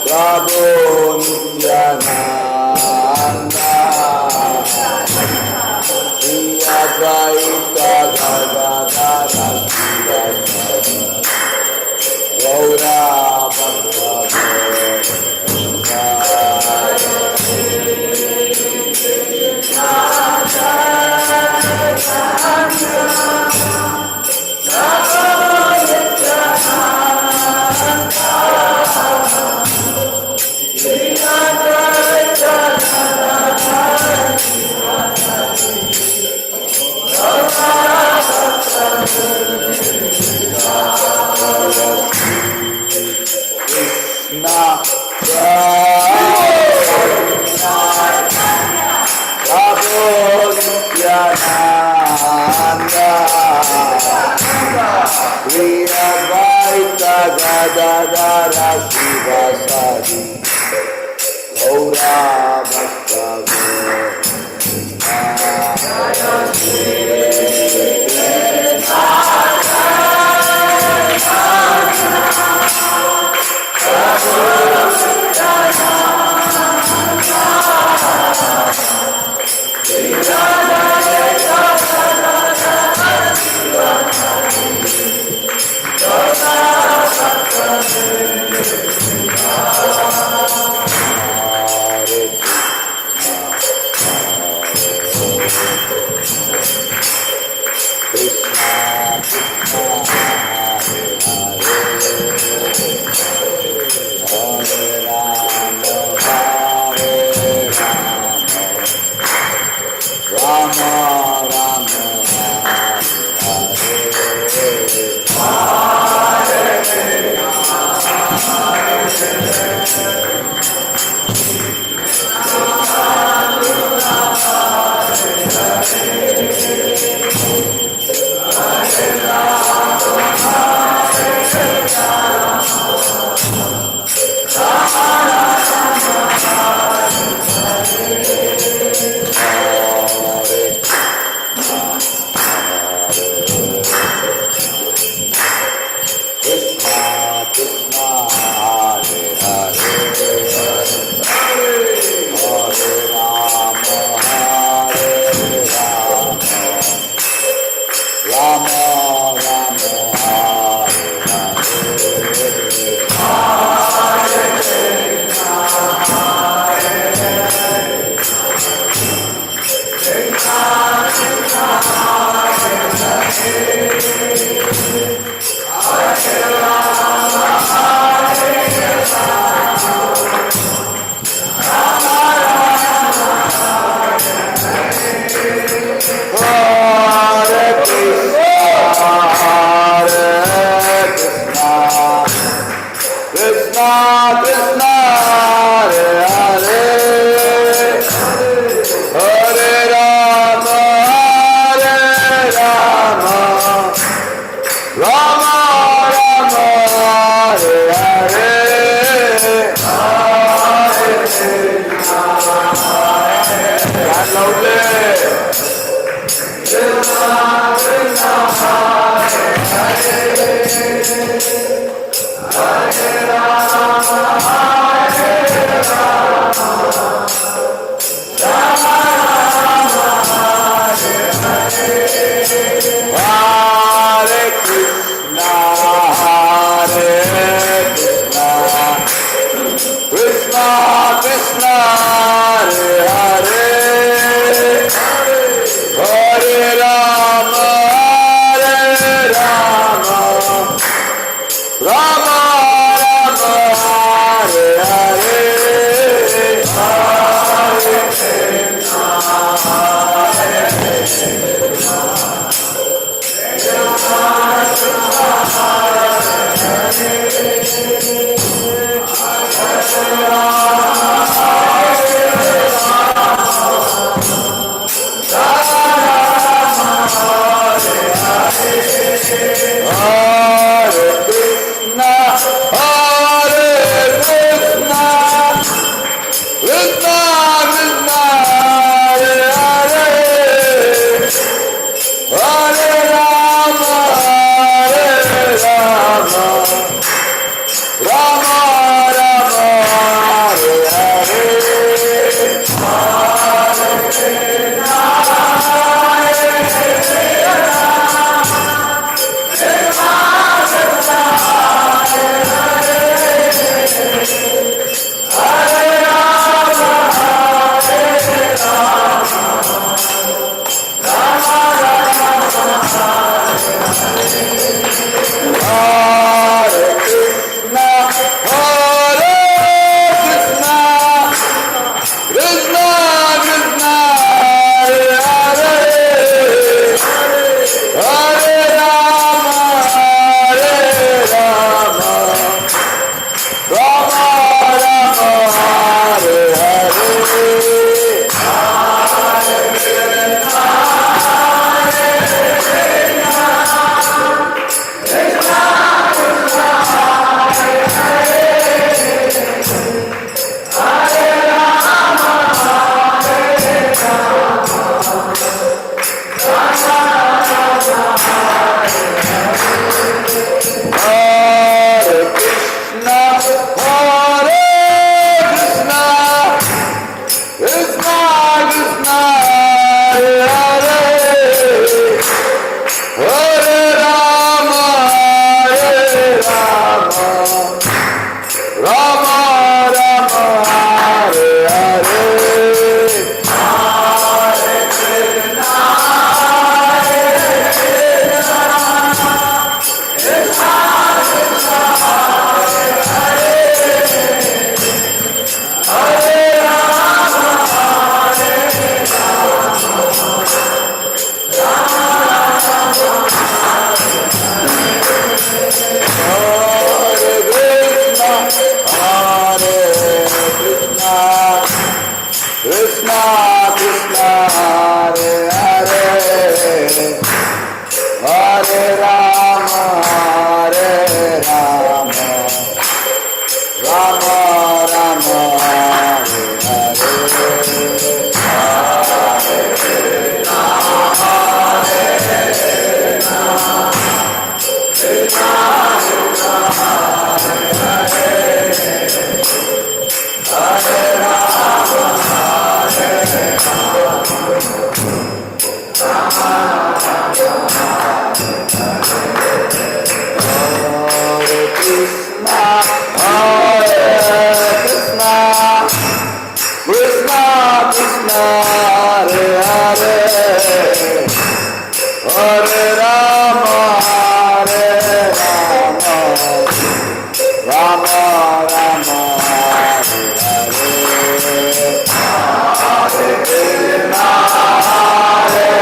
Prabhu Nityananda Gadadara Shiva Sadi Gaura Bhakta Krishna, Hare Krishna, Krishna Krishna, Hare Hare, Hare Rama, Hare Rama, Rama Rama, Hare Hare, Hare Krishna, Hare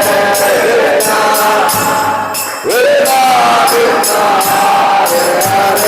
Krishna, Krishna Krishna, Hare Hare, Hare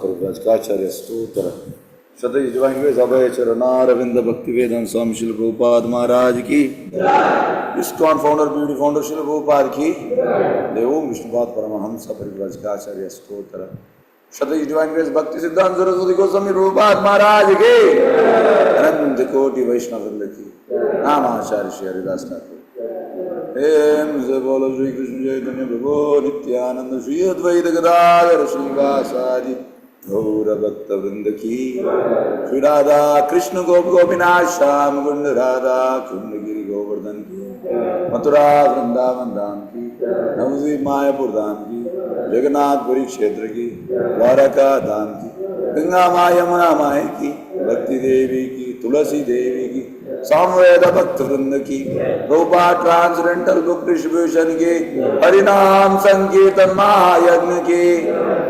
Prabhupada Stotra Shatayi Divine Grace Abhay Charanaravindra Bhakti Vedanta Swami Srila Prabhupada Maharaj Ki ISKCON Founder Beauty Founder Srila Prabhupada Ki Devom Vishnupad Paramahamsa Parivrajakacharya Stotra Shatayi Divine Grace Bhakti Siddhanta Saraswati Goswami Prabhupada Maharaj Ki Ananta Koti Vaishnavrinda Ki Namacharya Shri Haridas Thakur Em se bolo Shri Krishna Chaitanya Prabhu Nityananda Shri Advaita Gadadhara Srivasadi Gaura Bhakta Vrinda Ki Shri Radha Krishna Gop Gopinath Sham Kunda Radha Kundagiri Govardhan Ki Mathura Vrindavan Dham Ki Navadvip Mayapur Dham Ki Jagannath Puri Kshetra Ki Dwaraka Dham Ki Ganga Maya Yamuna Maya Ki Bhakti Devi Ki Tulasi Devi Ki Samaveda भक्त वृंद की, Prabhupada transcendental book distribution की, हरिनाम संकीर्तन महायज्ञ की,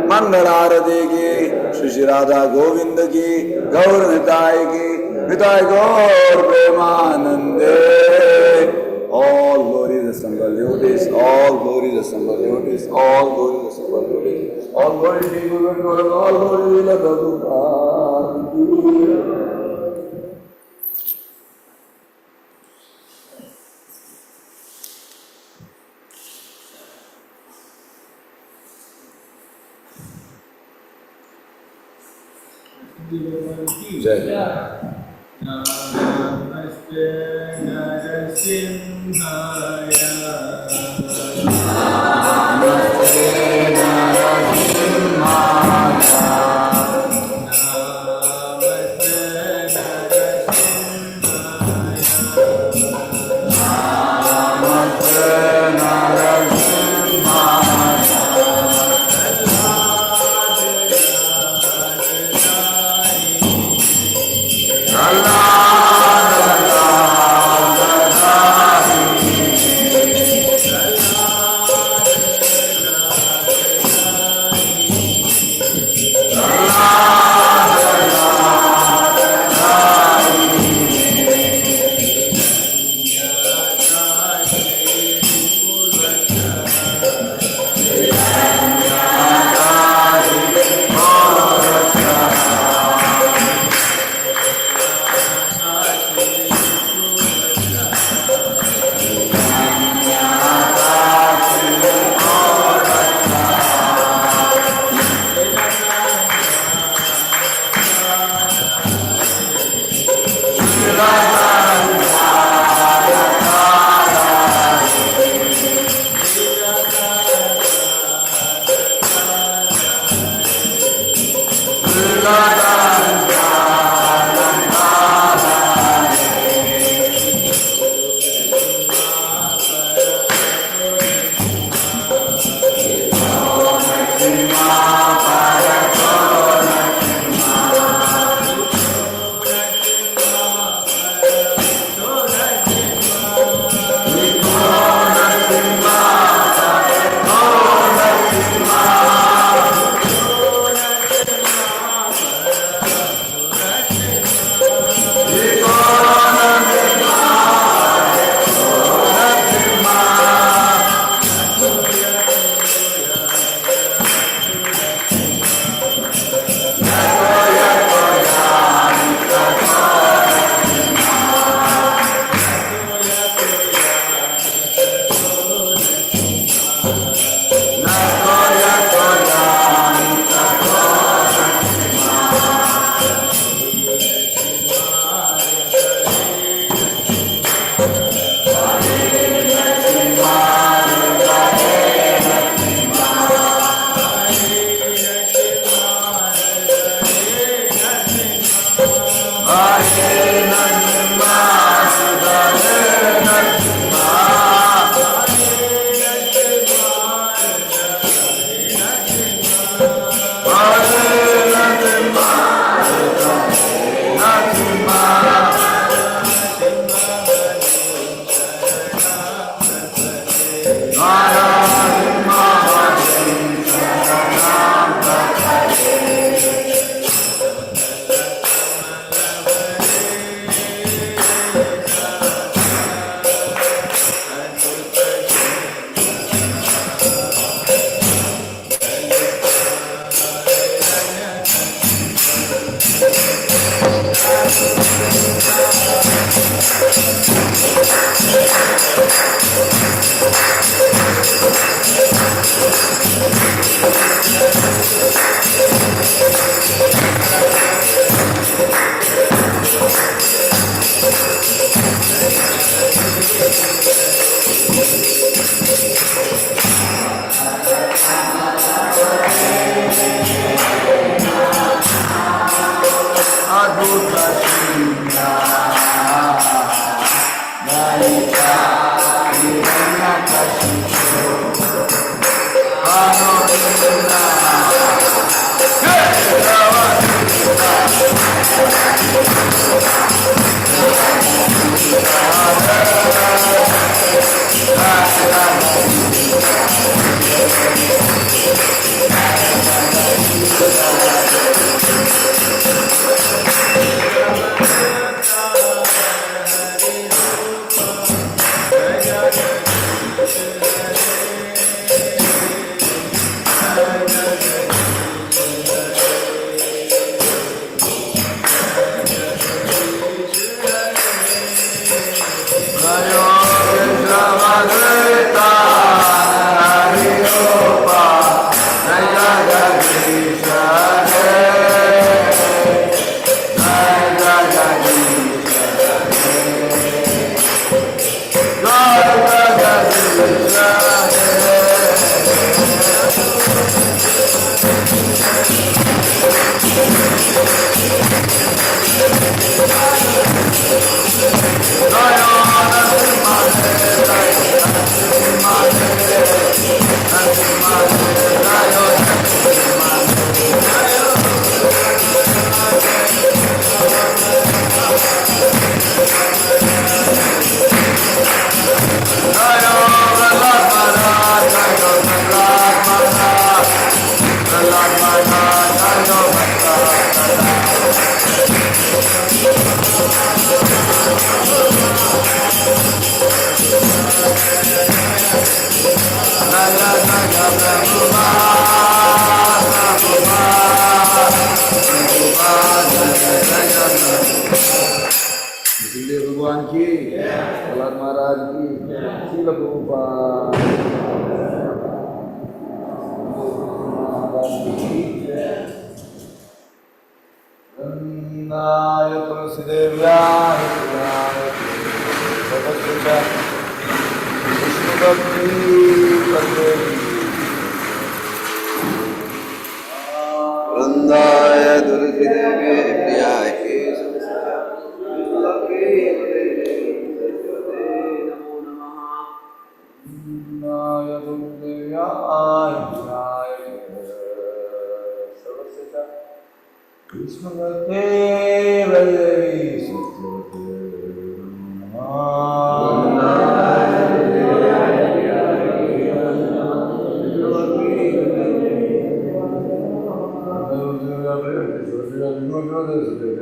मंगल आरती की, श्री श्री राधा गोविंद की, गौर निताय की, निताय गौर प्रेमानंदे। All glory is assembled devotees, all glory is assembled devotees, all glory is assembled devotees, all glory to Guru Govinda, all glory to Prabhupada. Jai. Namaste Narasimhaya. Namaste Narasimhaya. इसीलिए भगवान की, प्रहलाद महाराज की, श्रील प्रभुपाद वंदाय तुलसी देव्याय विष्णु भक्ति वृंदाय तुलसी देवी प्रियाय विष्णुपते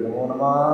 नमो नमः।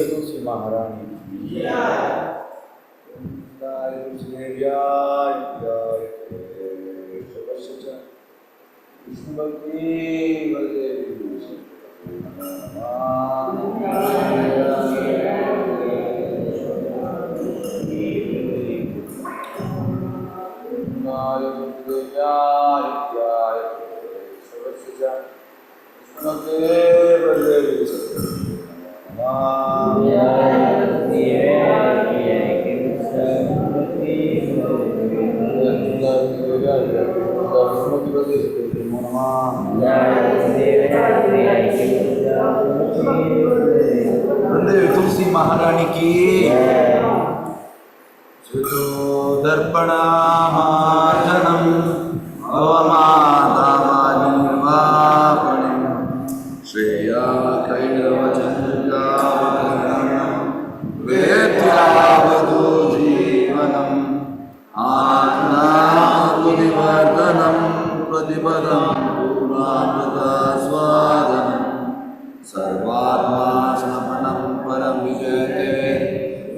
तुलसी महारानी विष्णु भक्ति तुलसी महारानी की दर्पणामार्जनम अवमादावानिर्वापणम श्रेया कैरवचन्द्रावतरणम वेद्यावधू जीवनम आत्माकुदिवर्धनम प्रतिपदम पूर्णामृतास्वादनम सर्वात्मा समनम परम विजयते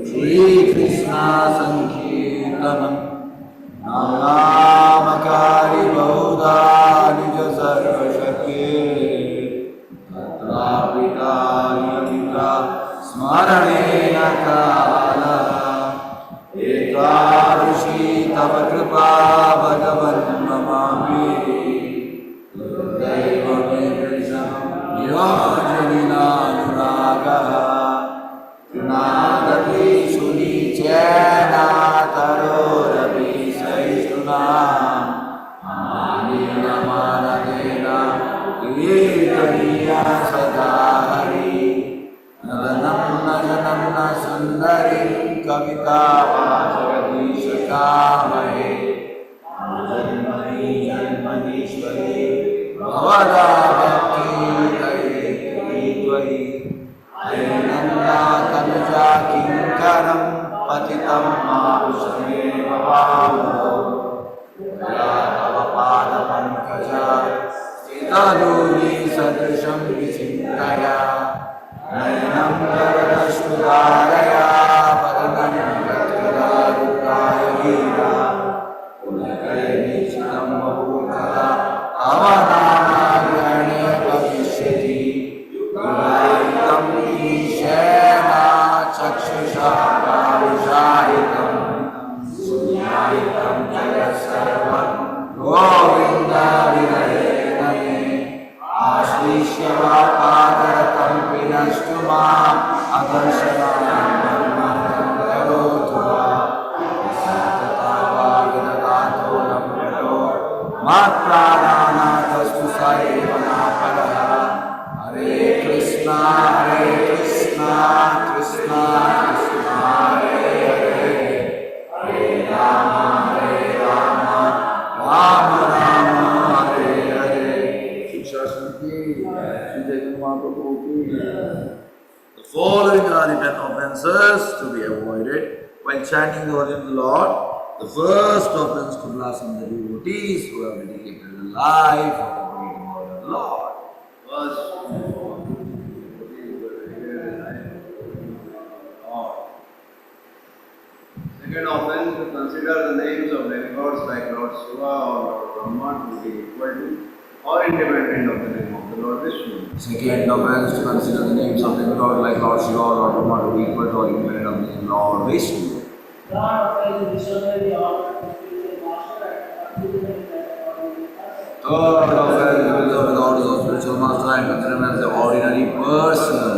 श्री कृष्णा संकीर्तनम नामकारी बहुधा निज सर्वशक्ति तत्रापिता नियमिता स्मरणेन कालः एतादृशी तव कृपा भगवन् नमामि दैवमे योजनिनानुरागः नादति सुनीचेनातरोरपि सहिष्णुना आनीयमानदेन कीर्तनीया सदा हरि नदनं नयनं न सुन्दरीं कविता वाचगदीशकामहे जन्मनि जन्मनीश्वरी भवदा भक्तिदये त्वयि नन्दा तनुजा किङ्करं पतितं मानुषमे भवामो या तव पादपङ्कजा स्थितधूली सदृशं विचिन्तया नयनं करदश्रुधारया वदनं गद्गदारुद्राय वीरा पुनर्निश्चितं बहुकदा अवनानाग्रहणे भविष्यति युगायितं ईशेन चक्षुषा कारुषायितं शून्यायितं जगत्सर्वं गोविन्दविनयेन मे आश्लिष्य वा पादरतं विनष्टु माम् अदर्शनात् offenses to be avoided while chanting the holy name of the Lord. The first offense to blossom the devotees who have dedicated their life for the great word of the Lord. Second offense, to consider the names of demigods like Lord Shiva or Lord Brahma to be equal to or independent of the name of the Lord Vishnu. Second offense, to consider the names of demigods like Lord Shiva or Lord Brahma to be equal to or independent of the name of Lord Vishnu. Third offense, disobey the order of the spiritual master and consider him as an ordinary person. Third offense, disobey the orders of spiritual master and consider him as the ordinary person.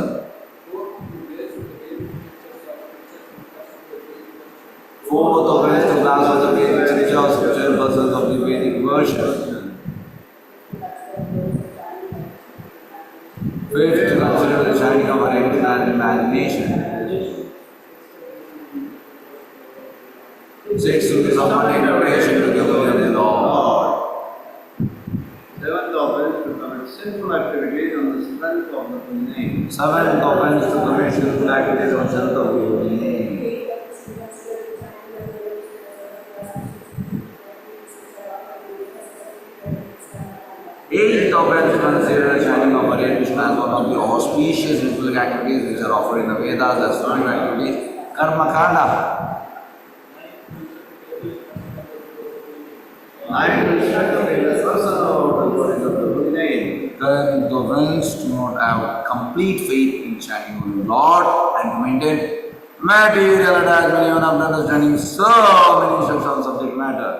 Fourth offense, to blaspheme the Vedic scriptures, spiritual persons of the Vedic version. Fifth, to consider the shining of our attention and imagination. Sixth, to summon invitation to the glory of the Lord. Seventh offense, to commit sinful activities on the strength of the holy name. Seventh offense, to commit sinful activities on strength of the holy name. Eighth offense, to consider the shining of Hare Krishna as one of the auspicious ritual activities which are offered in the Vedas as spiritual activities, Karma Kanda. Ninth, to strengthen the person of the glories of the holy name. Tenth offense, to not have complete faith in chanting of the Lord and to maintain material attachment even after understanding so many steps on subject matter.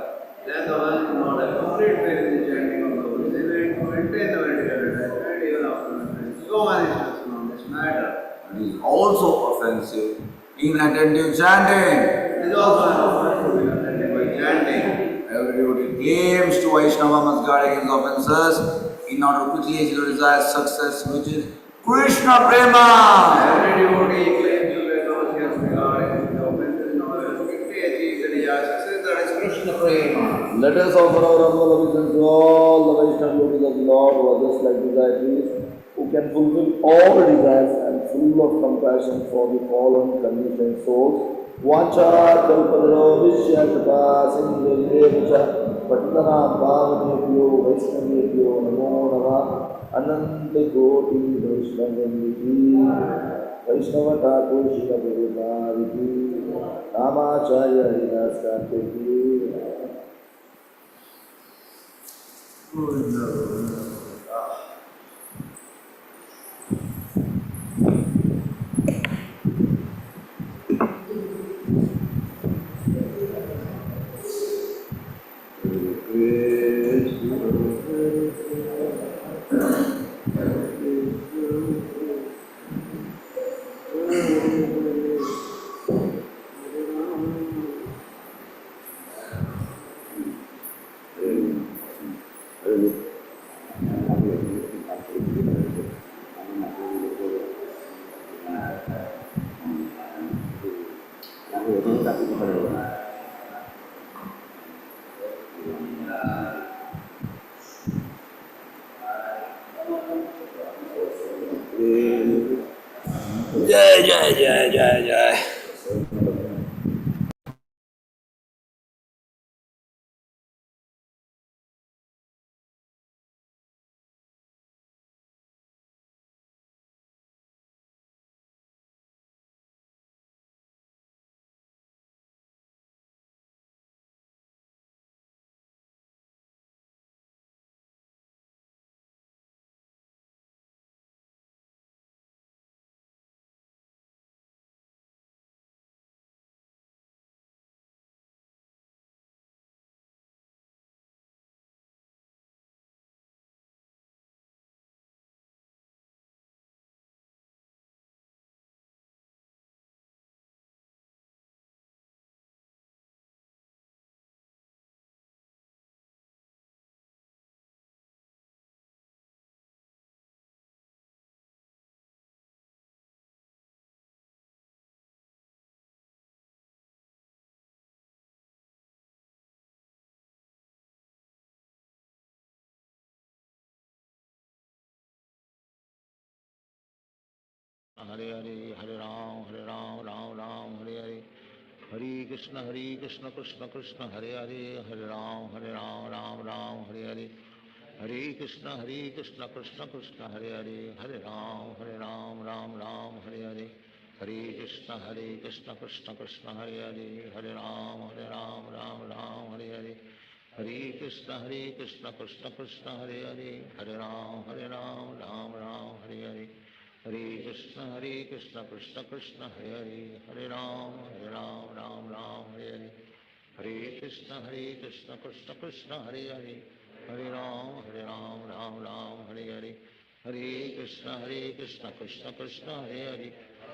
Tenth offense, to not have complete faith in the chanting of the holy name and to maintain the medical attachment even after understanding so many steps on this matter. It is also offensive in attentive chanting. It is also an offense to be attended by chanting. Every devotee claims to Vaishnava must guard against offenses in order to quickly achieve the desired success, which is Krishna Prema. Every devotee claims to be conscious regarding the offenses in order to quickly achieve the desired success, that is Krishna Prema. Let us offer our humble obeisance to all the Vaishnava devotees of the Lord who are just like deities, who can fulfill all desires and full of compassion for the fallen conditioned souls. Vacha kalpadaro vishya kripa sindhu cha patnana bhavadebhyo vaishnavebhyo namo namah ananta koti vaishnavendiki vaishnava thakur shila gurudhariki namacharya hrinas kartiki. Jai Jai Jai Jai Jai. Hare Hare, Hare Ram Ram Ram Hare Hare, Hare Krishna Krishna Krishna Hare Hare, Hare Ram Ram Ram Hare Hare, Hare Krishna Krishna Krishna Hare Hare, Hare Ram Ram Ram Hare Hare, Hare Krishna Krishna Krishna Hare Hare, Hare Ram Ram Ram Hare Hare, Hare Krishna Krishna Krishna Hare Hare, Hare Ram Ram Hare Hare, Hare Krishna Krishna Krishna Hare Hare, Hare Ram Ram Ram Hare Hare, Hare Krishna Krishna Krishna Hare Hare, Hare Ram Ram Hare Hare, Hare Krishna Krishna Krishna Hare Hare,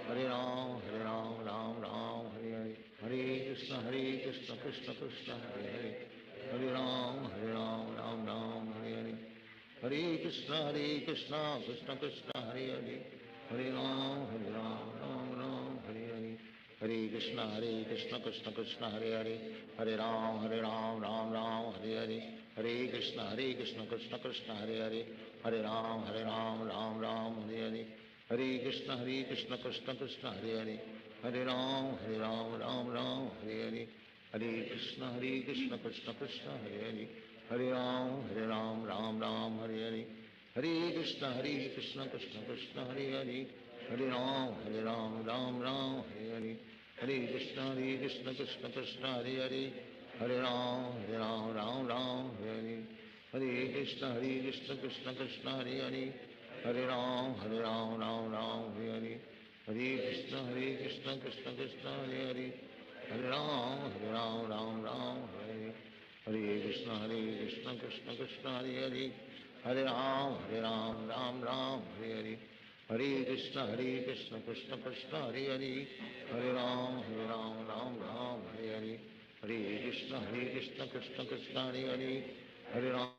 Hare Ram Ram Hare Hare, Hare Krishna Krishna Krishna Hare Hare, Hare Ram Ram Hare Hare, Hare Krishna Krishna Krishna Hare Hare, Hare Ram Ram Hare Hare, Hare Krishna Krishna Krishna Hare Hare, Hare Ram Ram Hare Hare, Hare Krishna Krishna Krishna Hare Hare, Hare Ram Ram Hare Hare, Hare Krishna Krishna Krishna Hare Hare, Hare Ram Ram Hare Hare, Hare Krishna Krishna Krishna Hare Hare, Hare Ram Ram Hare Hare, Hare Krishna Krishna Krishna Hare Hare, Hare Ram Ram Hare Hare, Hare Krishna Krishna Krishna Hare Hare, Hare Ram Ram Hare Hare, Hare Krishna Krishna Krishna Hare Hare, Hare Ram Ram Hare Hare, Hare Krishna Krishna Krishna Hare Hare, Hare Ram Ram Hare Hare, Hare Krishna Krishna Krishna Hare Hare, Hare Ram Ram Hare Hare, Hare Krishna Krishna Krishna Hare Hare, Hare Ram Ram Hare Hare, Hare Krishna Krishna Krishna Hare Hare, Hare Ram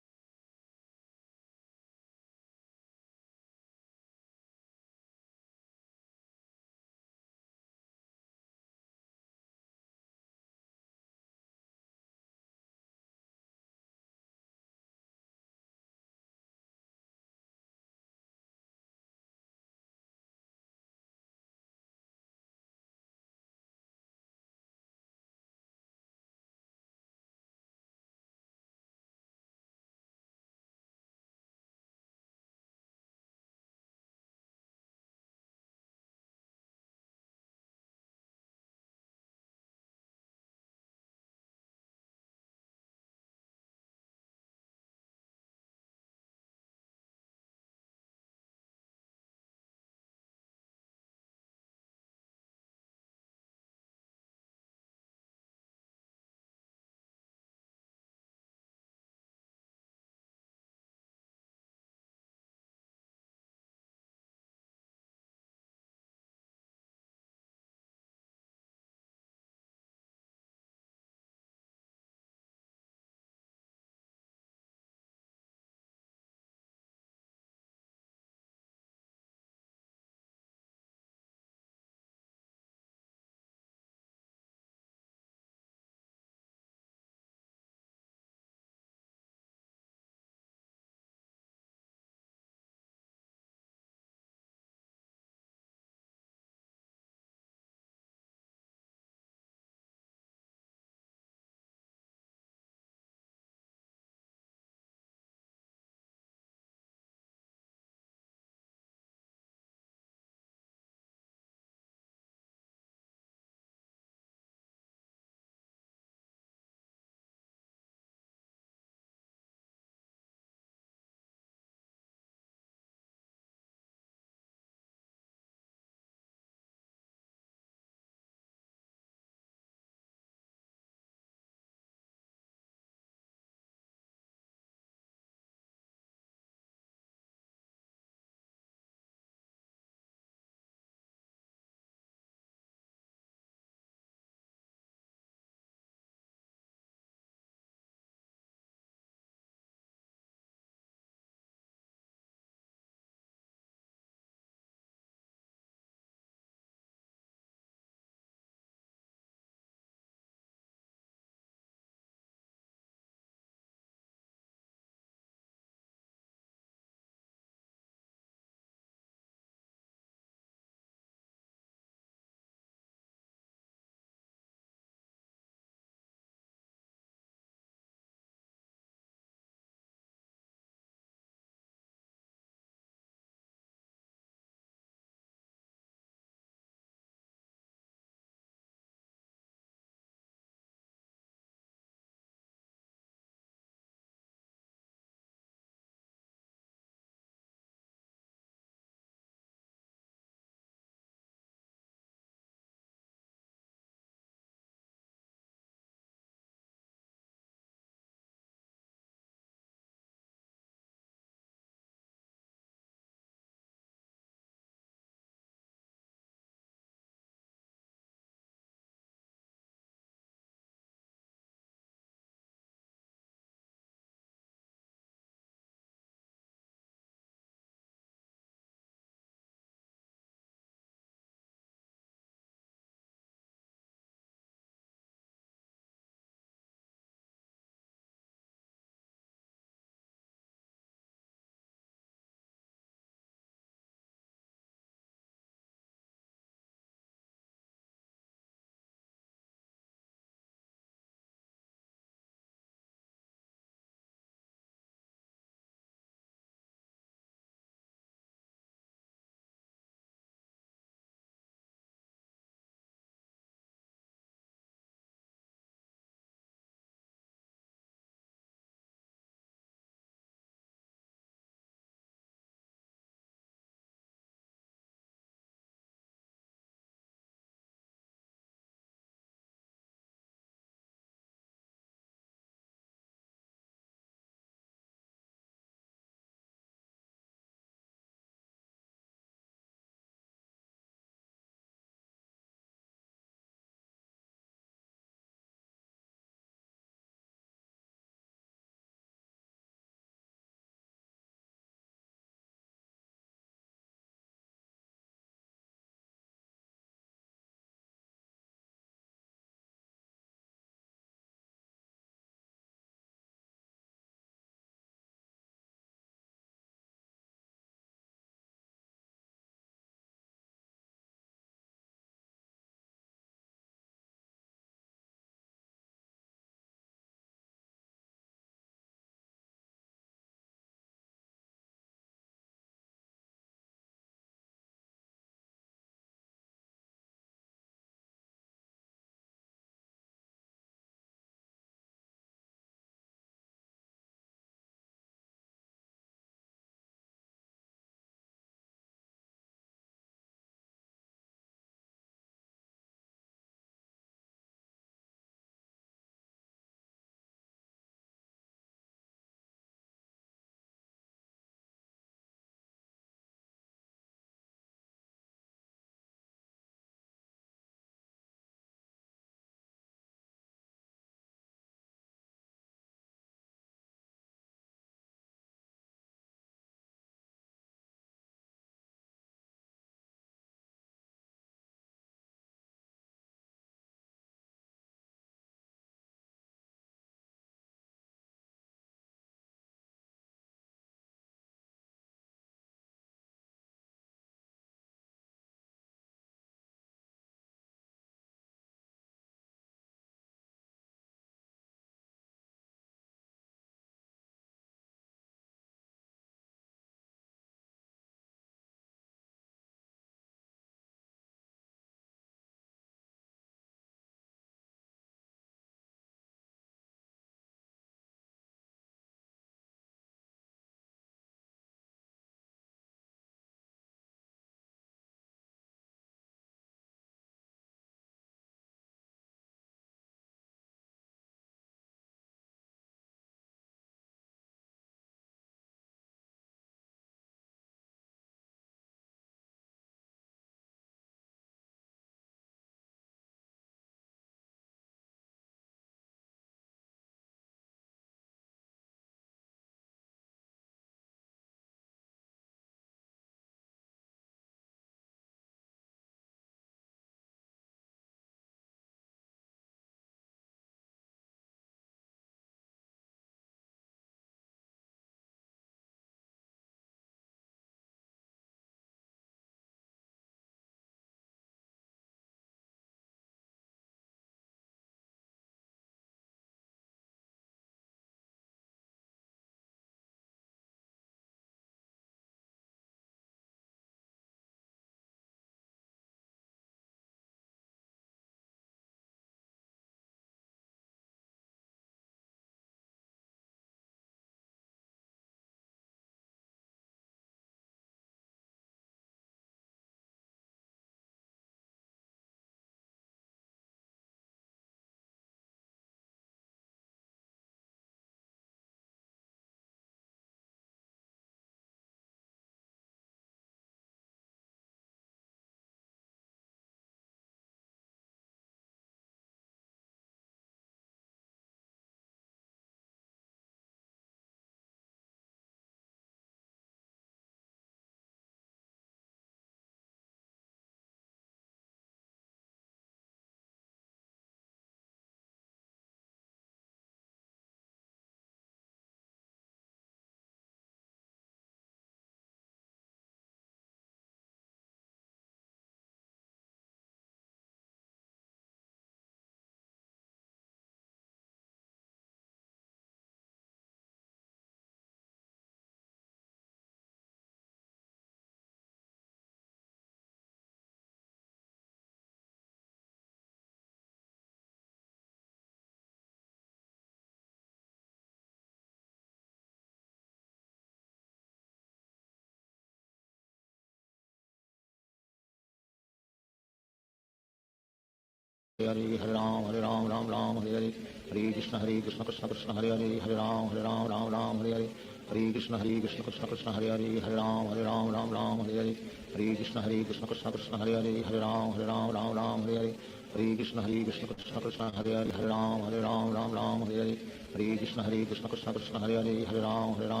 Hare Ram Ram Hare Hare Hare Krishna Krishna Krishna Hare Hare Hare Ram Ram Hare Hare Hare Krishna Krishna Krishna Hare Hare Hare Ram Ram Hare Hare Hare Krishna Krishna Krishna Hare Hare Hare Ram Ram Hare Hare Hare Krishna Krishna Krishna Hare Hare Hare Ram Ram Hare Hare Hare Krishna Krishna Krishna Hare Hare Hare Ram Hare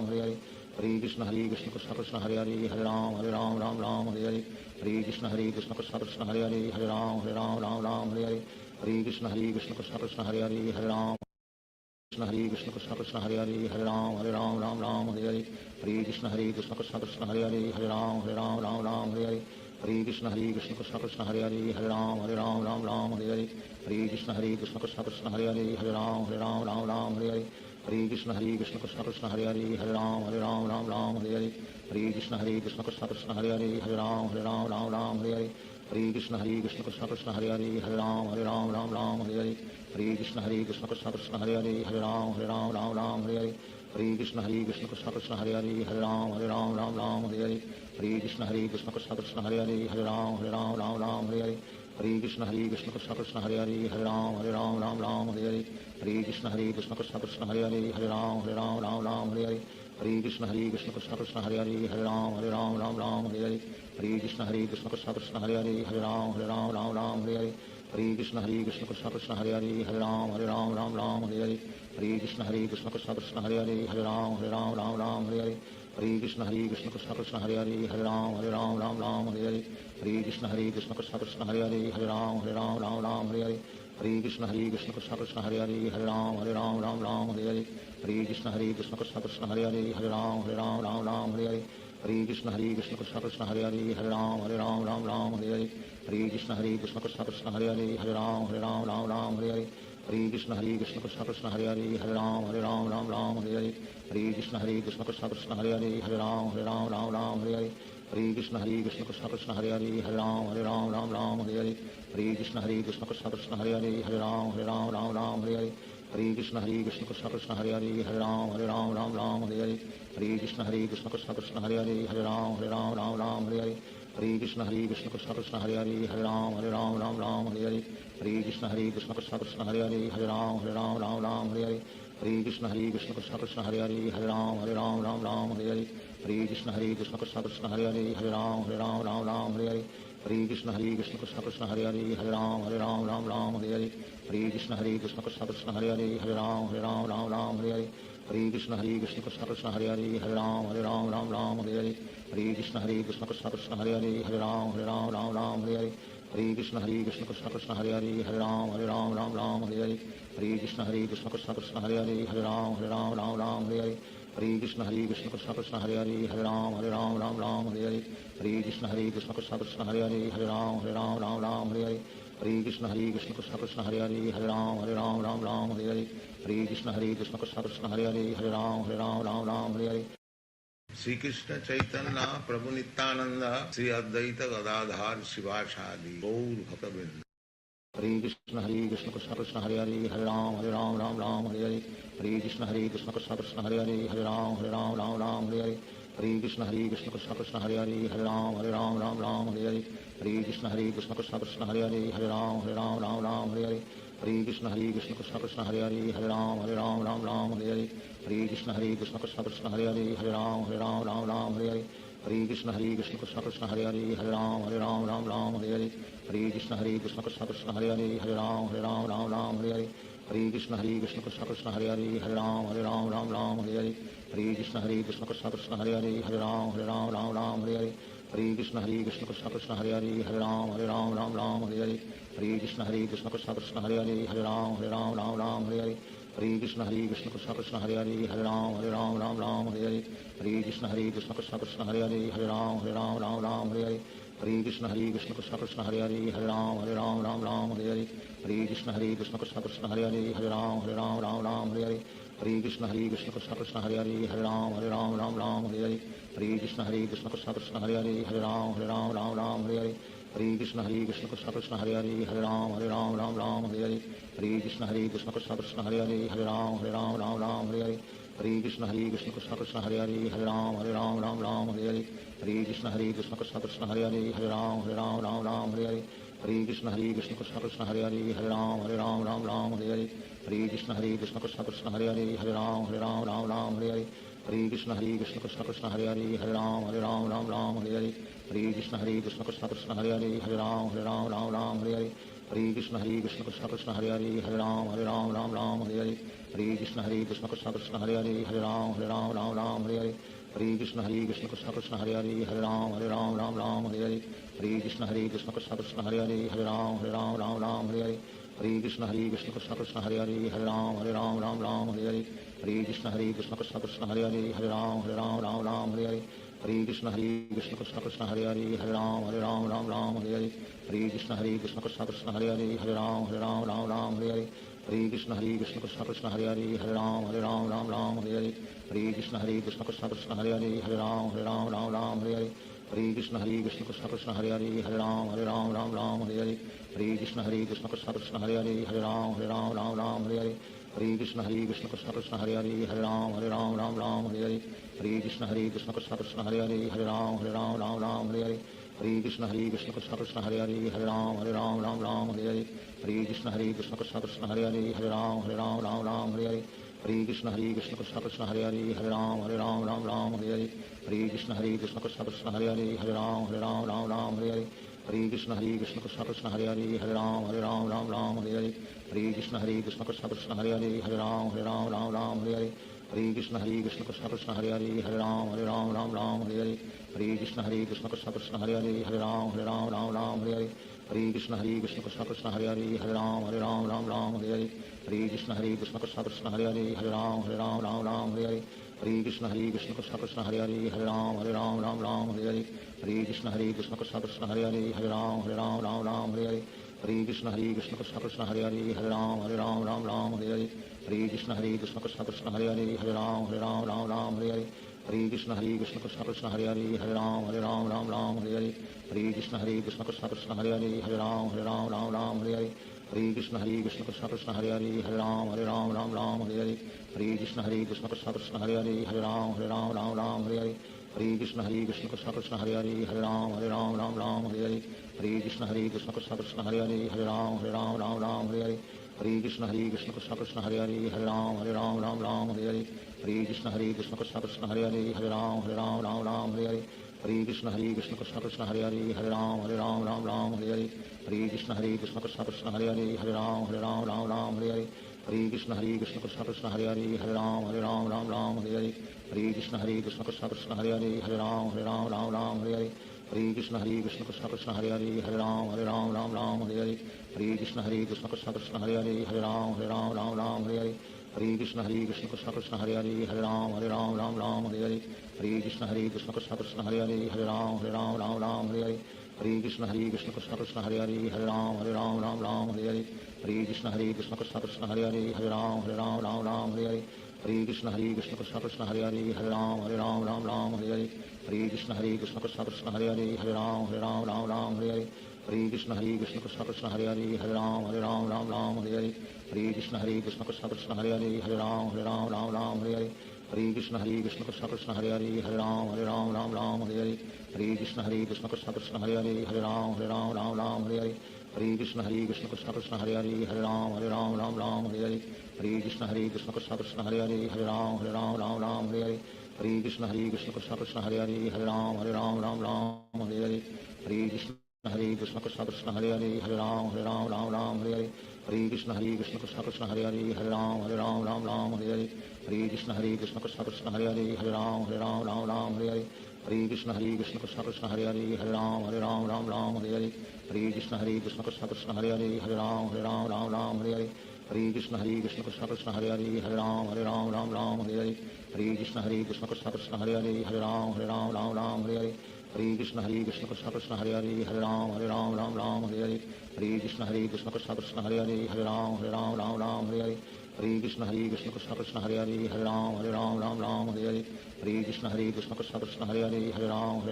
Hare Hare Krishna Krishna Krishna Hare Hare Hare Ram Hare Hare Hare Krishna Krishna Krishna Hare Hare Hare Ram Hare Hare Hare Krishna Krishna Krishna Hare Hare Hare Ram Krishna Krishna Krishna Hare Hare Hare Ram Hare Hare Hare Krishna Krishna Krishna Hare Hare Hare Ram Hare Hare Hare Krishna Krishna Krishna Hare Hare Hare Ram Hare Hare Hare Krishna Krishna Krishna Hare Hare Hare Ram Hare Hare Hare Krishna Krishna Krishna Hare Hare Hare Ram Hare Hare Hare Krishna Krishna Krishna Hare Hare Hare Ram Hare Hare Hare Krishna Krishna Krishna Hare Hare Hare Ram Hare Hare Hare Krishna Krishna Krishna Hare Hare Hare Ram Hare Hare Hare Krishna Krishna Krishna Hare Hare Hare Ram Hare Hare Hare Krishna Krishna Krishna Hare Hare Hare Ram Hare Hare Hare Krishna Krishna Krishna Hare Hare Hare Ram Hare Hare Hare Krishna Krishna Krishna Hare Hare Hare Ram Hare Hare Hare Krishna Krishna Krishna Hare Hare Hare Ram Hare Hare Hare Krishna Krishna Krishna Hare Hare Hare Ram Hare Hare Hare Krishna Krishna Krishna Hare Hare Hare Ram Hare Hare Hare Krishna Krishna Krishna Hare Hare Hare Ram Hare Hare Hare Krishna Krishna Krishna Hare Hare Hare Ram Hare Hare Hare Krishna Krishna Krishna Hare Hare Hare Ram Hare Hare Hare Krishna Krishna Krishna Hare Hare Hare Ram Hare Hare Hare Krishna Krishna Krishna Hare Hare Hare Ram Hare Hare Hare Krishna Krishna Krishna Hare Hare Hare Ram Hare Hare Hare Krishna Krishna Krishna Hare Hare Hare Ram Hare Hare Hare Krishna Krishna Krishna Hare Hare Hare Ram Hare Hare Krishna Krishna Krishna Hare Hare Hare Ram Hare Hare Krishna Krishna Krishna Hare Hare Hare Ram Hare Hare Krishna Krishna Krishna Hare Hare Hare Ram Hare Hare Krishna Krishna Krishna Hare Hare Hare Ram Hare Hare Krishna Krishna Krishna Hare Hare Hare Ram Hare Hare Krishna Krishna Krishna Hare Hare Hare Ram Hare Hare Krishna Krishna Krishna Hare Hare Hare Ram Hare Hare Krishna Krishna Krishna Hare Hare Hare Ram Hare Hare Krishna Krishna Krishna Hare Hare Hare Ram Hare Hare Krishna Krishna Krishna Hare Hare Hare Ram Hare Hare Krishna Krishna Krishna Hare Hare Hare Ram Hare Hare Krishna Krishna Krishna Hare Hare Hare Ram Hare Hare Krishna Krishna Krishna Hare Hare Hare Ram Hare Hare Krishna Krishna Krishna Hare Hare Hare Ram Hare Hare Krishna Krishna Krishna Hare Hare Hare Ram Hare Hare Krishna Krishna Krishna Hare Hare Hare Ram Hare Hare Krishna Krishna Krishna Hare Hare Hare Ram Hare Hare Krishna Krishna Krishna Hare Hare Hare Ram Hare Hare Krishna Krishna Krishna Hare Hare Hare Ram Hare Shri Krishna Chaitanya Prabhu Nityanand Shri Advaita Gadadhar शिवासादि Gaur भक्तवृंद Hare Krishna Krishna Krishna Hare Hare Hare Ram Hare Hare Hare Krishna Krishna Krishna Hare Hare Hare Ram Hare Hare Hare Krishna Krishna Krishna Hare Hare Hare Ram Hare Hare Krishna Krishna Krishna Hare Hare Hare Ram Hare Hare Krishna Krishna Krishna Hare Hare Hare Ram Hare Hare Krishna Krishna Krishna Hare Hare Hare Ram Hare Hare Krishna Krishna Krishna Hare Hare Hare Ram Hare Hare Krishna Krishna Krishna Hare Hare Hare Ram Hare Krishna Krishna Krishna Hare Hare Hare Ram Hare Krishna Krishna Krishna Hare Hare Hare Ram Hare Krishna Krishna Krishna Hare Hare Hare Ram Hare Krishna Krishna Krishna Hare Hare Hare Ram Hare Krishna Krishna Krishna Hare Hare Hare Ram Hare Krishna Krishna Krishna Hare Hare Hare Ram Hare Krishna Krishna Krishna Hare Hare Hare Ram Hare Krishna Krishna Krishna Hare Hare Hare Ram Hare Krishna Krishna Krishna Hare Hare Hare Ram Hare Krishna Krishna Krishna Hare Hare Hare Ram Hare Krishna Krishna Krishna Hare Hare Hare Ram Hare Krishna Krishna Krishna Hare Hare Hare Ram Hare Krishna Krishna Krishna Hare Hare Hare Ram Hare Krishna Krishna Krishna Hare Hare Hare Ram Hare Hare Krishna Krishna Krishna Hare Hare Hare Ram Ram Hare Hare Hare Krishna Krishna Krishna Hare Hare Ram Ram Hare Hare Hare Krishna Krishna Krishna Hare Hare Ram Ram Hare Hare Hare Krishna Krishna Krishna Hare Hare Ram Hare Hare Hare Krishna Krishna Krishna Hare Hare Ram Hare Hare Hare Krishna Krishna Krishna Hare Ram Hare Hare Hare Krishna Krishna Krishna Hare Ram Hare Hare Hare Krishna Krishna Krishna Hare Ram Hare Hare Hare Krishna Krishna Krishna Hare Ram Hare Hare Hare Krishna Krishna Krishna Krishna Hare Ram Hare Hare Hare Krishna Krishna Krishna Krishna Hare Ram Hare Hare Hare Krishna Krishna Krishna Krishna Hare Ram Hare Hare Hare Krishna Krishna Krishna Krishna Hare Ram Hare Hare Hare Krishna Krishna Krishna Krishna Hare Ram Hare Hare Hare Krishna Krishna Krishna Hare Ram Hare Hare Hare Krishna Krishna Krishna Krishna Hare Ram Hare Hare Hare Krishna Krishna Krishna Krishna Hare Ram Hare Hare Hare Krishna Krishna Krishna Krishna Hare Ram Hare Hare Hare Krishna Krishna Krishna Krishna Hare Ram Hare Hare Hare Krishna Krishna Krishna Krishna Hare Ram Hare Hare Hare Krishna Krishna Krishna Krishna Hare Ram Hare Hare Hare Krishna Krishna Krishna Krishna Hare Ram Hare Hare Hare Krishna Krishna Krishna Krishna Hare Ram Hare Hare Hare Krishna Krishna Krishna Krishna Hare Ram Hare Hare Hare Krishna Krishna Krishna Krishna Hare Ram Hare Hare Hare Krishna Krishna Krishna Krishna Hare Ram Hare Hare Hare Krishna Krishna Krishna Krishna Hare Ram Hare Hare Hare Krishna Krishna Krishna Krishna Hare Ram Hare Hare Hare Krishna Krishna Krishna Krishna Hare Ram Hare Hare Hare Krishna Krishna Krishna Krishna Hare Ram Hare Hare Hare Krishna Krishna Krishna Krishna Hare Ram Hare Hare Hare Krishna Krishna Krishna Krishna Hare Ram Hare Hare Hare Krishna Krishna Krishna Krishna Hare Ram Hare Hare Hare Krishna Krishna Krishna Krishna Hare Ram Hare Hare Hare Krishna Krishna Krishna Krishna Hare Ram Hare Hare Hare Krishna Krishna Krishna Krishna Hare Ram Hare Hare Hare Krishna Krishna Krishna Krishna Hare Ram Hare Hare Hare Krishna Krishna Krishna Krishna Hare Ram Hare Hare Hare Krishna Krishna Krishna Krishna Hare Ram Hare Hare Hare Krishna Krishna Krishna Krishna Hare Ram Hare Hare Hare Krishna Krishna Krishna Krishna Hare Ram Hare Hare Hare Krishna Krishna Krishna Krishna Hare Ram Hare Hare Hare Krishna Krishna Krishna Krishna Hare Ram Hare Hare Hare Krishna Krishna Krishna Krishna Hare Ram Hare Hare Hare Krishna Krishna Krishna Krishna Hare Ram Hare Hare Hare Krishna Krishna Krishna Krishna Hare Ram Hare Hare Hare Krishna Krishna Krishna Krishna Hare Ram Hare Hare Hare Krishna Krishna Krishna Krishna Hare Ram Hare Hare Hare Krishna Krishna Krishna Krishna Hare Ram Hare Hare Hare Krishna Krishna Krishna Krishna Hare Ram Hare Hare Hare Krishna Krishna Krishna Krishna Hare Ram Hare Hare Hare Krishna Krishna Krishna Krishna Hare Ram Hare Hare Hare Krishna Krishna Krishna Krishna Hare Ram Hare Hare Hare Krishna Krishna Krishna Krishna Hare Ram Hare Hare Hare Krishna Krishna Krishna Krishna Hare Ram Hare Hare Hare Krishna Krishna Krishna Krishna Hare Ram Hare Hare Hare Krishna Krishna Krishna Krishna Hare Ram Hare Hare Hare Krishna Krishna Krishna Krishna Hare Ram Hare Hare Hare Krishna Krishna Krishna Krishna Hare Ram Hare Hare Hare Krishna Krishna Krishna Krishna Hare Ram Hare Hare Hare Krishna Krishna Krishna Krishna Hare Ram Hare Hare Hare Krishna Krishna Krishna Krishna Hare Ram Hare Hare Hare Krishna Krishna Krishna Krishna Hare Ram Hare Hare Hare Krishna Krishna Krishna Krishna Hare Ram Hare Hare Hare Krishna Krishna Krishna Krishna Hare Ram Hare Hare Hare Krishna Krishna Krishna Krishna Hare Ram Hare Hare Hare Krishna Krishna Krishna Krishna Hare Ram Hare Hare Hare Krishna Krishna Krishna Krishna Hare Ram Hare Hare Hare Krishna Krishna Krishna Krishna Hare Ram Hare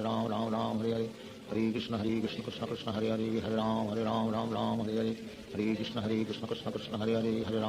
Hare Hare Krishna Krishna Krishna Krishna Hare Ram Hare Hare Hare Krishna Krishna Krishna Krishna Hare Ram Hare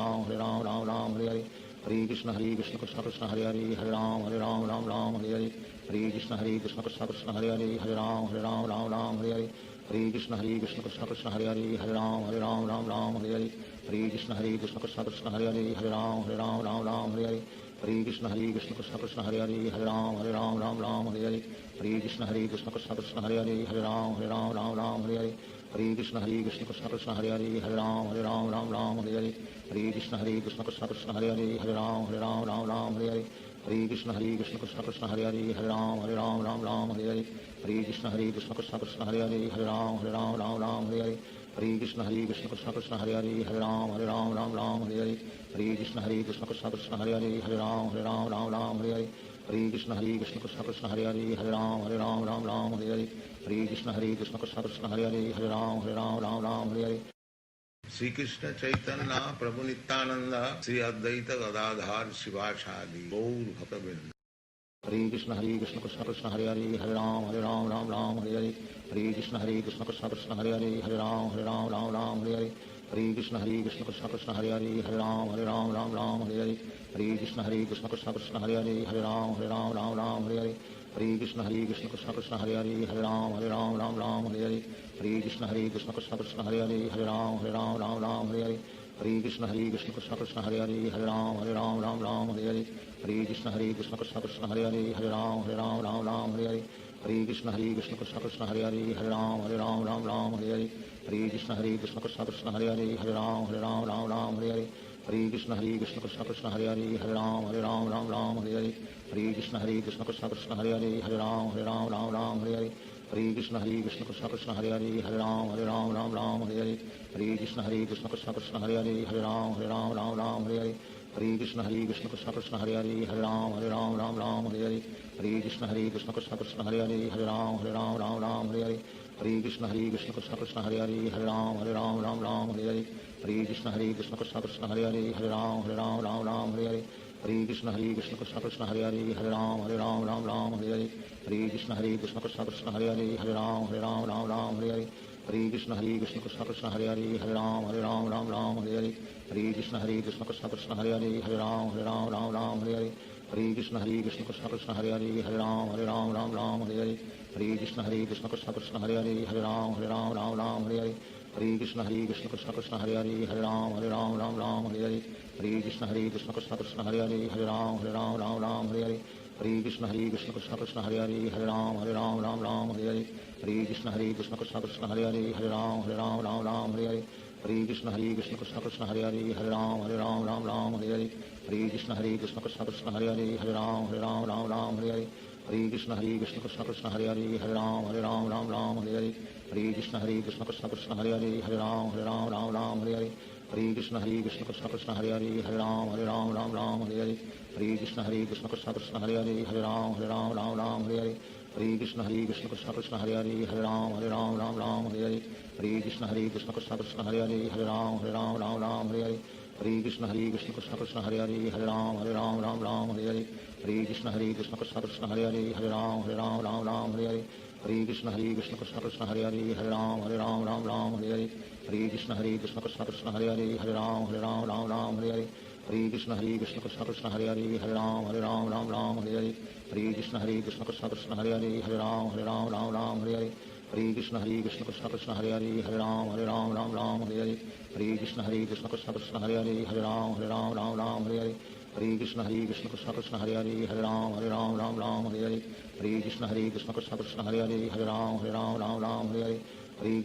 Hare Hare Krishna Krishna Krishna Krishna Hare Ram Hare Hare Hare Krishna Krishna Krishna Krishna Hare Ram Hare Hare Hare Krishna Krishna Krishna Krishna Hare Ram Hare Hare Hare Krishna Krishna Krishna Hare Hare Hare Ram Ram Hare Hare Hare Krishna Krishna Krishna Hare Hare Ram Ram Hare Hare Hare Krishna Krishna Krishna Hare Hare Ram Ram Hare Hare Hare Krishna Krishna Krishna Hare Hare Ram Ram Hare Hare Hare Krishna Krishna Krishna Hare Hare Ram Ram Hare Hare Hare Krishna Krishna Krishna Hare Hare Ram Ram Hare Hare Hare Krishna Krishna Krishna Hare Hare Ram Ram Hare Hare Hare Krishna Krishna Krishna Hare Hare Ram Ram Hare Hare Hare Krishna Krishna Krishna Hare Hare Ram Ram Hare Hare Hare Krishna Krishna Krishna Hare Hare Ram Ram Hare Hare Hare Krishna Krishna Krishna Hare Hare Ram Ram Hare Hare Hare Krishna Krishna Krishna Hare Hare Ram Ram Hare Hare Shri Krishna Chaitanya Prabhu Nityanand Shri Advaita Gadadhar शिवासादि Gaur भक्तवृंद। Hare Krishna Krishna Krishna Hare Hare Ram Ram Hare Hare Hare Krishna Krishna Krishna Hare Hare Ram Ram Hare Hare Hare Krishna Krishna Krishna Hare Hare Ram Ram Hare Hare Hare Krishna Krishna Krishna Hare Hare Ram Ram Hare Hare Hare Krishna Krishna Krishna Hare Hare Ram Ram Hare Hare Hare Krishna Krishna Krishna Hare Hare Ram Ram Hare Hare Hare Krishna Krishna Krishna Hare Hare Ram Ram Hare Hare Hare Krishna Krishna Krishna Hare Hare Ram Ram Hare Hare Hare Krishna Krishna Krishna Hare Hare Ram Ram Hare Hare Hare Krishna Krishna Krishna Hare Hare Ram Ram Hare Hare Hare Krishna Krishna Krishna Hare Hare Ram Ram Hare Hare Hare Krishna Krishna Krishna Hare Hare Ram Ram Hare Hare Hare Krishna Krishna Krishna Hare Hare Ram Ram Hare Hare Hare Krishna Krishna Krishna Hare Hare Ram Ram Hare Hare Hare Krishna Krishna Krishna Hare Hare Ram Ram Hare Hare Hare Krishna Krishna Krishna Hare Hare Ram Ram Hare Hare Hare Krishna Krishna Krishna Hare Hare Ram Ram Hare Hare Hare Krishna Krishna Krishna Hare Hare Ram Ram Hare Hare Hare Krishna Krishna Krishna Hare Hare Ram Ram Hare Hare Hare Krishna Krishna Krishna Hare Hare Ram Ram Hare Hare Hare Krishna Krishna Krishna Hare Hare Ram Ram Hare Hare Hare Krishna Krishna Krishna Hare Hare Ram Ram Hare Hare Hare Krishna Krishna Krishna Hare Hare Ram Ram Hare Hare Hare Krishna Krishna Krishna Hare Hare Ram Ram Hare Hare Hare Krishna Krishna Krishna Hare Hare Ram Ram Hare Hare Hare Krishna Krishna Krishna Hare Hare Ram Ram Hare Hare Hare Krishna Krishna Krishna Hare Hare Ram Ram Hare Hare Hare Krishna Krishna Krishna Hare Hare Ram Ram Hare Hare Hare Krishna Krishna Krishna Hare Hare Ram Ram Hare Hare Hare Krishna Krishna Krishna Hare Hare Ram Ram Hare Hare Hare Krishna Krishna Krishna Hare Hare Ram Ram Hare Hare Hare Krishna Krishna Krishna Hare Hare Ram Ram Hare Hare Hare Krishna Krishna Krishna Hare Hare Ram Ram Hare Hare Hare Krishna Krishna Krishna Hare Hare Ram Ram Hare Hare Hare Krishna Krishna Krishna Hare Hare Ram Ram Hare Hare Hare Krishna Krishna Krishna Hare Hare Ram Ram Hare Hare Hare Krishna Krishna Krishna Hare Hare Ram Ram Hare Hare Hare Krishna Krishna Krishna Hare Hare Ram Ram Hare Hare Hare Krishna Krishna Krishna Hare Hare Ram Ram Hare Hare Hare Krishna Krishna Krishna Hare Hare Ram Ram Hare Hare Hare Krishna Krishna Krishna Hare Hare Ram Ram Hare Hare Hare Krishna Krishna Krishna Hare Hare Ram Ram Hare Hare Hare Krishna Krishna Krishna Hare Hare Ram Ram Hare Hare Hare Krishna Krishna Krishna Hare Hare Ram Ram Hare Hare Hare Krishna Krishna Krishna Hare Hare Ram Ram Hare Hare Hare Krishna Krishna Krishna Hare Hare Ram Ram Hare Hare Hare Krishna Krishna Krishna Hare Hare Ram Ram Hare Hare Hare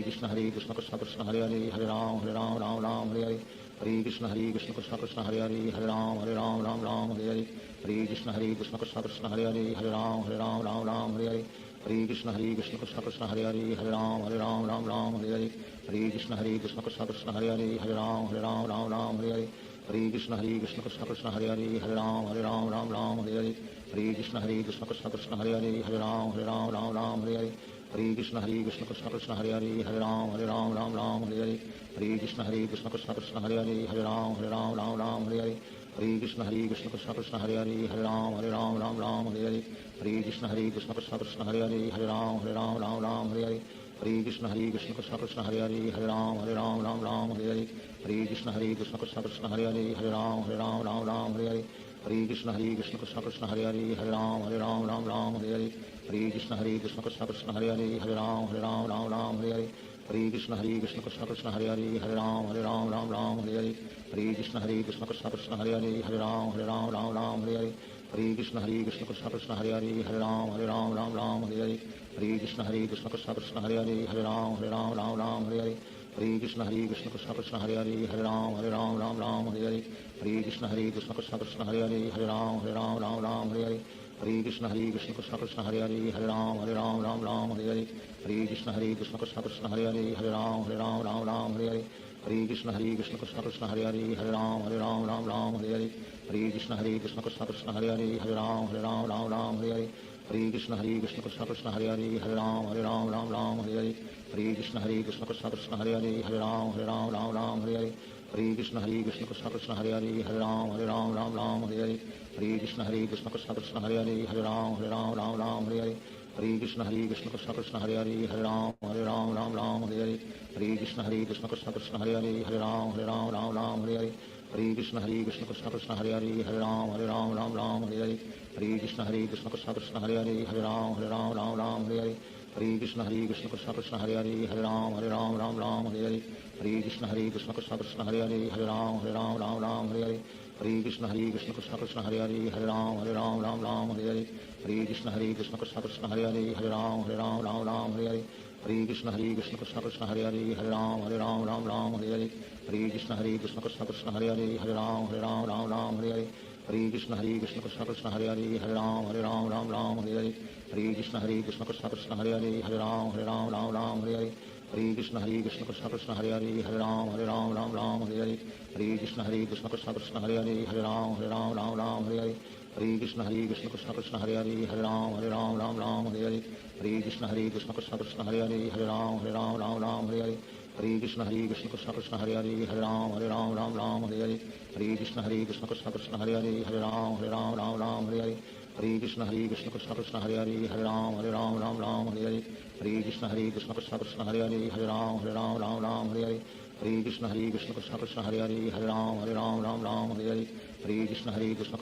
Krishna Krishna Krishna Hare Hare Ram Ram Hare Hare Hare Krishna Krishna Krishna Hare Hare Ram Ram Hare Hare Hare Krishna Krishna Krishna Hare Hare Ram Ram Hare Hare Hare Krishna Krishna Krishna Hare Hare Ram Ram Hare Hare Hare Krishna Krishna Krishna Hare Hare Ram Ram Hare Hare Hare Krishna Krishna Krishna Hare Hare Ram Ram Hare Hare Hare Krishna Krishna Krishna Hare Hare Ram Ram Hare Hare Hare Krishna Krishna Krishna Hare Hare Ram Ram Hare Hare Hare Krishna Krishna Krishna Hare Hare Ram Ram Hare Hare Hare Krishna Krishna Krishna Hare Hare Ram Ram Hare Hare Hare Krishna Krishna Krishna Hare Hare Ram Ram Hare Hare Hare Krishna Krishna Krishna Hare Hare Ram Ram Ram Hare Hare Hare Krishna Krishna Krishna Hare Hare Ram Ram Hare Hare Hare Krishna Krishna Krishna Hare Hare Ram Ram Hare Hare Hare Krishna Krishna Krishna Hare Hare Ram Ram Hare Hare Hare Krishna Krishna Krishna Hare Hare Ram Ram Hare Hare Hare Krishna Krishna Krishna Hare Hare Ram Ram Hare Hare Hare Krishna Krishna Krishna Hare Hare Ram Ram Hare Hare Hare Krishna Krishna Krishna Hare Hare Ram Ram Hare Hare Hare Krishna Krishna Krishna Hare Hare Ram Ram Hare Hare Hare Krishna Krishna Krishna Hare Hare Ram Ram Hare Hare Hare Krishna Krishna Krishna Hare Hare Ram Ram Hare Hare Hare Krishna Krishna Krishna Hare Hare Ram Ram Hare Hare Hare Krishna Krishna Krishna Hare Hare Ram Ram Hare Hare Hare Krishna Krishna Krishna Hare Hare Ram Ram Hare Hare Hare Krishna Krishna Krishna Hare Hare Ram Ram Hare Hare Hare Krishna Krishna Krishna Hare Hare Ram Ram Hare Hare Hare Krishna Krishna Krishna Hare Hare Ram Ram Hare Hare Hare Krishna Krishna Krishna Hare Hare Ram Ram Hare Hare Hare Krishna Krishna Krishna Hare Hare Ram Ram Hare Hare Hare Krishna Krishna Krishna Hare Hare Ram Ram Hare Hare Hare Krishna Krishna Krishna Hare Hare Ram Ram Hare Hare Hare Krishna Krishna Krishna Hare Hare Ram Ram Hare Hare Hare Krishna Krishna Krishna Hare Hare Ram Ram Hare Hare Hare Krishna Krishna Krishna Hare Hare Ram Ram Hare Hare Hare Krishna Krishna Krishna Hare Hare Ram Ram Hare Hare Hare Krishna Krishna Krishna Hare Hare Ram Ram Hare Hare Hare Krishna Krishna Krishna Hare Hare Ram Ram Hare Hare Hare Krishna Krishna Krishna Hare Hare Ram Ram Hare Hare Hare Krishna Krishna Krishna Hare Hare Ram Ram Hare Hare Hare Krishna Krishna Krishna Hare Hare Ram Ram Hare Hare Hare Krishna Krishna Krishna Hare Hare Ram Ram Hare Hare Hare Krishna Krishna Krishna Hare Hare Ram Ram Hare Hare Hare Krishna Krishna Krishna Hare Hare Ram Ram Hare Hare Hare Krishna Krishna Krishna Hare Hare Ram Ram Hare Hare Hare Krishna Krishna Krishna Hare Hare Ram Ram Hare Hare Hare Krishna Krishna Krishna Hare Hare Ram Ram Hare Hare Hare Krishna Krishna Krishna Hare Hare Ram Ram Hare Hare Hare Krishna Krishna Krishna Hare Hare Ram Ram Hare Hare Hare Krishna Krishna Krishna Hare Hare Ram Ram Hare Hare Hare Krishna Krishna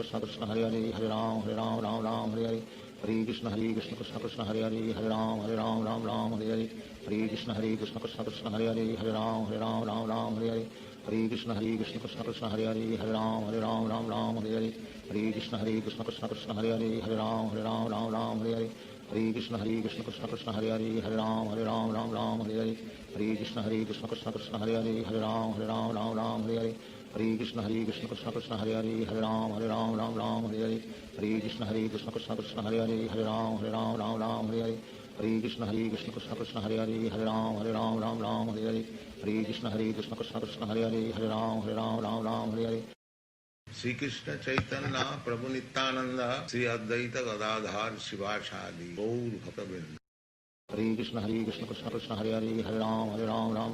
Krishna Hare Hare Ram Ram Hare Hare Hare Krishna Krishna Krishna Hare Hare Ram Ram Hare Hare Hare Krishna Krishna Krishna Hare Hare Ram Ram Hare Hare Hare Krishna Krishna Krishna Hare Hare Ram Ram Hare Hare Hare Krishna Krishna Krishna Hare Hare Ram Ram Hare Hare Hare Krishna Krishna Krishna Hare Hare Ram Ram Hare Hare Hare Krishna Krishna Krishna Hare Hare Ram Ram Hare Hare Hare Krishna Krishna Krishna Hare Hare Ram Ram Hare Hare Hare Krishna Krishna Krishna Hare Hare Ram Ram Hare Hare Hare Krishna Krishna Krishna Hare Hare Ram Ram Hare Hare Hare Krishna Krishna Krishna Hare Hare Ram Ram Hare Hare Shri Krishna Chaitanya Prabhu Nityanand Shri Advaita Gadadhar शिवासादि Gaur भक्तवृंद। Hare Krishna Krishna Krishna Hare Hare Ram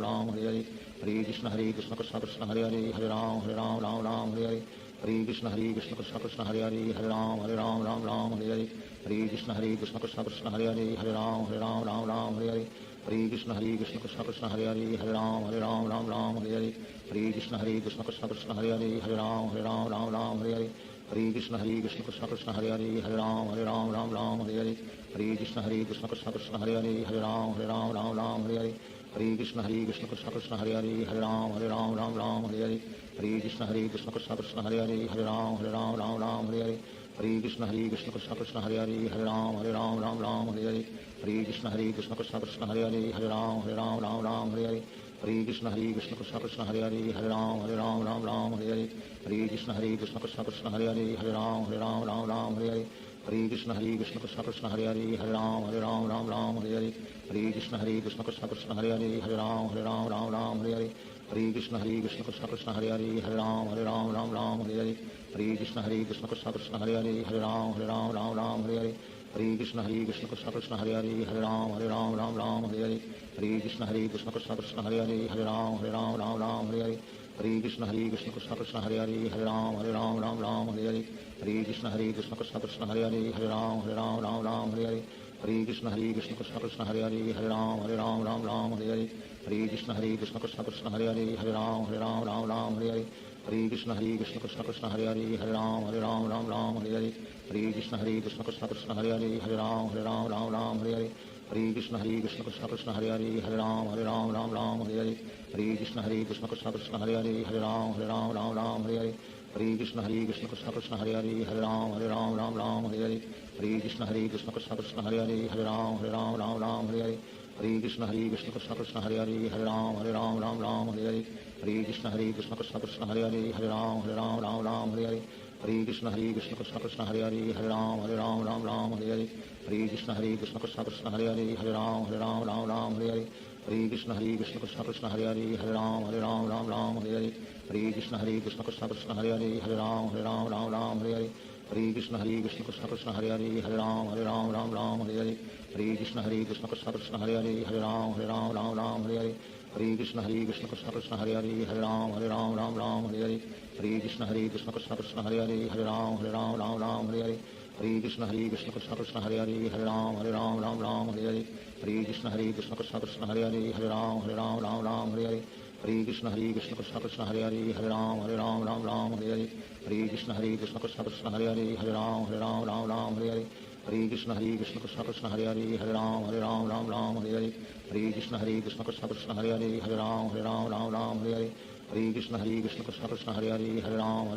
Ram Hare Hare Hare Krishna Krishna Krishna Hare Hare Ram Ram Hare Hare Hare Krishna Krishna Krishna Hare Hare Ram Ram Hare Hare Hare Krishna Krishna Krishna Hare Hare Ram Ram Hare Hare Hare Krishna Krishna Krishna Hare Hare Ram Ram Hare Hare Hare Krishna Krishna Krishna Hare Hare Ram Ram Hare Hare Hare Krishna Krishna Krishna Hare Hare Ram Ram Hare Hare Hare Krishna Krishna Krishna Hare Hare Ram Ram Hare Hare Hare Krishna Krishna Krishna Hare Hare Ram Ram Hare Hare Hare Krishna Krishna Krishna Hare Hare Ram Ram Hare Hare Hare Krishna Krishna Krishna Hare Hare Ram Ram Hare Hare Hare Krishna Krishna Krishna Hare Hare Ram Ram Hare Hare Hare Krishna Krishna Krishna Hare Hare Ram Ram Hare Hare Hare Krishna Krishna Krishna Hare Hare Ram Ram Hare Hare Hare Krishna Krishna Krishna Hare Hare Ram Ram Hare Hare Hare Krishna Krishna Krishna Hare Hare Ram Ram Hare Hare Hare Krishna Krishna Krishna Hare Hare Ram Ram Hare Hare Hare Krishna Krishna Krishna Hare Hare Ram Ram Hare Hare Hare Krishna Krishna Krishna Hare Hare Ram Ram Hare Hare Hare Krishna Krishna Krishna Hare Hare Ram Ram Hare Hare Hare Krishna Krishna Krishna Hare Hare Ram Ram Hare Hare Hare Krishna Krishna Krishna Hare Hare Ram Ram Hare Hare Hare Krishna Krishna Krishna Hare Hare Ram Ram Ram Hare Hare Hare Krishna Krishna Krishna Hare Hare Ram Ram Hare Hare Hare Krishna Krishna Krishna Hare Hare Ram Ram Hare Hare Hare Krishna Krishna Krishna Hare Hare Ram Ram Hare Hare Hare Krishna Krishna Krishna Hare Hare Ram Ram Hare Hare Hare Krishna Krishna Krishna Hare Hare Ram Ram Hare Hare Hare Krishna Krishna Krishna Hare Hare Ram Ram Hare Hare Hare Krishna Krishna Krishna Hare Hare Ram Ram Hare Hare Hare Krishna Krishna Krishna Hare Hare Ram Ram Hare Hare Hare Krishna Krishna Krishna Hare Hare Ram Ram Hare Hare Hare Krishna Krishna Krishna Hare Hare Ram Ram Hare Hare Hare Krishna Krishna Krishna Hare Hare Ram Ram Hare Hare Hare Krishna Krishna Krishna Hare Hare Ram Ram Hare Hare Hare Krishna Krishna Krishna Hare Hare Ram Ram Hare Hare Hare Krishna Krishna Krishna Hare Hare Ram Ram Hare Hare Hare Krishna Krishna Krishna Hare Hare Ram Ram Hare Hare Hare Krishna Krishna Krishna Hare Hare Ram Ram Hare Hare Hare Krishna Krishna Krishna Hare Hare Ram Ram Hare Hare Hare Krishna Krishna Krishna Hare Hare Ram Ram Hare Hare Hare Krishna Krishna Krishna Hare Hare Ram Ram Hare Hare Hare Krishna Krishna Krishna Hare Hare Ram Ram Hare Hare Hare Krishna Krishna Krishna Hare Hare Ram Ram Hare Hare Hare Krishna Krishna Krishna Hare Hare Ram Ram Hare Hare Hare Krishna Krishna Krishna Hare Hare Ram Ram Hare Hare Hare Krishna Krishna Krishna Hare Hare Ram Ram Hare Hare Hare Krishna Krishna Krishna Hare Hare Ram Ram Hare Hare Hare Krishna Krishna Krishna Hare Hare Ram Ram Hare Hare Hare Krishna Krishna Krishna Hare Hare Ram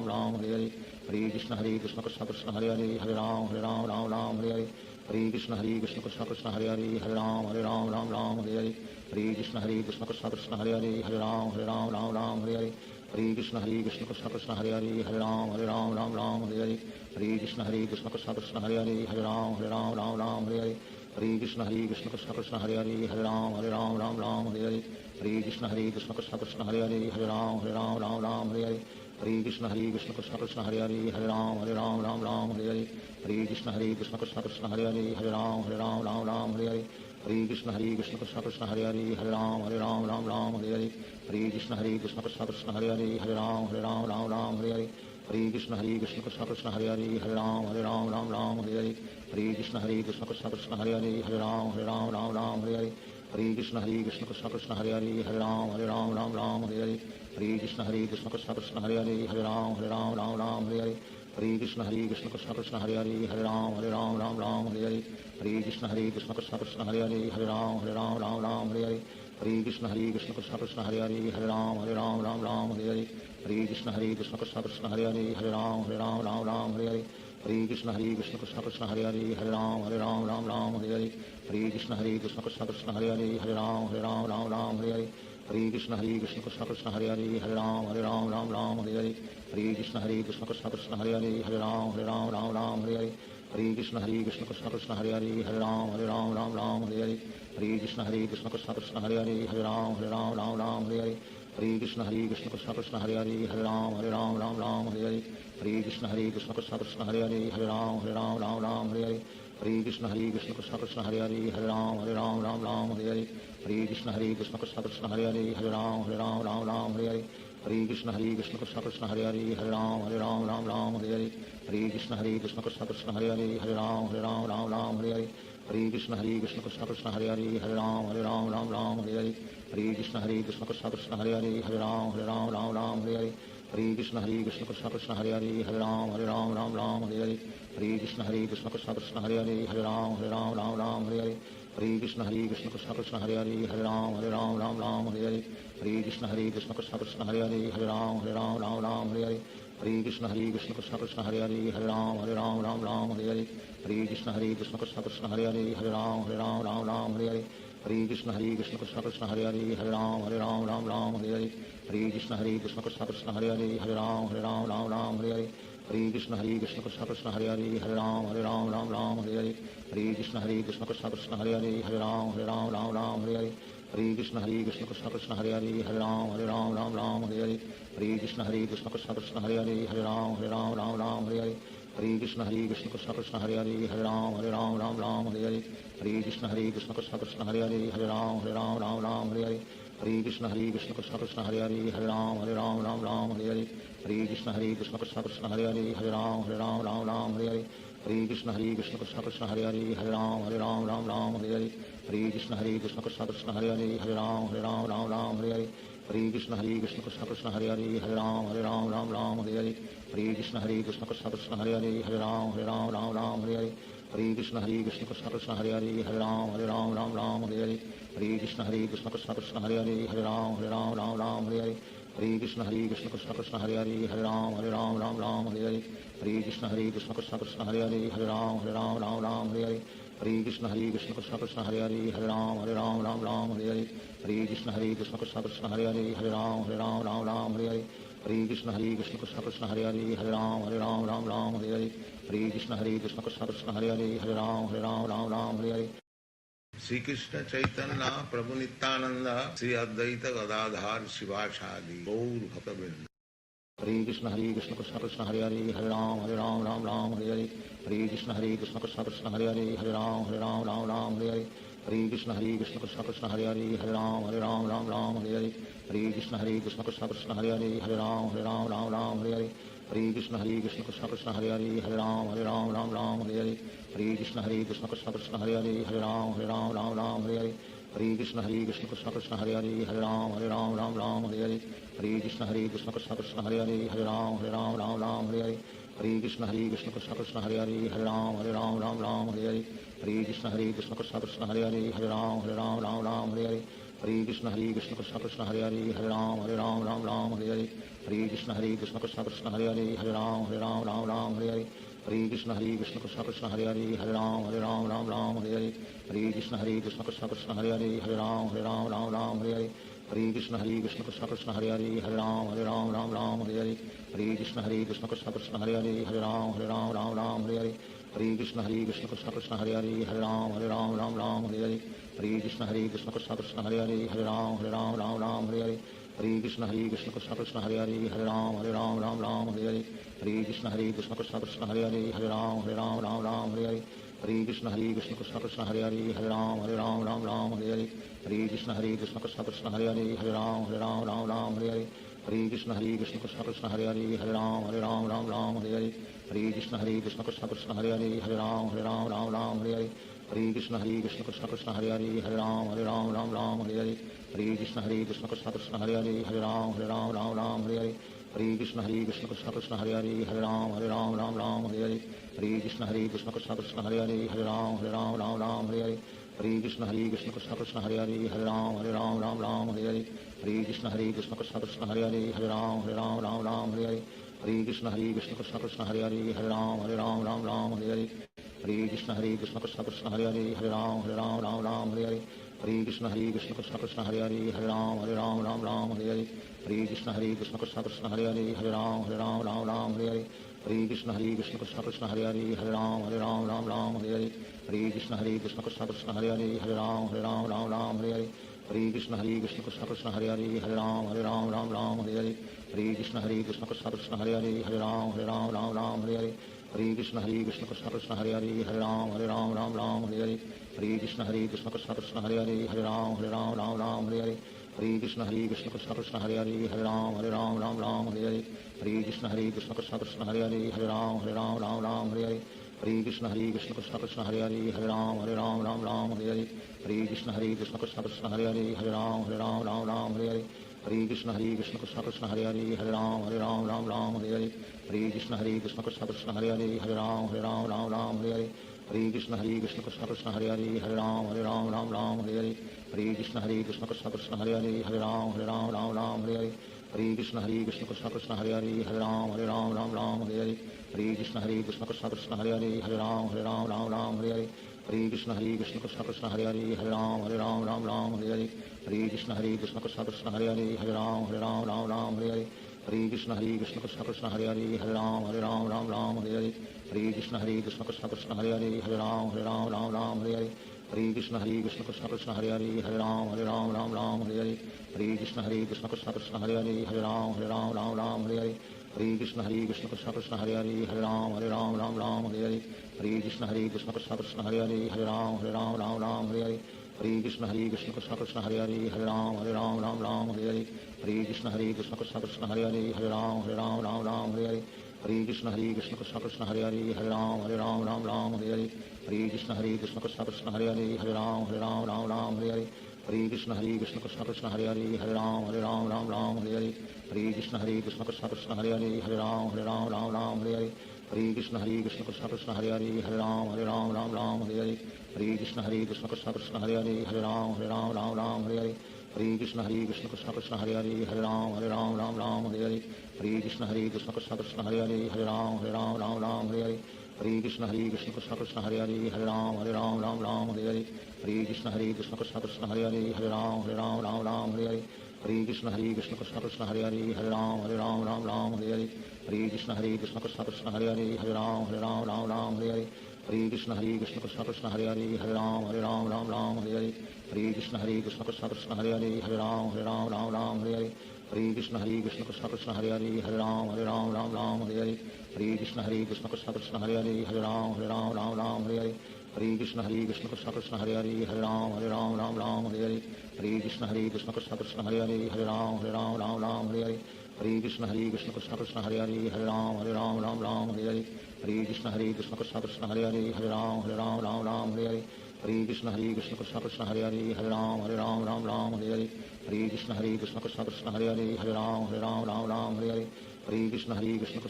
Ram Hare Hare Hare Krishna Krishna Krishna Hare Hare Ram Ram Hare Hare Hare Krishna Krishna Krishna Hare Hare Ram Ram Hare Hare Hare Krishna Krishna Krishna Hare Hare Ram Ram Hare Hare Hare Krishna Krishna Krishna Hare Hare Ram Ram Hare Hare Hare Krishna Krishna Krishna Hare Hare Ram Ram Hare Hare Hare Krishna Krishna Krishna Hare Hare Ram Ram Hare Hare Hare Krishna Krishna Krishna Hare Hare Ram Ram Hare Hare Hare Krishna Krishna Krishna Hare Hare Ram Ram Hare Hare Hare Krishna Krishna Krishna Hare Hare Ram Ram Hare Hare Hare Krishna Krishna Krishna Hare Hare Ram Ram Hare Hare Hare Krishna Krishna Krishna Hare Hare Ram Ram Hare Hare Hare Krishna Krishna Krishna Hare Hare Ram Ram Hare Hare Hare Krishna Krishna Krishna Hare Hare Ram Ram Hare Hare Hare Krishna Krishna Krishna Hare Hare Ram Ram Hare Hare Hare Krishna Krishna Krishna Hare Hare Ram Ram Hare Hare Hare Krishna Krishna Krishna Hare Hare Ram Ram Hare Hare Hare Krishna Krishna Krishna Hare Hare Ram Ram Hare Hare Hare Krishna Krishna Krishna Hare Hare Ram Ram Hare Hare Hare Krishna Krishna Krishna Hare Hare Ram Ram Hare Hare Hare Krishna Krishna Krishna Hare Hare Ram Ram Hare Hare Hare Krishna Krishna Krishna Hare Hare Ram Ram Hare Hare Hare Krishna Krishna Krishna Hare Hare Ram Ram Hare Hare Hare Krishna Krishna Krishna Hare Hare Ram Ram Hare Hare Hare Krishna Krishna Krishna Hare Hare Ram Ram Hare Hare Hare Krishna Krishna Krishna Hare Hare Ram Ram Hare Hare Hare Krishna Krishna Krishna Hare Hare Ram Ram Hare Hare Hare Krishna Krishna Krishna Hare Hare Ram Ram Hare Hare Hare Krishna Krishna Krishna Hare Hare Ram Ram Hare Hare Hare Krishna Krishna Krishna Hare Hare Ram Ram Hare Hare Hare Krishna Krishna Krishna Hare Hare Ram Ram Hare Hare Hare Krishna Krishna Krishna Hare Hare Ram Ram Hare Hare Hare Krishna Krishna Krishna Hare Hare Ram Ram Hare Hare Hare Krishna Krishna Krishna Hare Hare Ram Ram Hare Hare Hare Krishna Krishna Krishna Hare Hare Ram Ram Hare Hare Hare Krishna Krishna Krishna Hare Hare Ram Ram Hare Hare Hare Krishna Krishna Krishna Hare Hare Ram Ram Hare Hare Hare Krishna Krishna Krishna Hare Hare Ram Ram Hare Hare Hare Krishna Krishna Krishna Hare Hare Ram Ram Hare Hare Hare Krishna Krishna Krishna Hare Hare Ram Ram Hare Hare Hare Krishna Krishna Krishna Hare Hare Ram Ram Hare Hare Hare Krishna Krishna Krishna Hare Hare Ram Ram Hare Hare Hare Krishna Krishna Krishna Hare Hare Ram Ram Hare Hare Hare Krishna Krishna Krishna Hare Hare Ram Ram Hare Hare Hare Krishna Krishna Krishna Hare Hare Ram Ram Hare Hare Hare Krishna Krishna Krishna Hare Hare Ram Ram Hare Hare Hare Krishna Krishna Krishna Hare Hare Ram Ram Hare Hare Hare Krishna Krishna Krishna Hare Hare Hare Ram Ram Hare Hare Hare Krishna Krishna Krishna Hare Hare Ram Ram Hare Hare Hare Krishna Krishna Krishna Hare Hare Ram Ram Hare Hare Hare Krishna Krishna Krishna Hare Hare Ram Hare Hare Hare Krishna Krishna Krishna Hare Hare Ram Ram Hare Hare Hare Krishna Krishna Krishna Hare Hare Ram Hare Hare Hare Krishna Krishna Krishna Hare Hare Ram Hare Hare Hare Krishna Krishna Krishna Hare Hare Ram Hare Hare Hare Krishna Krishna Krishna Hare Hare Ram Hare Hare Hare Krishna Krishna Krishna Krishna Hare Hare Ram Hare Hare Hare Krishna Krishna Krishna Hare Hare Ram Hare Hare Hare Krishna Krishna Krishna Krishna Hare Hare Ram Hare Hare Shri Krishna Chaitanya Prabhu Nityanand Shri Advaita Gadadhar शिवासादि Gaur भक्तवृंद। Hare Krishna Krishna Krishna Hare Hare Ram Hare Hare Hare Krishna Krishna Krishna Hare Hare Ram Hare Hare Hare Krishna Krishna Krishna Hare Hare Ram Hare Hare Hare Krishna Krishna Krishna Hare Hare Ram Hare Hare Hare Krishna Krishna Krishna Hare Hare Ram Hare Hare Hare Krishna Krishna Krishna Krishna Hare Hare Ram Hare Hare Hare Krishna Krishna Krishna Hare Hare Ram Hare Hare Hare Krishna Krishna Krishna Hare Hare Ram Hare Hare Hare Krishna Krishna Krishna Hare Hare Ram Hare Hare Hare Krishna Krishna Krishna Krishna Hare Hare Ram Hare Hare Hare Krishna Krishna Krishna Hare Hare Ram Hare Hare Hare Krishna Krishna Krishna Krishna Hare Hare Ram Hare Hare Hare Krishna Krishna Krishna Hare Hare Ram Hare Hare Hare Krishna Krishna Krishna Krishna Hare Hare Ram Hare Hare Hare Krishna Krishna Krishna Hare Hare Ram Hare Hare Hare Krishna Krishna Krishna Krishna Hare Hare Ram Hare Hare Hare Krishna Krishna Krishna Hare Hare Ram Hare Hare Hare Krishna Krishna Krishna Krishna Hare Hare Ram Hare Hare Hare Krishna Krishna Krishna Hare Hare Ram Hare Hare Hare Krishna Krishna Krishna Krishna Hare Hare Ram Hare Hare Hare Krishna Krishna Krishna Hare Hare Ram Hare Hare Hare Krishna Krishna Krishna Krishna Hare Hare Ram Hare Hare Hare Krishna Krishna Krishna Hare Hare Ram Hare Hare Hare Krishna Krishna Krishna Krishna Hare Hare Ram Hare Hare Hare Krishna Krishna Krishna Hare Hare Ram Hare Hare Hare Krishna Krishna Krishna Krishna Hare Hare Ram Hare Hare Hare Krishna Krishna Krishna Hare Hare Ram Hare Hare Hare Krishna Krishna Krishna Krishna Hare Hare Ram Hare Hare Hare Krishna Krishna Krishna Hare Hare Ram Hare Hare Hare Krishna Krishna Krishna Krishna Hare Hare Ram Hare Hare Hare Krishna Krishna Krishna Krishna Hare Hare Ram Hare Hare Hare Krishna Krishna Krishna Krishna Hare Hare Ram Hare Hare Hare Krishna Krishna Krishna Hare Hare Ram Hare Hare Hare Krishna Krishna Krishna Krishna Hare Hare Ram Hare Hare Hare Krishna Krishna Krishna Hare Hare Ram Hare Hare Hare Krishna Krishna Krishna Krishna Hare Hare Ram Hare Hare Hare Krishna Krishna Krishna Hare Hare Ram Hare Hare Hare Krishna Krishna Krishna Krishna Hare Hare Ram Hare Hare Hare Krishna Krishna Krishna Hare Hare Ram Hare Hare Hare Krishna Krishna Krishna Krishna Hare Hare Ram Hare Hare Hare Krishna Krishna Krishna Hare Hare Ram Hare Hare Hare Krishna Krishna Krishna Krishna Hare Hare Ram Hare Hare Hare Krishna Krishna Krishna Hare Hare Ram Hare Hare Hare Krishna Krishna Krishna Krishna Hare Hare Ram Hare Hare Hare Krishna Krishna Krishna Hare Hare Ram Hare Hare Hare Krishna Krishna Krishna Krishna Hare Hare Ram Hare Hare Hare Krishna Krishna Krishna Hare Hare Ram Hare Hare Hare Krishna Krishna Krishna Krishna Hare Hare Ram Hare Hare Hare Krishna Krishna Krishna Krishna Hare Hare Ram Hare Hare Hare Krishna Krishna Krishna Krishna Hare Hare Ram Hare Hare Hare Krishna Krishna Krishna Hare Hare Ram Hare Hare Hare Krishna Krishna Krishna Krishna Hare Hare Ram Hare Hare Hare Krishna Krishna Krishna Hare Hare Ram Hare Hare Hare Krishna Krishna Krishna Krishna Hare Hare Ram Hare Hare Hare Krishna Krishna Krishna Krishna Hare Hare Ram Hare Hare Hare Krishna Krishna Krishna Krishna Hare Hare Ram Hare Hare Hare Krishna Krishna Krishna Krishna Hare Hare Ram Hare Hare Hare Krishna Krishna Krishna Krishna Hare Hare Ram Hare Hare Hare Krishna Krishna Krishna Krishna Hare Hare Ram Hare Hare Hare Krishna Krishna Krishna Krishna Hare Hare Ram Hare Hare Hare Krishna Krishna Krishna Hare Hare Ram Ram Ram Hare Hare Hare Krishna Krishna Krishna Hare Hare Ram Ram Hare Hare Hare Krishna Krishna Krishna Hare Hare Ram Ram Hare Hare Hare Krishna Krishna Krishna Hare Hare Ram Ram Hare Hare Hare Krishna Krishna Krishna Hare Hare Ram Ram Hare Hare Hare Krishna Krishna Krishna Hare Hare Ram Ram Hare Hare Hare Krishna Krishna Krishna Hare Hare Ram Ram Hare Hare Hare Krishna Krishna Krishna Hare Hare Ram Ram Hare Hare Hare Krishna Krishna Krishna Hare Hare Ram Ram Hare Hare Hare Krishna Krishna Krishna Hare Hare Ram Ram Hare Hare Hare Krishna Krishna Krishna Hare Hare Ram Ram Hare Hare Hare Krishna Krishna Krishna Hare Hare Ram Ram Hare Hare Hare Krishna Krishna Krishna Hare Hare Ram Ram Hare Hare Hare Krishna Krishna Krishna Hare Hare Ram Ram Hare Hare Hare Krishna Krishna Krishna Hare Hare Ram Ram Hare Hare Hare Krishna Krishna Krishna Krishna Hare Hare Ram Ram Hare Hare Hare Krishna Krishna Krishna Krishna Hare Hare Ram Ram Hare Hare Hare Krishna Krishna Krishna Krishna Hare Hare Ram Ram Hare Hare Hare Krishna Krishna Krishna Krishna Hare Hare Ram Ram Hare Hare Hare Krishna Krishna Krishna Krishna Hare Hare Ram Ram Hare Hare Hare Krishna Krishna Krishna Krishna Hare Hare Ram Ram Hare Hare Hare Krishna Krishna Krishna Krishna Hare Hare Ram Ram Hare Hare Hare Krishna Krishna Krishna Krishna Hare Hare Ram Ram Hare Hare Hare Krishna Krishna Krishna Krishna Hare Hare Ram Ram Hare Hare Hare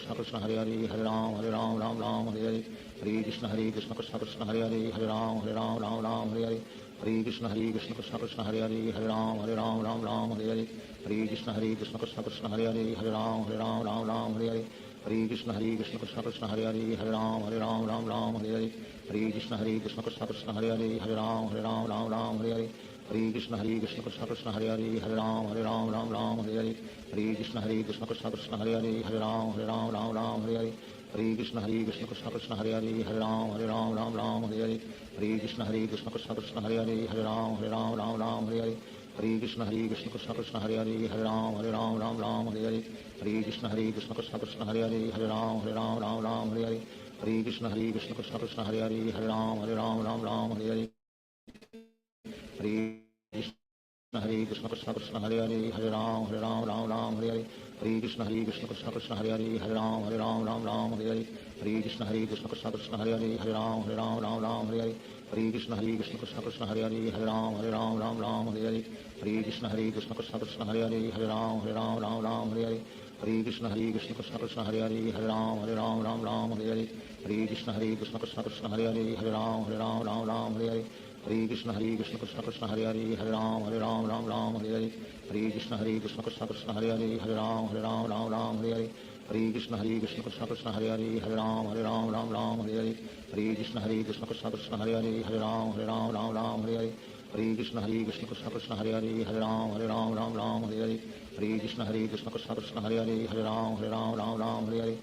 Krishna Krishna Krishna Krishna Hare Hare Ram Ram Hare Hare Hare Krishna Krishna Krishna Krishna Hare Hare Ram Ram Hare Hare Hare Krishna Krishna Krishna Krishna Hare Hare Ram Ram Hare Hare Hare Krishna Krishna Krishna Krishna Hare Hare Ram Ram Hare Hare Hare Krishna Krishna Krishna Krishna Hare Hare Ram Ram Hare Hare Hare Krishna Krishna Krishna Krishna Hare Hare Ram Ram Hare Hare Hare Krishna Krishna Krishna Krishna Hare Hare Ram Ram Hare Hare Hare Krishna Krishna Krishna Krishna Hare Hare Ram Ram Hare Hare Hare Krishna Krishna Krishna Krishna Hare Hare Ram Ram Hare Hare Hare Krishna Krishna Krishna Krishna Hare Hare Ram Ram Hare Hare Hare Krishna Krishna Krishna Krishna Hare Hare Ram Ram Hare Hare Hare Krishna Krishna Krishna Krishna Hare Hare Ram Hare Hare Hare Krishna Krishna Krishna Hare Hare Ram Hare Hare Hare Krishna Krishna Krishna Krishna Hare Hare Ram Hare Hare Hare Krishna Krishna Krishna Krishna Hare Hare Ram Hare Hare Hare Krishna Krishna Krishna Krishna Hare Hare Ram Hare Hare Hare Krishna Krishna Krishna Krishna Hare Hare Ram Hare Hare Hare Krishna Krishna Krishna Krishna Hare Hare Ram Hare Hare Hare Krishna Krishna Krishna Hare Hare Ram Hare Hare Hare Krishna Krishna Krishna Krishna Hare Hare Ram Hare Hare Hare Krishna Krishna Krishna Krishna Hare Hare Ram Hare Hare Hare Krishna Krishna Krishna Krishna Hare Hare Ram Hare Hare Hare Krishna Krishna Krishna Krishna Hare Hare Ram Hare Hare Hare Krishna Krishna Krishna Krishna Hare Hare Ram Hare Hare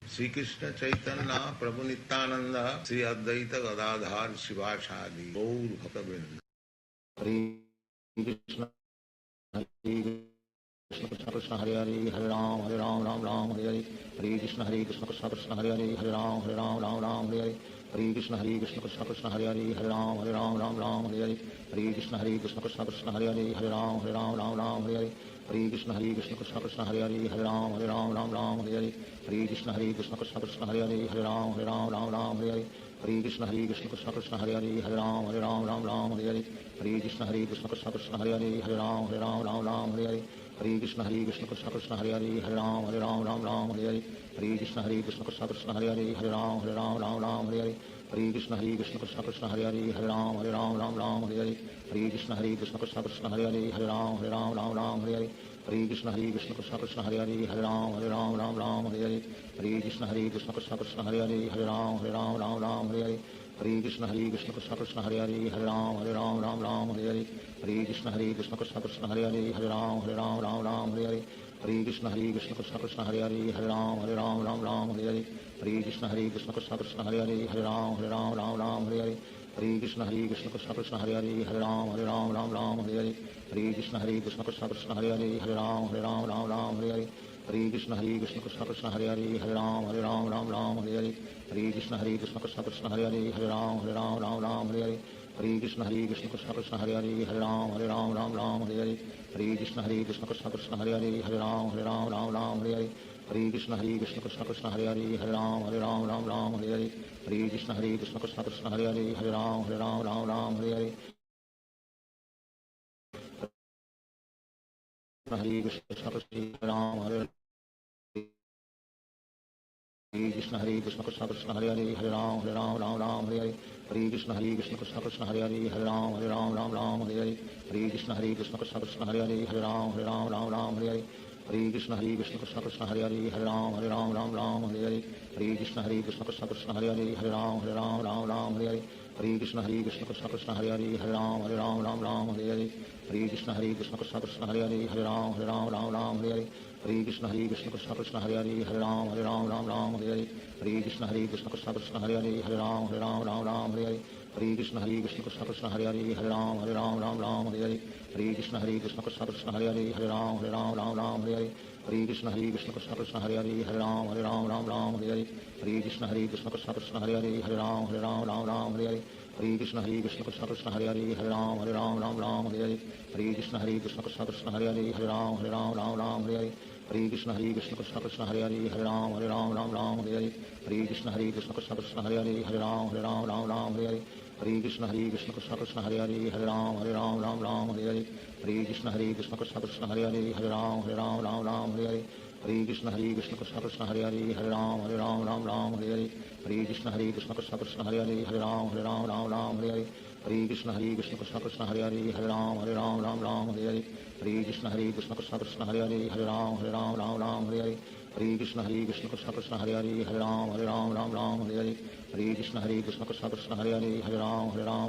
Shri Krishna Chaitanya Prabhu Nityanand Shri Advaita Gadadhar शिवासादि Gaur भक्तवृंद। Hare Krishna Krishna Krishna Hare Hare Ram Hare Hare Hare Krishna Krishna Krishna Hare Hare Ram Hare Hare Hare Krishna Krishna Krishna Hare Hare Ram Hare Hare Hare Krishna Krishna Krishna Hare Hare Ram Hare Hare Hare Krishna Krishna Krishna Hare Hare Ram Hare Hare Hare Krishna Krishna Krishna Krishna Hare Hare Ram Hare Hare Hare Krishna Krishna Krishna Hare Hare Ram Hare Hare Hare Krishna Krishna Krishna Krishna Hare Hare Ram Hare Hare Hare Krishna Krishna Krishna Krishna Hare Hare Ram Hare Hare Hare Krishna Krishna Krishna Krishna Hare Hare Ram Hare Hare Hare Krishna Krishna Krishna Krishna Hare Hare Ram Hare Hare Hare Krishna Krishna Krishna Krishna Hare Hare Ram Hare Hare Hare Krishna Krishna Krishna Krishna Hare Hare Ram Hare Hare Hare Krishna Krishna Krishna Krishna Hare Hare Ram Hare Hare Hare Krishna Krishna Krishna Krishna Hare Hare Ram Hare Hare Hare Krishna Krishna Krishna Krishna Hare Hare Ram Hare Hare Hare Krishna Krishna Krishna Krishna Hare Hare Ram Hare Hare Hare Krishna Krishna Krishna Krishna Hare Hare Ram Hare Hare Hare Krishna Krishna Krishna Krishna Hare Hare Ram Hare Hare Hare Krishna Krishna Krishna Krishna Hare Hare Ram Hare Hare Hare Krishna Krishna Krishna Krishna Hare Hare Ram Hare Hare Hare Krishna Krishna Krishna Krishna Hare Hare Ram Hare Hare Hare Krishna Krishna Krishna Krishna Hare Hare Ram Hare Hare Hare Krishna Krishna Krishna Krishna Hare Hare Ram Hare Hare Hare Krishna Krishna Krishna Hare Hare Hare Ram Ram Ram Hare Hare Hare Krishna Krishna Krishna Hare Hare Hare Ram Ram Ram Hare Hare Hare Krishna Krishna Ram Hare Hare Krishna Krishna Krishna Hare Hare Ram Ram Hare Hare Hare Krishna Krishna Krishna Hare Hare Ram Ram Hare Hare Hare Krishna Krishna Krishna Hare Hare Ram Ram Hare Hare Hare Krishna Krishna Krishna Hare Hare Ram Ram Hare Hare Hare Krishna Krishna Krishna Hare Hare Ram Hare Hare Hare Krishna Krishna Krishna Hare Hare Ram Hare Hare Hare Krishna Krishna Krishna Hare Hare Ram Hare Hare Hare Krishna Krishna Krishna Hare Hare Ram Hare Hare Hare Krishna Krishna Krishna Krishna Hare Hare Ram Hare Hare Hare Krishna Krishna Krishna Hare Hare Ram Hare Hare Hare Krishna Krishna Krishna Krishna Hare Hare Ram Hare Hare Hare Krishna Krishna Krishna Hare Hare Ram Hare Hare Hare Krishna Krishna Krishna Krishna Hare Hare Ram Hare Hare Hare Krishna Krishna Krishna Krishna Hare Hare Ram Hare Hare Hare Krishna Krishna Krishna Krishna Hare Hare Ram Hare Hare Hare Krishna Krishna Krishna Hare Hare Ram Hare Hare Hare Krishna Krishna Krishna Krishna Hare Hare Ram Hare Hare Hare Krishna Krishna Krishna Hare Ram Hare Hare Hare Krishna Krishna Krishna Krishna Hare Ram Hare Hare Hare Krishna Krishna Krishna Krishna Hare Ram Hare Hare Hare Krishna Krishna Krishna Krishna Hare Ram Hare Hare Hare Krishna Krishna Krishna Krishna Hare Ram Hare Hare Hare Krishna Krishna Krishna Krishna Hare Ram Hare Hare Hare Krishna Krishna Krishna Krishna Hare Ram Hare Hare Hare Krishna Krishna Krishna Krishna Hare Ram Hare Hare Hare Krishna Krishna Krishna Krishna Hare Ram Hare Hare Hare Krishna Krishna Krishna Krishna Hare Ram Hare Hare Hare Krishna Krishna Krishna Krishna Hare Ram Hare Hare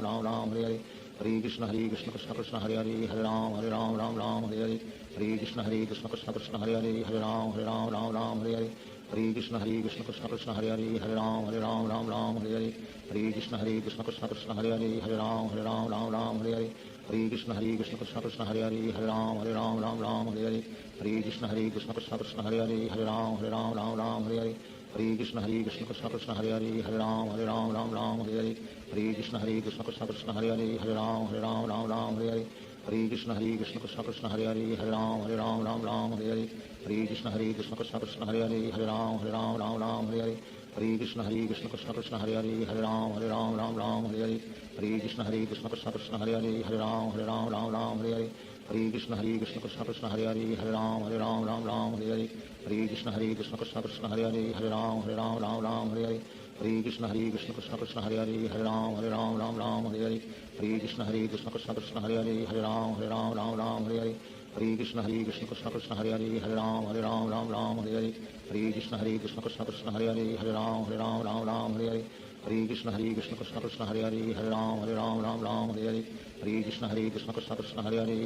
Hare Krishna Krishna Krishna Krishna Hare Ram Hare Hare Hare Krishna Krishna Krishna Krishna Hare Ram Hare Hare Hare Krishna Krishna Krishna Krishna Hare Ram Hare Hare Hare Krishna Krishna Krishna Krishna Hare Ram Hare Hare Hare Krishna Krishna Krishna Krishna Hare Ram Hare Hare Hare Krishna Krishna Krishna Krishna Hare Ram Hare Hare Hare Krishna Krishna Krishna Krishna Hare Ram Hare Hare Hare Krishna Krishna Krishna Krishna Hare Ram Hare Hare Hare Krishna Krishna Krishna Krishna Hare Ram Hare Hare Hare Krishna Krishna Krishna Krishna Hare Ram Hare Hare Hare Krishna Krishna Krishna Krishna Hare Ram Hare Hare Hare Krishna Krishna Krishna Krishna Hare Ram Hare Hare Hare Krishna Krishna Krishna Krishna Hare Ram Hare Hare Hare Krishna Krishna Krishna Krishna Hare Ram Hare Hare Hare Krishna Krishna Krishna Krishna Hare Ram Hare Hare Hare Krishna Krishna Krishna Krishna Hare Ram Hare Hare Hare Krishna Krishna Krishna Krishna Hare Ram Hare Hare Hare Krishna Krishna Krishna Krishna Hare Ram Hare Hare Hare Krishna Krishna Krishna Krishna Hare Ram Hare Hare Hare Krishna Krishna Krishna Krishna Hare Ram Hare Hare Hare Krishna Krishna Krishna Krishna Hare Ram Hare Hare Hare Krishna Krishna Krishna Krishna Hare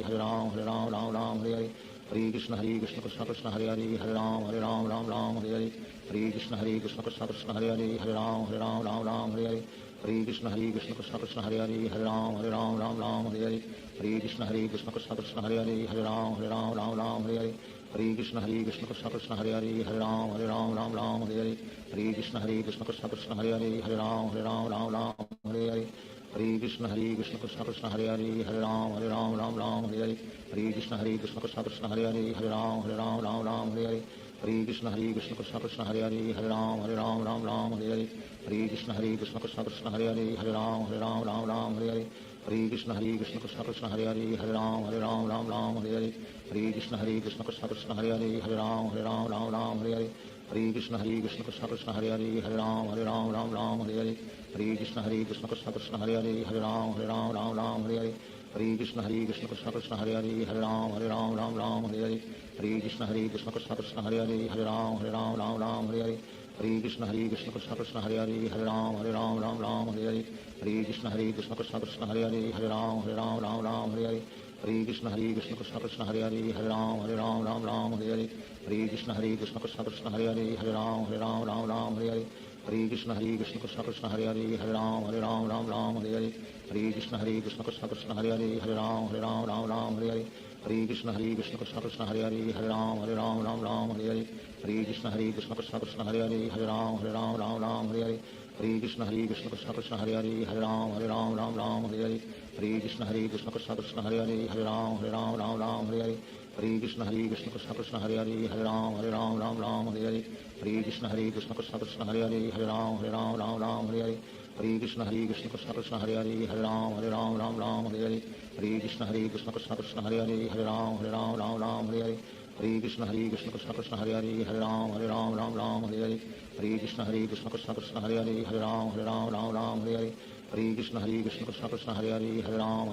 Ram Hare Hare Hare Krishna Krishna Krishna Krishna Hare Ram Hare Hare Hare Krishna Krishna Krishna Krishna Hare Ram Hare Hare Hare Krishna Krishna Krishna Krishna Hare Ram Hare Hare Hare Krishna Krishna Krishna Krishna Hare Ram Hare Hare Hare Krishna Krishna Krishna Krishna Hare Ram Hare Hare Hare Krishna Krishna Krishna Krishna Hare Ram Hare Hare Hare Krishna Krishna Krishna Krishna Hare Ram Hare Hare Hare Krishna Krishna Krishna Krishna Hare Ram Hare Hare Hare Krishna Krishna Krishna Krishna Hare Ram Hare Hare Hare Krishna Krishna Krishna Krishna Hare Ram Hare Hare Hare Krishna Krishna Krishna Krishna Hare Ram Hare Hare Hare Krishna Krishna Krishna Krishna Hare Ram Hare Hare Hare Krishna Krishna Krishna Krishna Hare Ram Hare Hare Hare Krishna Krishna Krishna Krishna Hare Ram Hare Hare Hare Krishna Krishna Krishna Krishna Hare Ram Hare Hare Hare Krishna Krishna Krishna Krishna Hare Ram Hare Hare Hare Krishna Krishna Krishna Krishna Hare Ram Hare Hare Hare Krishna Krishna Krishna Krishna Hare Ram Hare Hare Hare Krishna Krishna Krishna Krishna Hare Ram Hare Hare Hare Krishna Krishna Krishna Krishna Hare Ram Hare Hare Hare Krishna Krishna Krishna Krishna Hare Ram Hare Hare Hare Krishna Krishna Krishna Hare Hare Ram Ram Ram Hare Hare Hare Krishna Krishna Krishna Hare Hare Ram Ram Hare Hare Hare Krishna Krishna Krishna Hare Hare Ram Ram Hare Hare Hare Krishna Krishna Krishna Hare Hare Ram Ram Hare Hare Hare Krishna Krishna Krishna Hare Hare Ram Ram Hare Hare Hare Krishna Krishna Krishna Hare Hare Ram Ram Hare Hare Hare Krishna Krishna Krishna Hare Hare Ram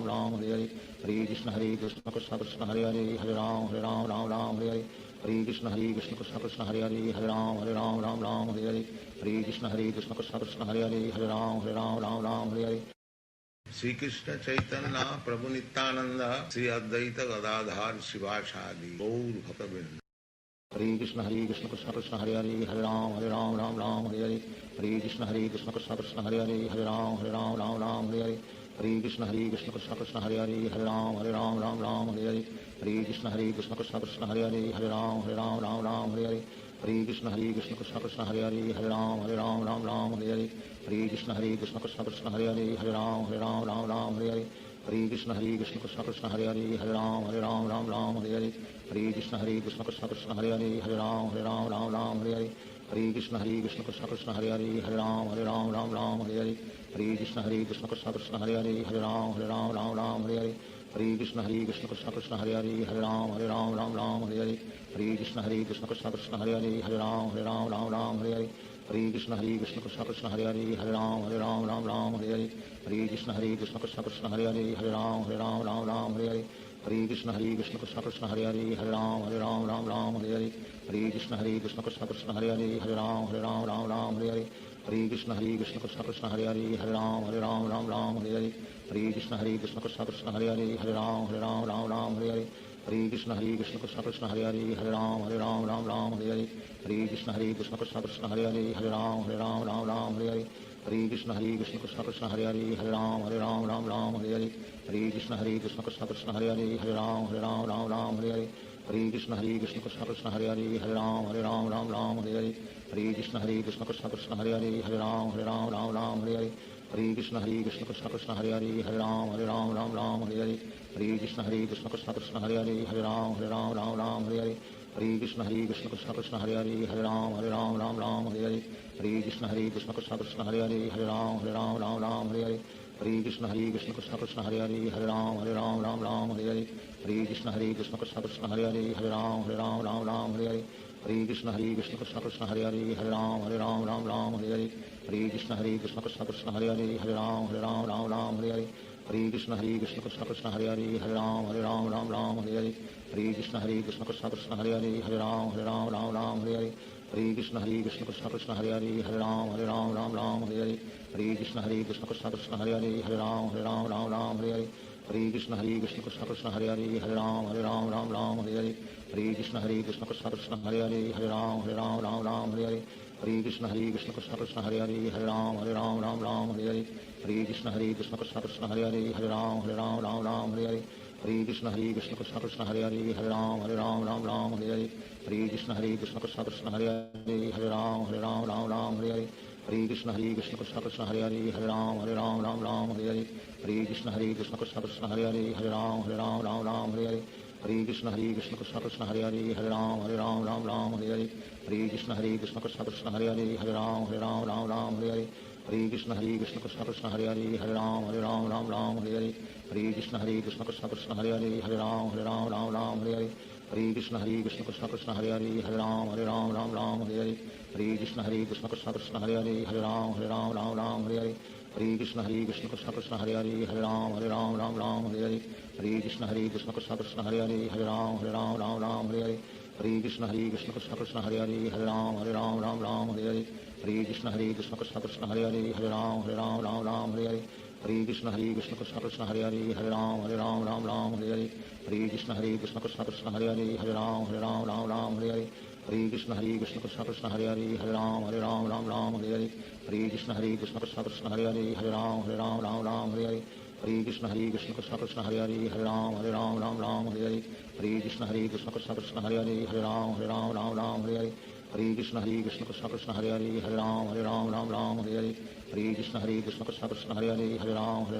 Ram Hare Hare Hare Krishna Krishna Krishna Hare Hare Ram Ram Hare Hare Hare Krishna Krishna Krishna Hare Hare Ram Ram Hare Hare Hare Krishna Krishna Krishna Hare Hare Ram Ram Hare Hare Shri Krishna Chaitanya Prabhu Nityanand Shri Advaita Gadadhar शिवासादि Gaur भक्तवृंद। Hare Krishna Krishna Krishna Hare Hare Ram Ram Hare Hare Hare Krishna Krishna Krishna Hare Hare Ram Ram Hare Hare Hare Krishna Krishna Krishna Hare Hare Ram Ram Hare Hare Hare Krishna Krishna Krishna Hare Hare Ram Ram Hare Hare Hare Krishna Krishna Krishna Hare Hare Ram Ram Hare Hare Hare Krishna Krishna Krishna Hare Hare Ram Ram Hare Hare Hare Krishna Krishna Krishna Hare Hare Ram Ram Hare Hare Hare Krishna Krishna Krishna Hare Hare Ram Ram Hare Hare Hare Krishna Krishna Krishna Hare Hare Ram Ram Hare Hare Hare Krishna Krishna Krishna Hare Hare Ram Ram Hare Hare Hare Krishna Krishna Krishna Hare Hare Ram Ram Hare Hare Hare Krishna Krishna Krishna Hare Hare Ram Ram Hare Hare Hare Krishna Krishna Krishna Hare Hare Ram Ram Hare Hare Hare Krishna Krishna Krishna Hare Hare Ram Ram Hare Hare Hare Krishna Krishna Krishna Hare Hare Ram Ram Hare Hare Hare Krishna Krishna Krishna Hare Hare Ram Ram Hare Hare Hare Krishna Krishna Krishna Hare Hare Ram Ram Hare Hare Hare Krishna Krishna Krishna Hare Hare Ram Ram Hare Hare Hare Krishna Krishna Krishna Hare Hare Ram Ram Hare Hare Hare Krishna Krishna Krishna Hare Hare Ram Ram Hare Hare Hare Krishna Krishna Krishna Hare Hare Ram Ram Hare Hare Hare Krishna Krishna Krishna Hare Hare Ram Ram Hare Hare Hare Krishna Krishna Krishna Hare Hare Ram Ram Hare Hare Hare Krishna Krishna Krishna Hare Hare Ram Ram Hare Hare Hare Krishna Krishna Krishna Hare Hare Ram Ram Hare Hare Hare Krishna Krishna Krishna Hare Hare Ram Ram Hare Hare Hare Krishna Krishna Krishna Hare Hare Ram Ram Hare Hare Hare Krishna Krishna Krishna Hare Hare Ram Ram Hare Hare Hare Krishna Krishna Krishna Hare Hare Ram Ram Hare Hare Hare Krishna Krishna Krishna Hare Hare Ram Ram Hare Hare Hare Krishna Krishna Krishna Hare Hare Ram Ram Hare Hare Hare Krishna Krishna Krishna Hare Hare Ram Ram Hare Hare Hare Krishna Krishna Krishna Hare Hare Ram Ram Hare Hare Hare Krishna Krishna Krishna Hare Hare Ram Ram Hare Hare Hare Krishna Krishna Krishna Hare Hare Ram Ram Hare Hare Hare Krishna Krishna Krishna Hare Hare Ram Ram Hare Hare Hare Krishna Krishna Krishna Hare Hare Ram Ram Hare Hare Hare Krishna Krishna Krishna Hare Hare Ram Ram Hare Hare Hare Krishna Krishna Krishna Hare Hare Ram Ram Hare Hare Hare Krishna Krishna Krishna Hare Hare Ram Ram Hare Hare Hare Krishna Krishna Krishna Hare Hare Ram Ram Hare Hare Hare Krishna Krishna Krishna Hare Hare Ram Ram Hare Hare Hare Krishna Krishna Krishna Hare Hare Ram Ram Hare Hare Hare Krishna Krishna Krishna Hare Hare Ram Ram Hare Hare Hare Krishna Krishna Krishna Hare Hare Ram Ram Hare Hare Hare Krishna Krishna Krishna Hare Hare Ram Ram Hare Hare Hare Krishna Krishna Krishna Hare Hare Ram Ram Hare Hare Hare Krishna Krishna Krishna Hare Hare Ram Ram Hare Hare Hare Krishna Krishna Krishna Hare Hare Ram Ram Hare Hare Hare Krishna Krishna Krishna Hare Hare Ram Ram Hare Hare Hare Krishna Krishna Krishna Hare Hare Ram Ram Hare Hare Hare Krishna Krishna Krishna Hare Hare Ram Ram Hare Hare Hare Krishna Krishna Krishna Hare Hare Ram Ram Hare Hare Hare Krishna Krishna Krishna Hare Hare Ram Ram Hare Hare Hare Krishna Krishna Krishna Hare Hare Ram Ram Hare Hare Hare Krishna Krishna Krishna Hare Hare Ram Ram Hare Hare Hare Krishna Krishna Krishna Hare Hare Ram Ram Hare Hare Hare Krishna Krishna Krishna Hare Hare Ram Ram Hare Hare Hare Krishna Krishna Krishna Hare Hare Ram Ram Hare Hare Hare Krishna Krishna Krishna Hare Hare Ram Ram Hare Hare Hare Krishna Krishna Krishna Hare Hare Ram Ram Hare Hare Hare Krishna Krishna Krishna Hare Hare Ram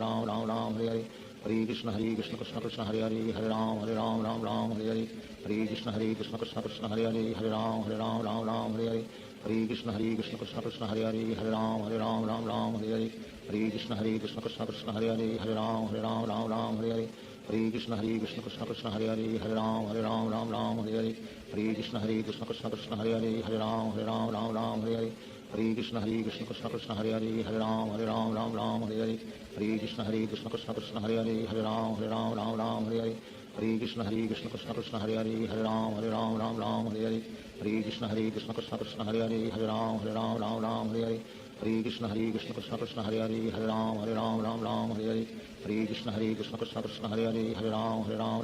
Ram Hare Hare Hare Krishna Krishna Krishna Hare Hare Ram Ram Ram Hare Hare Hare Krishna Krishna Krishna Hare Hare Ram Ram Hare Hare Hare Krishna Krishna Krishna Hare Hare Ram Ram Hare Hare Hare Krishna Krishna Krishna Hare Hare Ram Ram Hare Hare Hare Krishna Krishna Krishna Hare Hare Ram Ram Hare Hare Hare Krishna Krishna Krishna Hare Hare Ram Ram Hare Hare Hare Krishna Krishna Krishna Hare Hare Ram Ram Hare Hare Hare Krishna Krishna Krishna Hare Hare Ram Ram Hare Hare Hare Krishna Krishna Krishna Hare Hare Ram Ram Hare Hare Hare Krishna Krishna Krishna Hare Hare Ram Ram Hare Hare Hare Krishna Krishna Krishna Hare Hare Ram Ram Hare Hare Hare Krishna Krishna Krishna Hare Hare Ram Ram Hare Hare Hare Krishna Krishna Krishna Hare Hare Ram Ram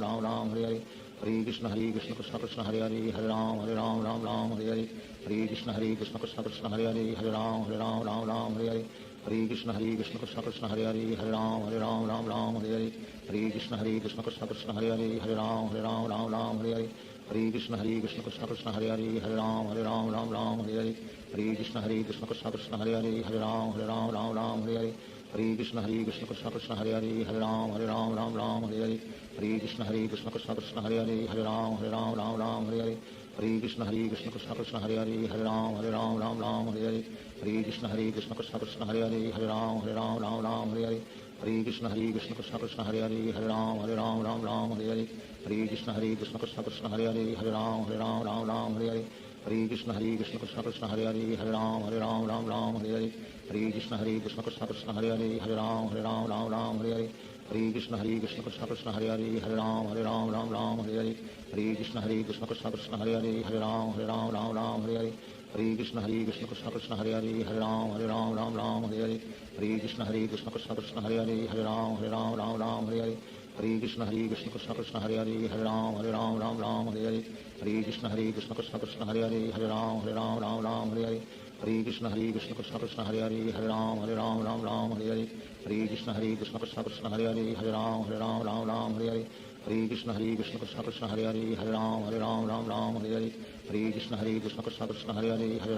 Hare Hare Hare Krishna Krishna Krishna Hare Hare Ram Ram Hare Hare Hare Krishna Krishna Krishna Hare Hare Ram Ram Hare Hare Hare Krishna Krishna Krishna Hare Hare Ram Ram Hare Hare Hare Krishna Krishna Krishna Hare Hare Ram Ram Hare Hare Hare Krishna Krishna Krishna Hare Hare Ram Ram Hare Hare Hare Krishna Krishna Krishna Hare Hare Ram Ram Hare Hare Hare Krishna Krishna Krishna Hare Hare Ram Ram Hare Hare Hare Krishna Krishna Krishna Hare Hare Ram Ram Hare Hare Hare Krishna Krishna Krishna Hare Hare Ram Ram Hare Hare Hare Krishna Krishna Krishna Hare Hare Ram Ram Hare Hare Hare Krishna Krishna Krishna Hare Hare Ram Ram Hare Hare Hare Krishna Krishna Krishna Hare Hare Ram Ram Hare Hare Hare Krishna Krishna Krishna Hare Hare Ram Ram Hare Hare Hare Krishna Krishna Krishna Hare Hare Ram Ram Hare Hare Hare Krishna Krishna Krishna Hare Hare Ram Ram Hare Hare Hare Krishna Krishna Krishna Hare Hare Ram Ram Hare Hare Hare Krishna Krishna Krishna Hare Hare Ram Ram Hare Hare Hare Krishna Krishna Krishna Hare Hare Ram Ram Hare Hare Hare Krishna Krishna Krishna Hare Hare Ram Ram Hare Hare Hare Krishna Krishna Krishna Hare Hare Ram Ram Hare Hare Hare Krishna Krishna Krishna Hare Hare Ram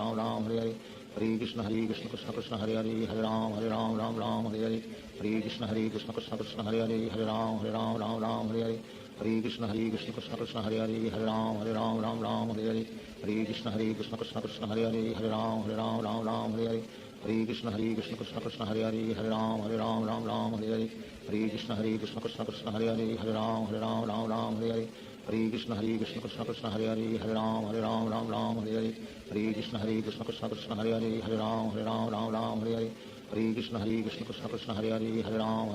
Ram Hare Hare Hare Krishna Krishna Krishna Hare Hare Ram Ram Hare Hare Hare Krishna Krishna Krishna Hare Hare Ram Ram Hare Hare Hare Krishna Krishna Krishna Hare Hare Ram Ram Hare Hare Hare Krishna Krishna Krishna Hare Hare Ram Ram Hare Hare Hare Krishna Krishna Krishna Hare Hare Ram Ram Hare Hare Hare Krishna Krishna Krishna Hare Hare Ram Ram Hare Hare Hare Krishna Krishna Krishna Hare Hare Ram Ram Hare Hare Hare Krishna Krishna Krishna Hare Hare Ram Ram Hare Hare Hare Krishna Krishna Krishna Hare Hare Ram Ram Hare Hare Hare Krishna Krishna Krishna Hare Hare Ram Ram Hare Hare Hare Krishna Krishna Krishna Hare Hare Ram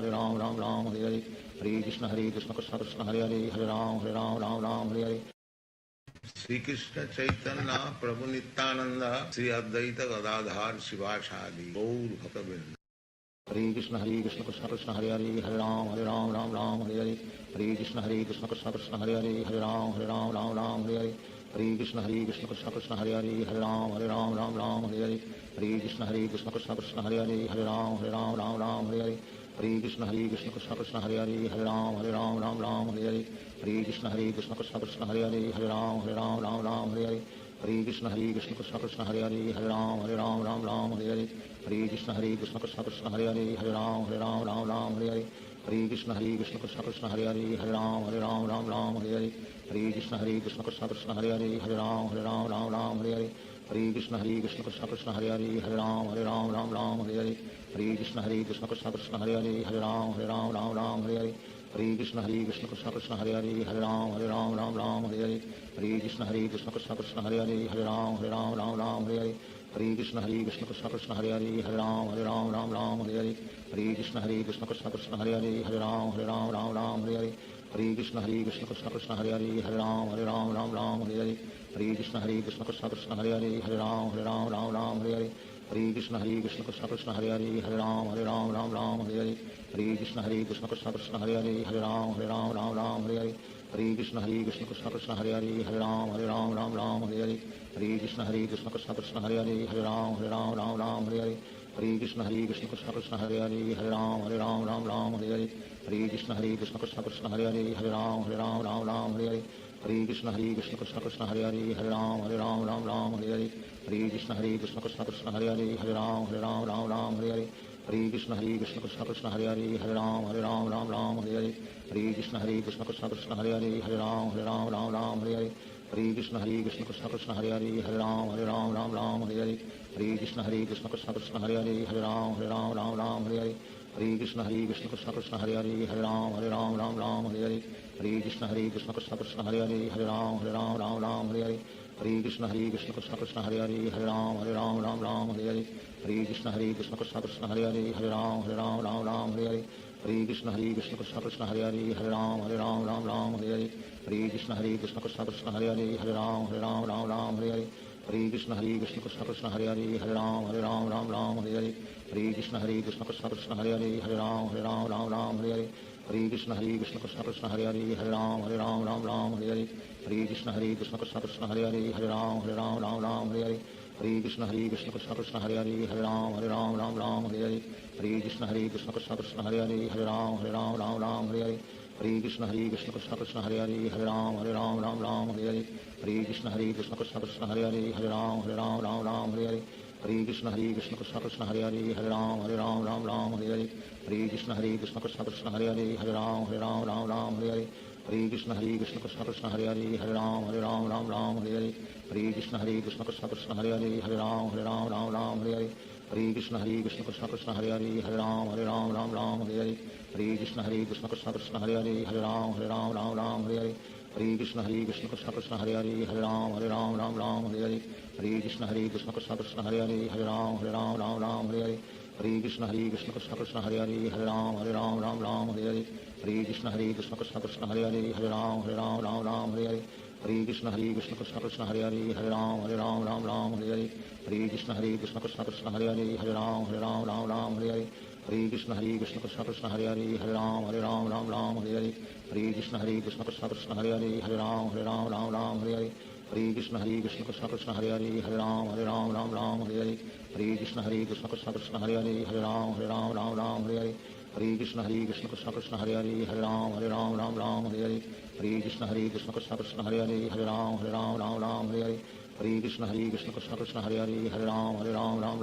Ram Hare Hare Hare Krishna Krishna Krishna Hare Hare Ram Ram Hare Hare Shri Krishna Chaitanya Prabhu Nityanand Shri Advaita Gadadhar शिवासादि Gaur भक्तवृंद। Hare Krishna Krishna Krishna Hare Hare Ram Ram Hare Hare Hare Krishna Krishna Krishna Hare Hare Ram Ram Hare Hare Hare Krishna Krishna Krishna Hare Hare Ram Ram Hare Hare Hare Krishna Krishna Krishna Hare Hare Ram Ram Hare Hare Hare Krishna Krishna Krishna Hare Hare Ram Ram Hare Hare Hare Krishna Krishna Krishna Hare Hare Ram Ram Hare Hare Hare Krishna Krishna Krishna Hare Hare Ram Ram Hare Hare Hare Krishna Krishna Krishna Hare Hare Ram Ram Hare Hare Hare Krishna Krishna Krishna Hare Hare Ram Ram Hare Hare Hare Krishna Krishna Krishna Hare Hare Ram Ram Hare Hare Hare Krishna Krishna Krishna Hare Hare Ram Ram Hare Hare Hare Krishna Krishna Krishna Hare Hare Ram Ram Hare Hare Hare Krishna Krishna Krishna Hare Hare Ram Ram Hare Hare Hare Krishna Krishna Krishna Hare Hare Ram Ram Hare Hare Hare Krishna Krishna Krishna Hare Hare Ram Ram Hare Hare Hare Krishna Krishna Krishna Hare Hare Ram Ram Hare Hare Hare Krishna Krishna Krishna Hare Hare Ram Ram Hare Hare Hare Krishna Krishna Krishna Hare Hare Ram Ram Hare Hare Hare Krishna Krishna Krishna Hare Hare Ram Ram Hare Hare Hare Krishna Krishna Krishna Hare Hare Ram Ram Hare Hare Hare Krishna Krishna Krishna Hare Hare Ram Ram Hare Hare Hare Krishna Krishna Krishna Hare Hare Ram Ram Hare Hare Hare Krishna Krishna Krishna Hare Hare Ram Ram Hare Hare Hare Krishna Krishna Krishna Hare Hare Ram Ram Hare Hare Hare Krishna Krishna Krishna Hare Hare Ram Ram Hare Hare Hare Krishna Krishna Krishna Hare Hare Ram Ram Hare Hare Hare Krishna Krishna Krishna Hare Hare Ram Ram Ram Hare Hare Hare Krishna Krishna Krishna Hare Hare Ram Ram Hare Hare Hare Krishna Krishna Krishna Hare Hare Ram Ram Hare Hare Hare Krishna Krishna Krishna Hare Hare Ram Ram Hare Hare Hare Krishna Krishna Krishna Hare Hare Ram Ram Hare Hare Hare Krishna Krishna Krishna Hare Hare Ram Ram Hare Hare Hare Krishna Krishna Krishna Hare Hare Ram Ram Hare Hare Hare Krishna Krishna Krishna Hare Hare Ram Ram Hare Hare Hare Krishna Krishna Krishna Hare Hare Ram Ram Hare Hare Hare Krishna Krishna Krishna Hare Hare Ram Ram Hare Hare Hare Krishna Krishna Krishna Hare Hare Ram Ram Hare Hare Hare Krishna Krishna Krishna Krishna Hare Hare Ram Ram Hare Hare Hare Krishna Krishna Krishna Hare Hare Ram Ram Hare Hare Hare Krishna Krishna Krishna Krishna Hare Hare Ram Ram Hare Hare Hare Krishna Krishna Krishna Hare Hare Ram Ram Hare Hare Hare Krishna Krishna Krishna Krishna Hare Hare Ram Ram Hare Hare Hare Krishna Krishna Krishna Hare Hare Ram Ram Hare Hare Hare Krishna Krishna Krishna Krishna Hare Hare Ram Ram Hare Hare Hare Krishna Krishna Krishna Hare Hare Ram Ram Hare Hare Hare Krishna Krishna Krishna Krishna Hare Hare Ram Ram Hare Hare Hare Krishna Krishna Krishna Hare Hare Ram Ram Hare Hare Hare Krishna Krishna Krishna Krishna Hare Hare Ram Ram Hare Hare Hare Krishna Krishna Krishna Krishna Hare Hare Ram Ram Hare Hare Hare Krishna Krishna Krishna Krishna Hare Hare Ram Ram Hare Hare Hare Krishna Krishna Krishna Krishna Hare Hare Ram Ram Hare Hare Hare Krishna Krishna Krishna Krishna Hare Hare Ram Ram Hare Hare Hare Krishna Krishna Krishna Krishna Hare Hare Ram Ram Hare Hare Hare Krishna Krishna Krishna Krishna Hare Hare Ram Ram Hare Hare Hare Krishna Krishna Krishna Krishna Hare Hare Ram Ram Hare Hare Hare Krishna Krishna Krishna Krishna Hare Hare Ram Ram Hare Hare Hare Krishna Krishna Krishna Krishna Hare Hare Ram Ram Hare Hare Hare Krishna Krishna Krishna Krishna Hare Hare Ram Ram Hare Hare Hare Krishna Krishna Krishna Krishna Hare Hare Ram Ram Hare Hare Hare Krishna Krishna Krishna Krishna Hare Hare Ram Ram Hare Hare Hare Krishna Krishna Krishna Krishna Hare Hare Ram Ram Hare Hare Hare Krishna Krishna Krishna Krishna Hare Hare Ram Ram Hare Hare Hare Krishna Krishna Krishna Krishna Hare Hare Ram Ram Hare Hare Hare Krishna Krishna Krishna Krishna Hare Hare Ram Ram Hare Hare Hare Krishna Krishna Krishna Krishna Hare Hare Ram Ram Hare Hare Hare Krishna Krishna Krishna Krishna Hare Hare Ram Ram Hare Hare Hare Krishna Krishna Krishna Krishna Hare Hare Ram Ram Hare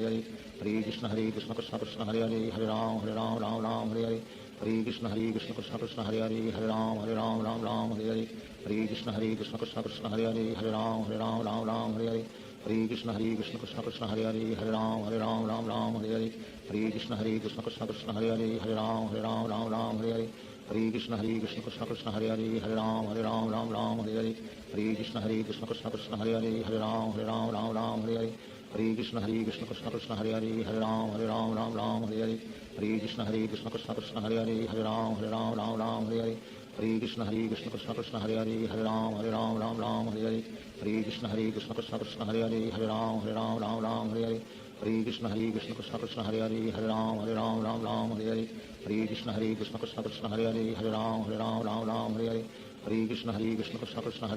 Hare Hare Krishna Krishna Krishna Krishna Hare Hare Ram Ram Hare Hare Hare Krishna Krishna Krishna Krishna Hare Hare Ram Ram Hare Hare Hare Krishna Krishna Krishna Krishna Hare Hare Ram Ram Hare Hare Hare Krishna Krishna Krishna Krishna Hare Hare Ram Ram Hare Hare Hare Krishna Krishna Krishna Krishna Hare Hare Ram Ram Hare Hare Hare Krishna Krishna Krishna Krishna Hare Hare Ram Ram Hare Hare Hare Krishna Krishna Krishna Krishna Hare Hare Ram Ram Hare Hare Hare Krishna Krishna Krishna Krishna Hare Hare Ram Ram Hare Hare Hare Krishna Krishna Krishna Krishna Hare Hare Ram Ram Hare Hare Hare Krishna Krishna Krishna Krishna Hare Hare Ram Ram Hare Hare Hare Krishna Krishna Krishna Krishna Hare Hare Ram Ram Hare Hare Hare Krishna Krishna Krishna Krishna Hare Hare Ram Ram Hare Hare Hare Krishna Krishna Krishna Krishna Hare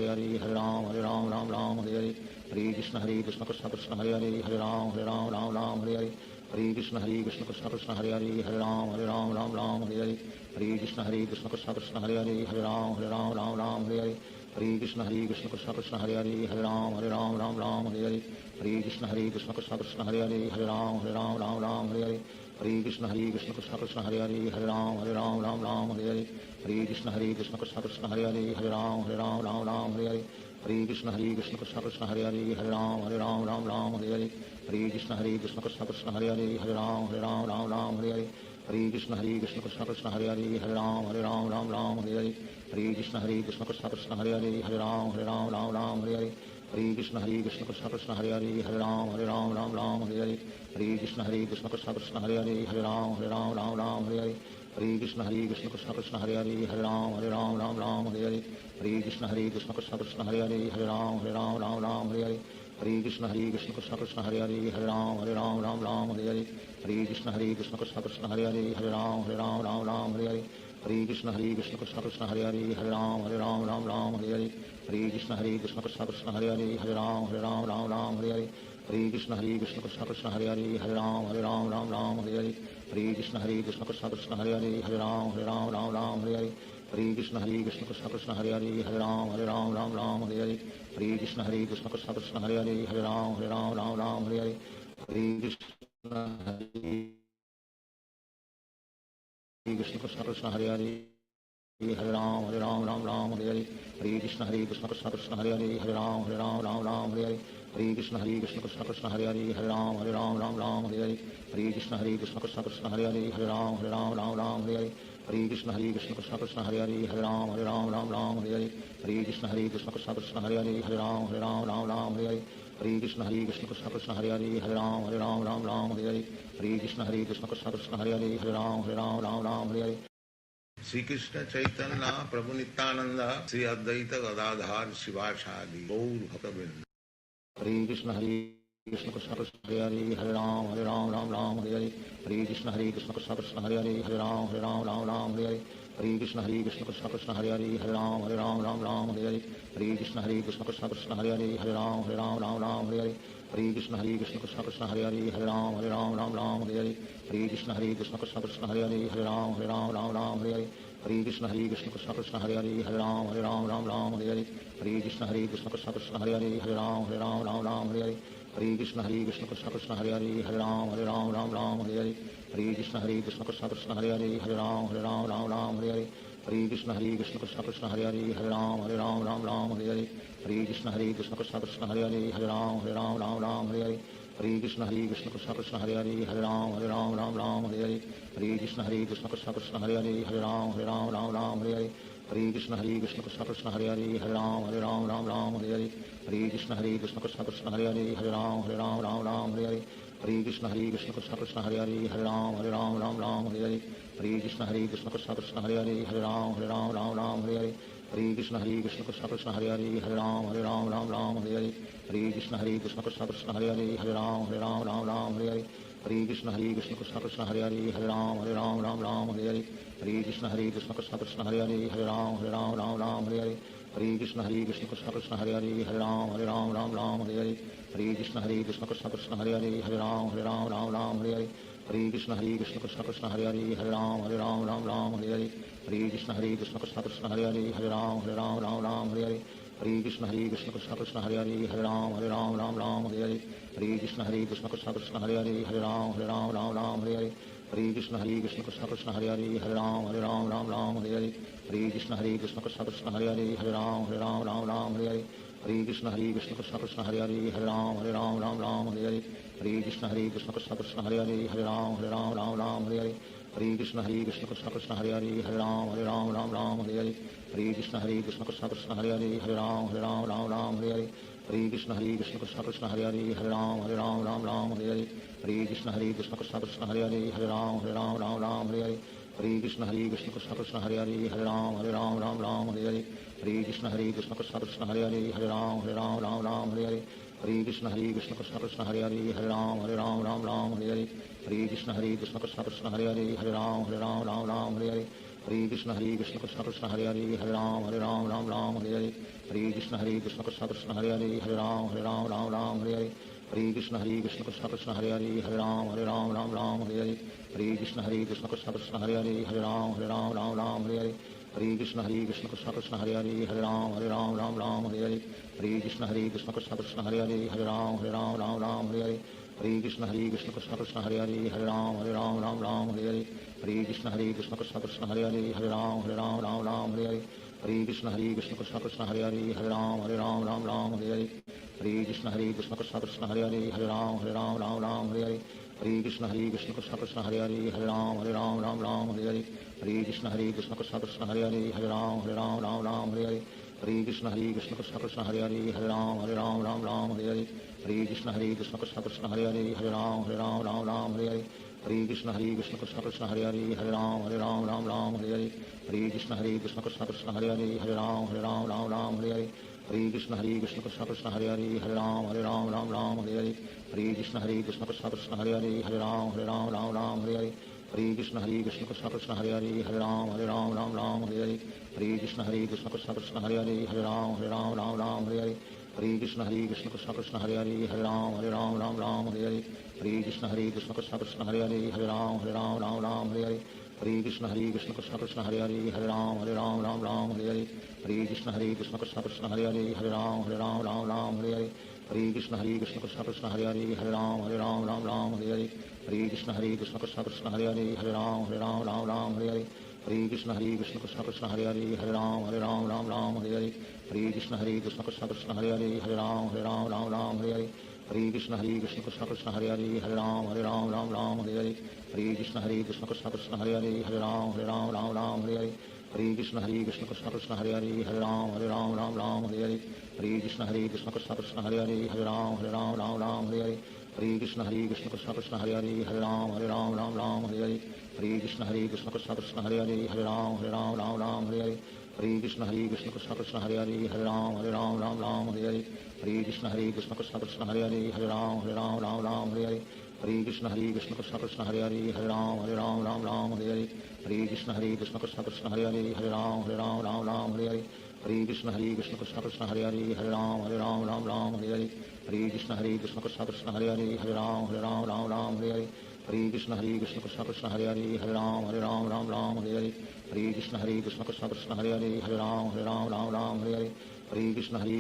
Hare Ram Ram Hare Hare Hare Krishna Krishna Krishna Krishna Hare Hare Ram Ram Hare Hare Hare Krishna Krishna Krishna Krishna Hare Hare Ram Ram Hare Hare Hare Krishna Krishna Krishna Krishna Hare Hare Ram Ram Hare Hare Hare Krishna Krishna Krishna Krishna Hare Hare Ram Ram Hare Hare Hare Krishna Krishna Krishna Krishna Hare Hare Ram Ram Hare Hare Hare Krishna Krishna Krishna Krishna Hare Hare Ram Ram Hare Hare Hare Krishna Krishna Krishna Krishna Hare Hare Ram Ram Hare Hare Hare Krishna Krishna Krishna Krishna Hare Hare Ram Ram Hare Hare Hare Krishna Krishna Krishna Krishna Hare Hare Ram Ram Hare Hare Hare Krishna Krishna Krishna Krishna Hare Hare Ram Ram Hare Hare Hare Krishna Krishna Krishna Krishna Hare Hare Ram Ram Hare Hare Hare Krishna Krishna Krishna Krishna Hare Hare Ram Ram Hare Hare Hare Krishna Krishna Krishna Krishna Hare Hare Ram Ram Hare Hare Hare Krishna Krishna Krishna Krishna Hare Hare Ram Ram Hare Hare Hare Krishna Krishna Krishna Krishna Hare Hare Ram Ram Hare Hare Hare Krishna Krishna Krishna Krishna Hare Hare Ram Ram Hare Hare Hare Krishna Krishna Krishna Krishna Hare Hare Ram Ram Hare Hare Hare Krishna Krishna Krishna Krishna Hare Hare Ram Ram Hare Hare Hare Krishna Krishna Krishna Krishna Hare Hare Ram Ram Hare Hare Hare Krishna Krishna Krishna Krishna Hare Hare Ram Ram Hare Hare Hare Krishna Krishna Krishna Krishna Hare Hare Hare Ram Ram Ram Hare Hare Hare Krishna Krishna Krishna Hare Hare Hare Ram Ram Hare Hare Hare Krishna Krishna Krishna Hare Hare Hare Ram Ram Hare Hare Hare Krishna Krishna Krishna Hare Hare Hare Ram Ram Hare Hare Hare Krishna Krishna Krishna Hare Hare Hare Ram Ram Hare Hare Hare Krishna Krishna Krishna Hare Hare Hare Ram Ram Hare Hare Hare Krishna Krishna Krishna Hare Hare Hare Ram Ram Hare Hare Hare Krishna Krishna Krishna Hare Hare Hare Ram Hare Hare Shri Krishna Chaitanya Prabhu Nityanand Shri Advaita Gadadhar शिवासादि Gaur भक्तवृंद। Hare Krishna Krishna Krishna Hare Hare Ram Ram Hare Hare Hare Krishna Krishna Krishna Hare Hare Ram Hare Hare Hare Krishna Krishna Krishna Hare Hare Ram Hare Hare Hare Krishna Krishna Krishna Hare Hare Ram Hare Hare Hare Krishna Krishna Krishna Hare Hare Ram Hare Hare Hare Krishna Krishna Krishna Hare Hare Ram Hare Hare Hare Krishna Krishna Krishna Hare Hare Ram Hare Hare Hare Krishna Krishna Krishna Hare Hare Ram Hare Hare Hare Krishna Krishna Krishna Hare Hare Ram Hare Hare Hare Krishna Krishna Krishna Hare Hare Ram Hare Hare Hare Krishna Krishna Krishna Hare Hare Ram Hare Hare Hare Krishna Krishna Krishna Hare Hare Ram Hare Hare Hare Krishna Krishna Krishna Hare Hare Ram Hare Hare Hare Krishna Krishna Krishna Hare Hare Ram Hare Hare Hare Krishna Krishna Krishna Hare Hare Ram Hare Hare Hare Krishna Krishna Krishna Hare Hare Ram Hare Hare Hare Krishna Krishna Krishna Hare Hare Ram Hare Hare Hare Krishna Krishna Krishna Hare Hare Ram Hare Hare Hare Krishna Krishna Krishna Hare Hare Ram Hare Hare Hare Krishna Krishna Krishna Hare Hare Ram Hare Hare Hare Krishna Krishna Krishna Hare Hare Ram Hare Hare Hare Krishna Krishna Krishna Hare Hare Ram Hare Hare Hare Krishna Krishna Krishna Hare Hare Ram Hare Hare Hare Krishna Krishna Krishna Hare Hare Ram Hare Hare Hare Krishna Krishna Krishna Hare Hare Ram Hare Hare Hare Krishna Krishna Krishna Hare Hare Ram Hare Hare Hare Krishna Krishna Krishna Hare Hare Ram Hare Hare Hare Krishna Krishna Krishna Hare Hare Ram Hare Hare Hare Krishna Krishna Krishna Hare Hare Ram Hare Hare Hare Krishna Krishna Krishna Hare Hare Ram Hare Hare Hare Krishna Krishna Krishna Hare Hare Ram Hare Hare Hare Krishna Krishna Krishna Hare Hare Ram Hare Hare Hare Krishna Krishna Krishna Hare Hare Ram Hare Hare Hare Krishna Krishna Krishna Hare Hare Ram Hare Hare Hare Krishna Krishna Krishna Hare Hare Ram Hare Hare Hare Krishna Krishna Krishna Hare Hare Ram Hare Hare Hare Krishna Krishna Krishna Hare Hare Ram Hare Hare Hare Krishna Krishna Krishna Krishna Hare Hare Ram Hare Hare Hare Krishna Krishna Krishna Hare Hare Ram Hare Hare Hare Krishna Krishna Krishna Krishna Hare Hare Ram Hare Hare Hare Krishna Krishna Krishna Hare Hare Ram Hare Hare Hare Krishna Krishna Krishna Krishna Hare Hare Ram Hare Hare Hare Krishna Krishna Krishna Hare Hare Ram Hare Hare Hare Krishna Krishna Krishna Krishna Hare Hare Ram Hare Hare Hare Krishna Krishna Krishna Hare Hare Ram Hare Hare Hare Krishna Krishna Krishna Krishna Hare Hare Ram Hare Hare Hare Krishna Krishna Krishna Hare Hare Ram Hare Hare Hare Krishna Krishna Krishna Krishna Hare Hare Ram Hare Hare Hare Krishna Krishna Krishna Hare Hare Ram Hare Hare Hare Krishna Krishna Krishna Krishna Hare Hare Ram Hare Hare Hare Krishna Krishna Krishna Hare Hare Ram Hare Hare Hare Krishna Krishna Krishna Krishna Hare Hare Ram Hare Hare Hare Krishna Krishna Krishna Hare Hare Ram Hare Hare Hare Krishna Krishna Krishna Krishna Hare Hare Ram Hare Hare Hare Krishna Krishna Krishna Hare Hare Ram Hare Hare Hare Krishna Krishna Krishna Krishna Hare Hare Ram Hare Hare Hare Krishna Krishna Krishna Hare Hare Ram Hare Hare Hare Krishna Krishna Krishna Krishna Hare Hare Ram Hare Hare Hare Krishna Krishna Krishna Hare Hare Ram Hare Hare Hare Krishna Krishna Krishna Krishna Hare Hare Ram Hare Hare Hare Krishna Krishna Krishna Hare Hare Ram Hare Hare Hare Krishna Krishna Krishna Krishna Hare Hare Ram Hare Hare Hare Krishna Krishna Krishna Hare Hare Ram Hare Hare Hare Krishna Krishna Krishna Krishna Hare Hare Ram Hare Hare Hare Krishna Krishna Krishna Hare Hare Hare Ram Ram Hare Hare Hare Krishna Krishna Krishna Hare Hare Hare Ram Ram Hare Hare Hare Krishna Krishna Krishna Hare Hare Hare Ram Ram Hare Hare Hare Krishna Krishna Krishna Hare Hare Hare Ram Hare Hare Hare Krishna Krishna Krishna Hare Hare Hare Ram Hare Hare Hare Krishna Krishna Krishna Hare Hare Hare Ram Hare Hare Hare Krishna Krishna Krishna Hare Hare Hare Ram Hare Hare Hare Krishna Krishna Krishna Hare Hare Hare Ram Hare Hare Hare Krishna Krishna Krishna Hare Hare Hare Ram Hare Hare Hare Krishna Krishna Krishna Hare Hare Hare Ram Hare Hare Hare Krishna Krishna Krishna Hare Hare Hare Ram Hare Hare Hare Krishna Krishna Krishna Hare Hare Hare Ram Hare Hare Hare Krishna Krishna Krishna Hare Hare Hare Ram Hare Hare Hare Krishna Krishna Krishna Hare Hare Hare Ram Hare Hare Hare Krishna Krishna Krishna Hare Hare Hare Ram Hare Hare Hare Krishna Krishna Krishna Hare Hare Hare Ram Hare Hare Hare Krishna Krishna Krishna Hare Hare Hare Ram Hare Hare Hare Krishna Krishna Krishna Hare Hare Hare Ram Hare Hare Hare Krishna Krishna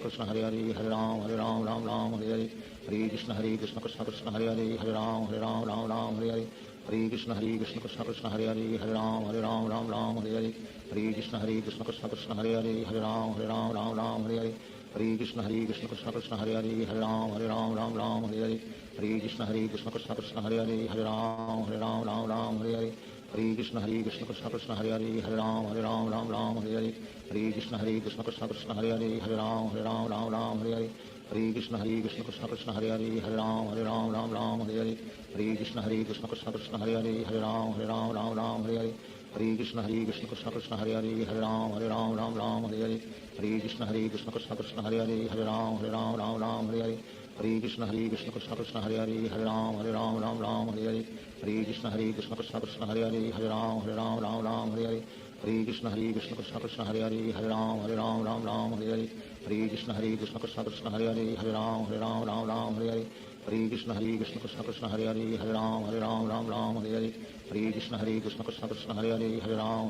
Krishna Hare Hare Hare Ram Hare Hare Hare Krishna Krishna Krishna Hare Hare Hare Ram Hare Hare Hare Krishna Krishna Krishna Hare Hare Hare Ram Hare Hare Hare Krishna Krishna Krishna Hare Hare Hare Ram Hare Hare Hare Krishna Krishna Krishna Hare Hare Hare Ram Hare Hare Hare Krishna Krishna Krishna Hare Hare Hare Ram Hare Hare Hare Krishna Krishna Krishna Hare Hare Hare Ram Hare Hare Hare Krishna Krishna Krishna Hare Hare Hare Ram Hare Hare Hare Krishna Krishna Krishna Hare Hare Hare Ram Hare Hare Hare Krishna Krishna Krishna Hare Hare Hare Ram Hare Hare Hare Krishna Krishna Krishna Hare Hare Hare Ram Hare Hare Hare Krishna Krishna Krishna Hare Hare Hare Ram Hare Hare Hare Krishna Krishna Krishna Hare Hare Hare Ram Hare Hare Hare Krishna Krishna Krishna Hare Hare Hare Ram Hare Hare Hare Krishna Krishna Krishna Hare Hare Hare Ram Hare Hare Hare Krishna Krishna Krishna Hare Hare Hare Ram Hare Hare Hare Krishna Krishna Krishna Hare Hare Hare Ram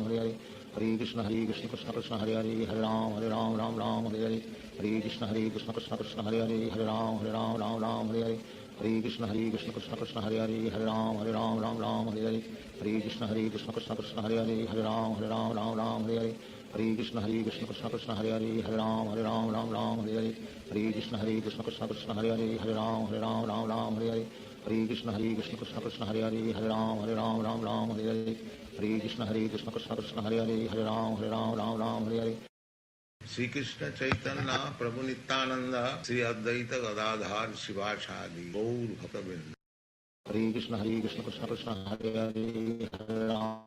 Hare Hare Hare Krishna Krishna Krishna Hare Hare Hare Ram Hare Hare Hare Krishna Krishna Krishna Hare Hare Hare Ram Hare Hare Hare Krishna Krishna Krishna Hare Hare Hare Ram Hare Hare Hare Krishna Krishna Krishna Hare Hare Hare Ram Hare Hare Hare Krishna Krishna Krishna Hare Hare Hare Ram Hare Hare Hare Krishna Krishna Krishna Hare Hare Hare Ram Hare Hare Hare Krishna Krishna Krishna Hare Hare Hare Ram Hare Hare Hare Krishna Krishna Krishna Hare Hare Hare Ram Hare Hare Hare Krishna Krishna Krishna Hare Hare Hare Ram Hare Hare Shri Krishna Chaitanya Prabhu Nityanand Shri Advaita Gadadhar शिवासादि Gaur भक्तवृंद। Hare Krishna Krishna Krishna Hare Hare Hare Ram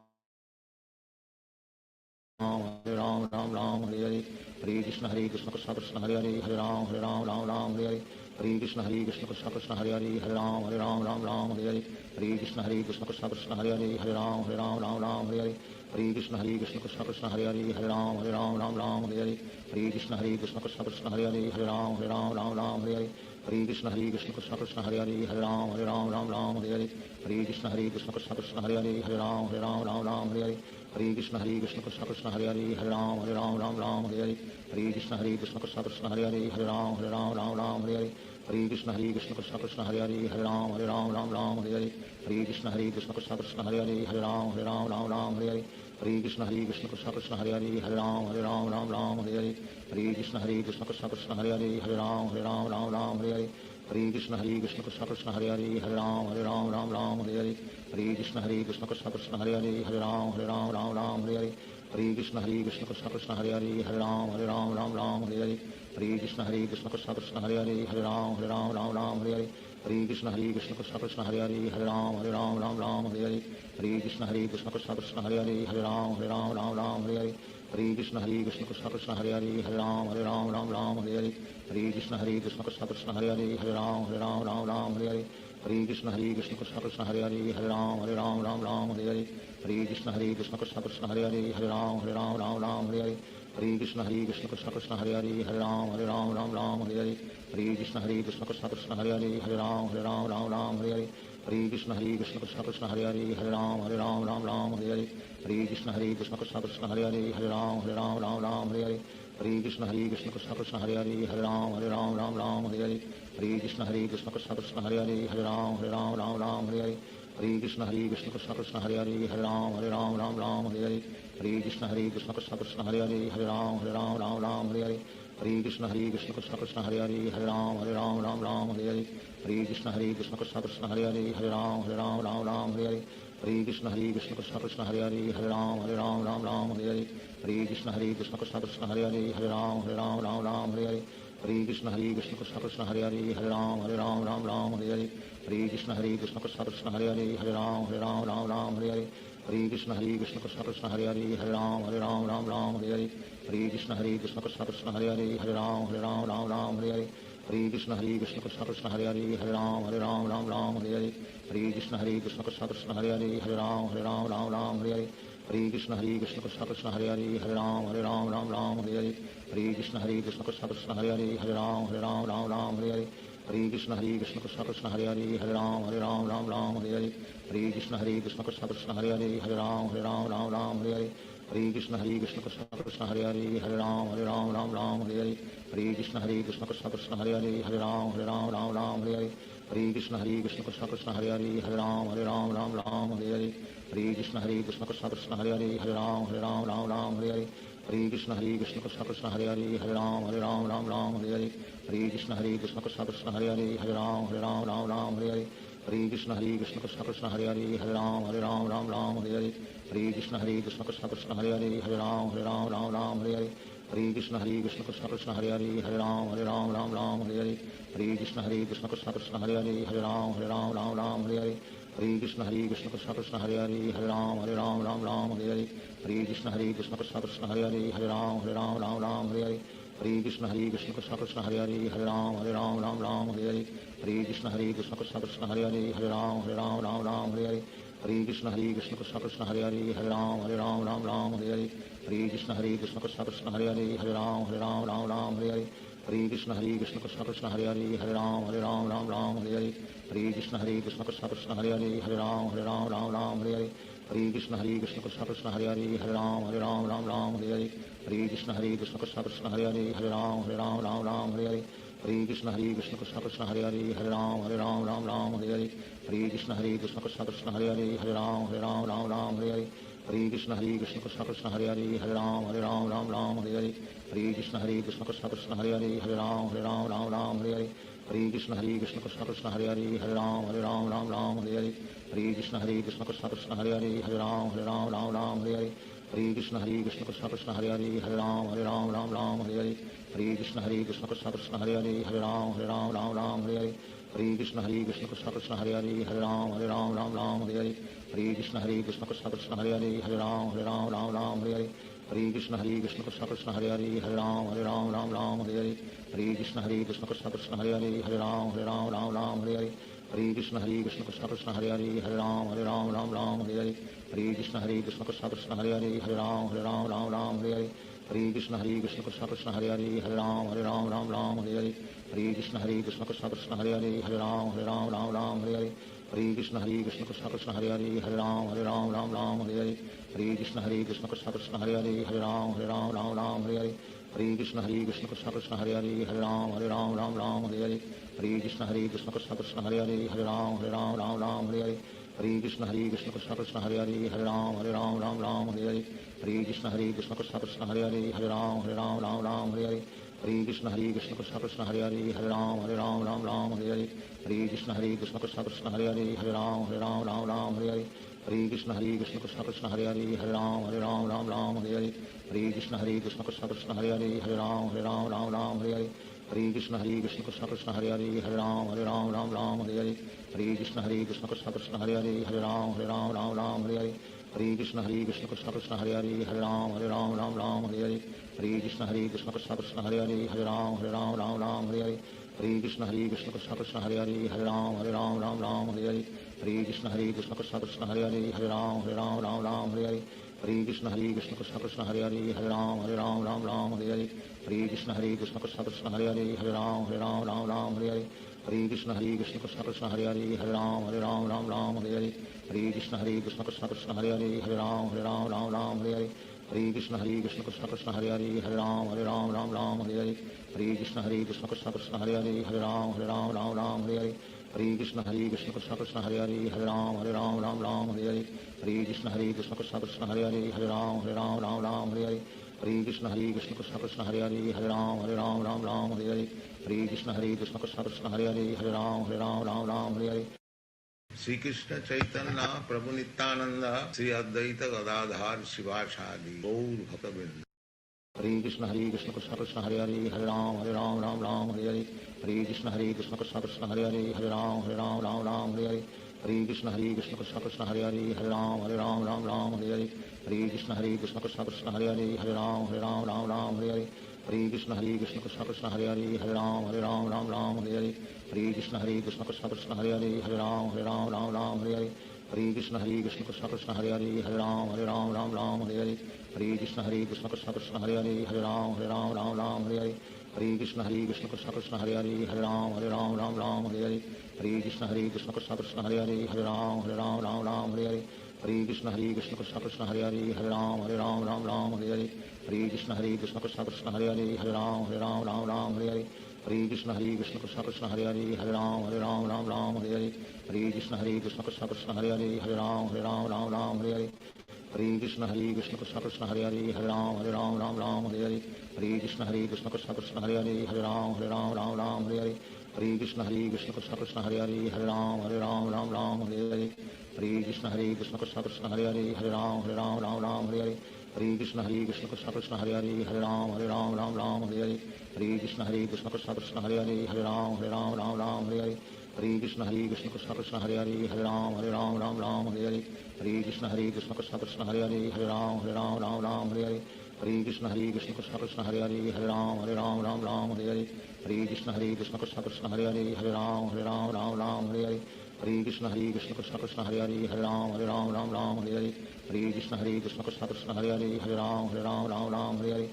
Hare Hare Hare Krishna Krishna Krishna Hare Hare Hare Ram Hare Hare Hare Krishna Krishna Krishna Hare Hare Hare Ram Hare Hare Hare Krishna Krishna Krishna Hare Hare Hare Ram Hare Hare Hare Krishna Krishna Krishna Hare Hare Hare Ram Hare Hare Hare Krishna Krishna Krishna Hare Hare Hare Ram Hare Hare Hare Krishna Krishna Krishna Hare Hare Hare Ram Hare Hare Hare Krishna Krishna Krishna Hare Hare Hare Ram Hare Hare Hare Krishna Krishna Krishna Hare Hare Hare Ram Hare Hare Hare Krishna Krishna Krishna Hare Hare Hare Ram Hare Hare Hare Krishna Krishna Krishna Hare Hare Hare Ram Hare Hare Hare Krishna Krishna Krishna Hare Hare Hare Ram Hare Hare Hare Krishna Krishna Krishna Hare Hare Hare Ram Hare Hare Hare Krishna Krishna Krishna Hare Hare Hare Ram Hare Hare Hare Krishna Krishna Krishna Hare Hare Hare Ram Hare Hare Hare Krishna Krishna Krishna Hare Hare Hare Ram Hare Hare Hare Krishna Krishna Krishna Hare Hare Hare Ram Hare Hare Hare Krishna Krishna Krishna Hare Hare Hare Ram Hare Hare Hare Krishna Krishna Krishna Hare Hare Hare Ram Hare Hare Hare Krishna Krishna Krishna Hare Hare Hare Ram Hare Hare Hare Krishna Krishna Krishna Hare Hare Hare Ram Hare Hare Hare Krishna Krishna Krishna Hare Hare Hare Ram Hare Hare Hare Krishna Krishna Krishna Hare Hare Hare Ram Hare Hare Hare Krishna Krishna Krishna Hare Hare Hare Ram Hare Hare Hare Krishna Krishna Krishna Hare Hare Hare Ram Hare Hare Hare Krishna Krishna Krishna Hare Hare Hare Ram Hare Hare Hare Krishna Krishna Krishna Hare Hare Hare Ram Hare Hare Hare Krishna Krishna Krishna Hare Hare Hare Ram Hare Hare Hare Krishna Krishna Krishna Hare Hare Hare Ram Ram Hare Hare Hare Krishna Krishna Krishna Hare Hare Hare Ram Ram Hare Hare Hare Krishna Krishna Krishna Hare Hare Hare Ram Ram Hare Hare Hare Krishna Krishna Krishna Hare Hare Hare Ram Hare Hare Hare Krishna Krishna Krishna Hare Hare Hare Ram Hare Hare Hare Krishna Krishna Krishna Hare Hare Hare Ram Hare Hare Hare Krishna Krishna Krishna Hare Hare Hare Ram Hare Hare Hare Krishna Krishna Krishna Hare Hare Hare Ram Hare Hare Hare Krishna Krishna Krishna Hare Hare Hare Ram Hare Hare Hare Krishna Krishna Krishna Krishna Hare Hare Hare Ram Hare Hare Hare Krishna Krishna Krishna Hare Hare Hare Ram Hare Hare Hare Krishna Krishna Krishna Krishna Hare Hare Hare Ram Hare Hare Hare Krishna Krishna Krishna Hare Hare Hare Ram Hare Hare Hare Krishna Krishna Krishna Krishna Hare Hare Hare Ram Hare Hare Hare Krishna Krishna Krishna Hare Hare Hare Ram Hare Hare Hare Krishna Krishna Krishna Krishna Hare Hare Hare Ram Hare Hare Hare Krishna Krishna Krishna Krishna Hare Hare Hare Ram Hare Hare Hare Krishna Krishna Krishna Krishna Hare Hare Hare Ram Hare Hare Hare Krishna Krishna Krishna Krishna Hare Hare Hare Ram Hare Hare Hare Krishna Krishna Krishna Krishna Hare Hare Hare Ram Hare Hare Hare Krishna Krishna Krishna Krishna Hare Hare Hare Ram Hare Hare Hare Krishna Krishna Krishna Krishna Hare Hare Hare Ram Hare Hare Hare Krishna Krishna Krishna Krishna Hare Hare Hare Ram Hare Hare Hare Krishna Krishna Krishna Krishna Hare Hare Hare Ram Hare Hare Hare Krishna Krishna Krishna Krishna Hare Hare Hare Ram Hare Hare Hare Krishna Krishna Krishna Krishna Hare Hare Hare Ram Hare Hare Hare Krishna Krishna Krishna Krishna Hare Hare Hare Ram Hare Hare Hare Krishna Krishna Krishna Krishna Hare Hare Hare Ram Hare Hare Hare Krishna Krishna Krishna Krishna Hare Hare Hare Ram Hare Hare Hare Krishna Krishna Krishna Krishna Hare Hare Hare Ram Hare Hare Hare Krishna Krishna Krishna Krishna Hare Hare Hare Ram Hare Hare Hare Krishna Krishna Krishna Krishna Hare Hare Hare Ram Hare Hare Hare Krishna Krishna Krishna Krishna Hare Hare Hare Ram Hare Hare Hare Krishna Krishna Krishna Krishna Hare Hare Hare Ram Hare Hare Hare Krishna Krishna Krishna Krishna Hare Hare Hare Ram Hare Hare Hare Krishna Krishna Krishna Krishna Hare Hare Hare Ram Hare Hare Hare Krishna Krishna Krishna Krishna Hare Hare Hare Ram Hare Hare Hare Krishna Krishna Krishna Krishna Hare Hare Hare Ram Hare Hare Hare Krishna Krishna Krishna Krishna Hare Hare Hare Ram Hare Hare Hare Krishna Krishna Krishna Krishna Hare Hare Hare Ram Hare Hare Hare Krishna Krishna Krishna Krishna Hare Hare Hare Ram Hare Hare Hare Krishna Krishna Krishna Krishna Hare Hare Hare Ram Hare Hare Hare Krishna Krishna Krishna Krishna Hare Hare Hare Ram Hare Hare Hare Krishna Krishna Krishna Krishna Hare Hare Hare Ram Hare Hare Hare Krishna Krishna Krishna Krishna Hare Hare Hare Ram Hare Hare Hare Krishna Krishna Krishna Krishna Hare Hare Hare Ram Hare Hare Hare Krishna Krishna Krishna Krishna Hare Hare Hare Ram Hare Hare Hare Krishna Krishna Krishna Krishna Hare Hare Hare Ram Hare Hare Hare Krishna Krishna Krishna Krishna Hare Hare Hare Ram Hare Hare Hare Krishna Krishna Krishna Krishna Hare Hare Hare Ram Hare Hare Hare Krishna Krishna Krishna Krishna Hare Hare Hare Ram Hare Hare Hare Krishna Krishna Krishna Krishna Hare Hare Hare Ram Hare Hare Hare Krishna Krishna Krishna Krishna Hare Hare Hare Ram Hare Hare Hare Krishna Krishna Krishna Krishna Hare Hare Hare Ram Hare Hare Hare Krishna Krishna Krishna Krishna Hare Hare Hare Ram Hare Hare Hare Krishna Krishna Krishna Krishna Hare Hare Hare Ram Hare Hare Hare Krishna Krishna Krishna Krishna Hare Hare Hare Ram Hare Hare Hare Krishna Krishna Krishna Krishna Hare Hare Hare Ram Hare Hare Hare Krishna Krishna Krishna Krishna Hare Hare Hare Ram Hare Hare Hare Krishna Krishna Krishna Krishna Hare Hare Hare Ram Hare Hare Hare Krishna Krishna Krishna Krishna Hare Hare Hare Ram Hare Hare Hare Krishna Krishna Krishna Krishna Hare Hare Hare Ram Hare Hare Hare Krishna Krishna Krishna Krishna Hare Hare Hare Ram Hare Hare Hare Krishna Krishna Krishna Krishna Hare Hare Hare Ram Hare Hare Hare Krishna Krishna Krishna Krishna Hare Hare Hare Ram Hare Hare Hare Krishna Krishna Krishna Krishna Hare Hare Hare Ram Hare Hare Hare Krishna Krishna Krishna Krishna Hare Hare Hare Ram Hare Hare Hare Krishna Krishna Krishna Krishna Hare Hare Hare Ram Hare Hare Hare Krishna Krishna Krishna Krishna Hare Hare Hare Ram Hare Hare Hare Krishna Krishna Krishna Krishna Hare Hare Hare Ram Hare Hare Hare Krishna Krishna Krishna Krishna Hare Hare Hare Ram Hare Hare Hare Krishna Krishna Krishna Krishna Hare Hare Hare Ram Hare Hare Hare Krishna Krishna Krishna Krishna Hare Hare Hare Ram Hare Hare Hare Krishna Krishna Krishna Krishna Hare Hare Hare Ram Hare Hare Hare Krishna Krishna Krishna Hare Hare Ram Ram Ram Hare Hare Hare Krishna Krishna Krishna Hare Hare Ram Ram Hare Hare Hare Krishna Krishna Krishna Hare Hare Ram Ram Hare Hare Hare Krishna Krishna Krishna Hare Hare Ram Ram Hare Hare Hare Krishna Krishna Krishna Hare Hare Ram Ram Hare Hare Hare Krishna Krishna Krishna Hare Hare Ram Ram Hare Hare Shri Krishna Chaitanya Prabhu Nityanand Shri Advaita Gadadhar शिवासादि Gaur भक्तवृंद। Hare Krishna Krishna Krishna Hare Hare Ram Ram Hare Hare Hare Krishna Krishna Krishna Hare Hare Ram Ram Hare Hare Hare Krishna Krishna Krishna Hare Hare Ram Ram Hare Hare Hare Krishna Krishna Krishna Hare Hare Ram Ram Hare Hare Hare Krishna Krishna Krishna Hare Hare Ram Ram Hare Hare Hare Krishna Krishna Krishna Hare Hare Ram Ram Hare Hare Hare Krishna Krishna Krishna Hare Hare Ram Ram Hare Hare Hare Krishna Krishna Krishna Hare Hare Ram Ram Hare Hare Hare Krishna Krishna Krishna Hare Hare Ram Ram Hare Hare Hare Krishna Krishna Krishna Hare Hare Ram Ram Hare Hare Hare Krishna Krishna Krishna Hare Hare Ram Ram Hare Hare Hare Krishna Krishna Krishna Hare Hare Ram Ram Hare Hare Hare Krishna Krishna Krishna Hare Hare Ram Ram Hare Hare Hare Krishna Krishna Krishna Hare Hare Ram Ram Hare Hare Hare Krishna Krishna Krishna Hare Hare Ram Ram Hare Hare Hare Krishna Krishna Krishna Hare Hare Ram Ram Hare Hare Hare Krishna Krishna Krishna Hare Hare Ram Ram Hare Hare Hare Krishna Krishna Krishna Hare Hare Ram Ram Hare Hare Hare Krishna Krishna Krishna Hare Hare Ram Ram Hare Hare Hare Krishna Krishna Krishna Hare Hare Ram Ram Hare Hare Hare Krishna Krishna Krishna Hare Hare Ram Ram Hare Hare Hare Krishna Krishna Krishna Hare Hare Ram Ram Hare Hare Hare Krishna Krishna Krishna Hare Hare Ram Ram Hare Hare Hare Krishna Krishna Krishna Hare Hare Ram Ram Hare Hare Hare Krishna Krishna Krishna Hare Hare Ram Ram Hare Hare Hare Krishna Krishna Krishna Hare Hare Ram Ram Hare Hare Hare Krishna Krishna Krishna Hare Hare Ram Ram Hare Hare Hare Krishna Krishna Krishna Hare Hare Ram Ram Hare Hare Hare Krishna Krishna Krishna Hare Hare Ram Ram Hare Hare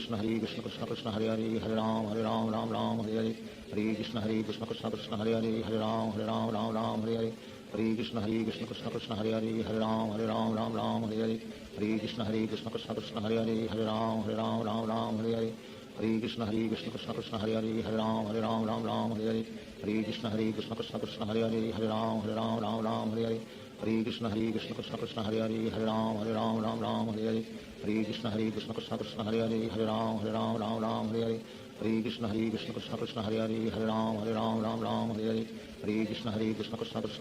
Hare Krishna Krishna Krishna Hare Hare Ram Ram Hare Hare Hare Krishna Krishna Krishna Hare Hare Ram Ram Hare Hare Hare Krishna Krishna Krishna Hare Hare Ram Ram Hare Hare Hare Krishna Krishna Krishna Hare Hare Ram Ram Hare Hare Hare Krishna Krishna Krishna Hare Hare Ram Ram Hare Hare Hare Krishna Krishna Krishna Hare Hare Ram Ram Hare Hare Hare Krishna Krishna Krishna Hare Hare Ram Ram Hare Hare Hare Krishna Krishna Hare Hare Ram Ram Hare Hare Hare Krishna Krishna Krishna Hare Hare Ram Ram Hare Hare Hare Krishna Krishna Krishna Hare Hare Ram Ram Hare Hare Hare Krishna Krishna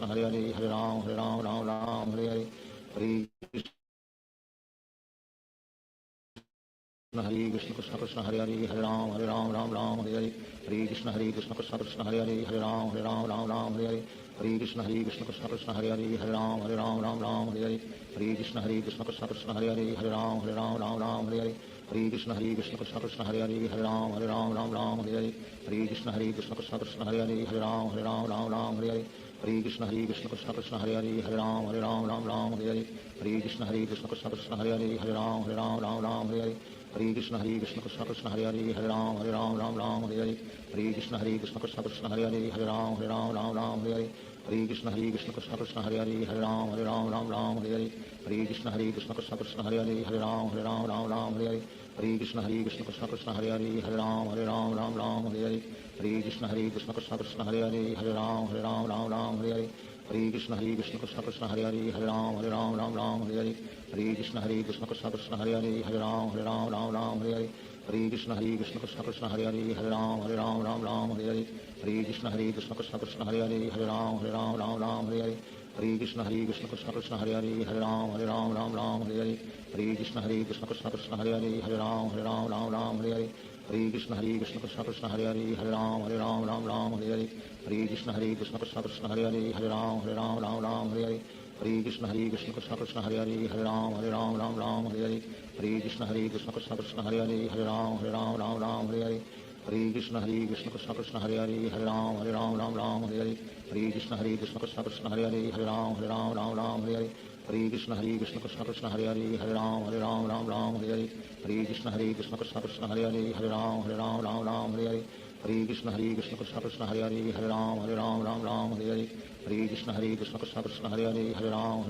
Krishna Hare Hare Ram Ram Hare Hare Hare Krishna Krishna Krishna Hare Hare Ram Ram Hare Hare Hare Krishna Krishna Krishna Hare Hare Ram Ram Hare Hare Hare Krishna Krishna Krishna Hare Hare Ram Ram Hare Hare Hare Krishna Krishna Krishna Hare Hare Ram Ram Hare Hare Hare Krishna Krishna Krishna Hare Hare Ram Ram Hare Hare Hare Krishna Krishna Krishna Hare Hare Ram Ram Hare Hare Hare Krishna Krishna Krishna Hare Hare Ram Ram Hare Hare Hare Krishna Krishna Krishna Hare Hare Ram Ram Hare Hare Hare Krishna Krishna Krishna Hare Hare Ram Ram Hare Hare Hare Krishna Krishna Krishna Hare Hare Ram Ram Hare Hare Hare Krishna Krishna Krishna Hare Hare Ram Ram Hare Hare Hare Krishna Krishna Krishna Hare Hare Ram Ram Hare Hare Hare Krishna Krishna Krishna Hare Hare Ram Ram Hare Hare Hare Krishna Krishna Krishna Hare Hare Ram Ram Hare Hare Hare Krishna Krishna Krishna Hare Hare Ram Ram Hare Hare Hare Krishna Krishna Krishna Hare Hare Ram Ram Hare Hare Hare Krishna Krishna Krishna Hare Hare Ram Ram Hare Hare Hare Krishna Krishna Krishna Hare Hare Ram Ram Hare Hare Hare Krishna Krishna Krishna Hare Hare Ram Ram Hare Hare Hare Krishna Krishna Krishna Hare Hare Ram Ram Hare Hare Hare Krishna Krishna Krishna Hare Hare Ram Ram Hare Hare Hare Krishna Krishna Krishna Hare Hare Ram Ram Hare Hare Hare Krishna Krishna Krishna Hare Hare Ram Ram Hare Hare Hare Krishna Krishna Krishna Hare Hare Ram Ram Hare Hare Hare Krishna Krishna Krishna Hare Hare Ram Ram Hare Hare Hare Krishna Krishna Krishna Hare Hare Ram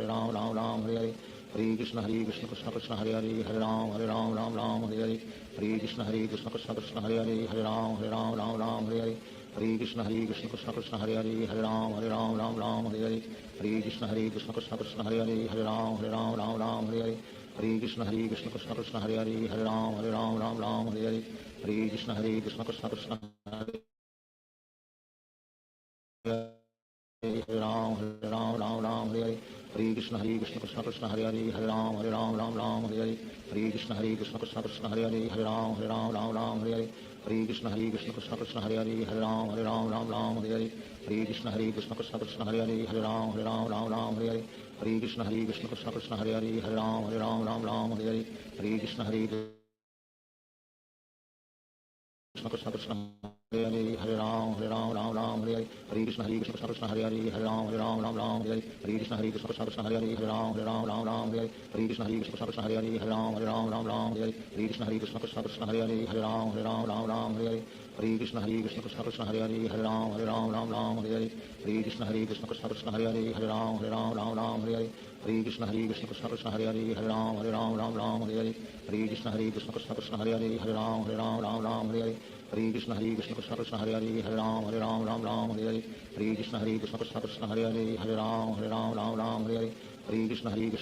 Ram Hare Hare Hare Krishna Krishna Krishna Hare Hare Ram Ram Ram Hare Hare Hare Krishna Krishna Krishna Hare Hare Ram Ram Hare Hare Hare Krishna Krishna Krishna Hare Hare Ram Ram Hare Hare Hare Krishna Krishna Krishna Hare Hare Ram Ram Hare Hare Hare Krishna Krishna Krishna Hare Hare Ram Ram Hare Hare Hare Krishna Krishna Krishna Hare Ram Ram Hare Hare Hare Krishna Krishna Krishna Hare Hare Ram Ram Hare Hare Hare Krishna Krishna Krishna Hare Hare Ram Ram Hare Hare Hare Krishna Krishna Krishna Hare Hare Ram Ram Hare Hare Hare Krishna Krishna Krishna Hare Hare Ram Ram Hare Hare Hare Krishna Krishna Krishna Hare Hare Ram Ram Hare Hare Hare Krishna Krishna Krishna Hare Hare Ram Hare Hare Hare Krishna Krishna Krishna Hare Hare Ram Ram Hare Hare Hare Krishna Krishna Krishna Hare Hare Ram Ram Hare Hare Hare Krishna Krishna Krishna Hare Hare Ram Ram Hare Hare Hare Krishna Krishna Krishna Krishna Hare Hare Ram Ram Hare Hare Hare Krishna Krishna Krishna Krishna Hare Hare Ram Ram Hare Hare Hare Krishna Krishna Krishna Krishna Hare Hare Ram Ram Hare Hare Hare Krishna Krishna Krishna Krishna Hare Hare Ram Ram Hare Hare Hare Krishna Krishna Krishna Krishna Hare Hare Ram Ram Hare Hare Hare Krishna Krishna Krishna Krishna Hare Hare Ram Hare Hare Hare Krishna Krishna Krishna Krishna Hare Hare Ram Hare Hare Hare Krishna Krishna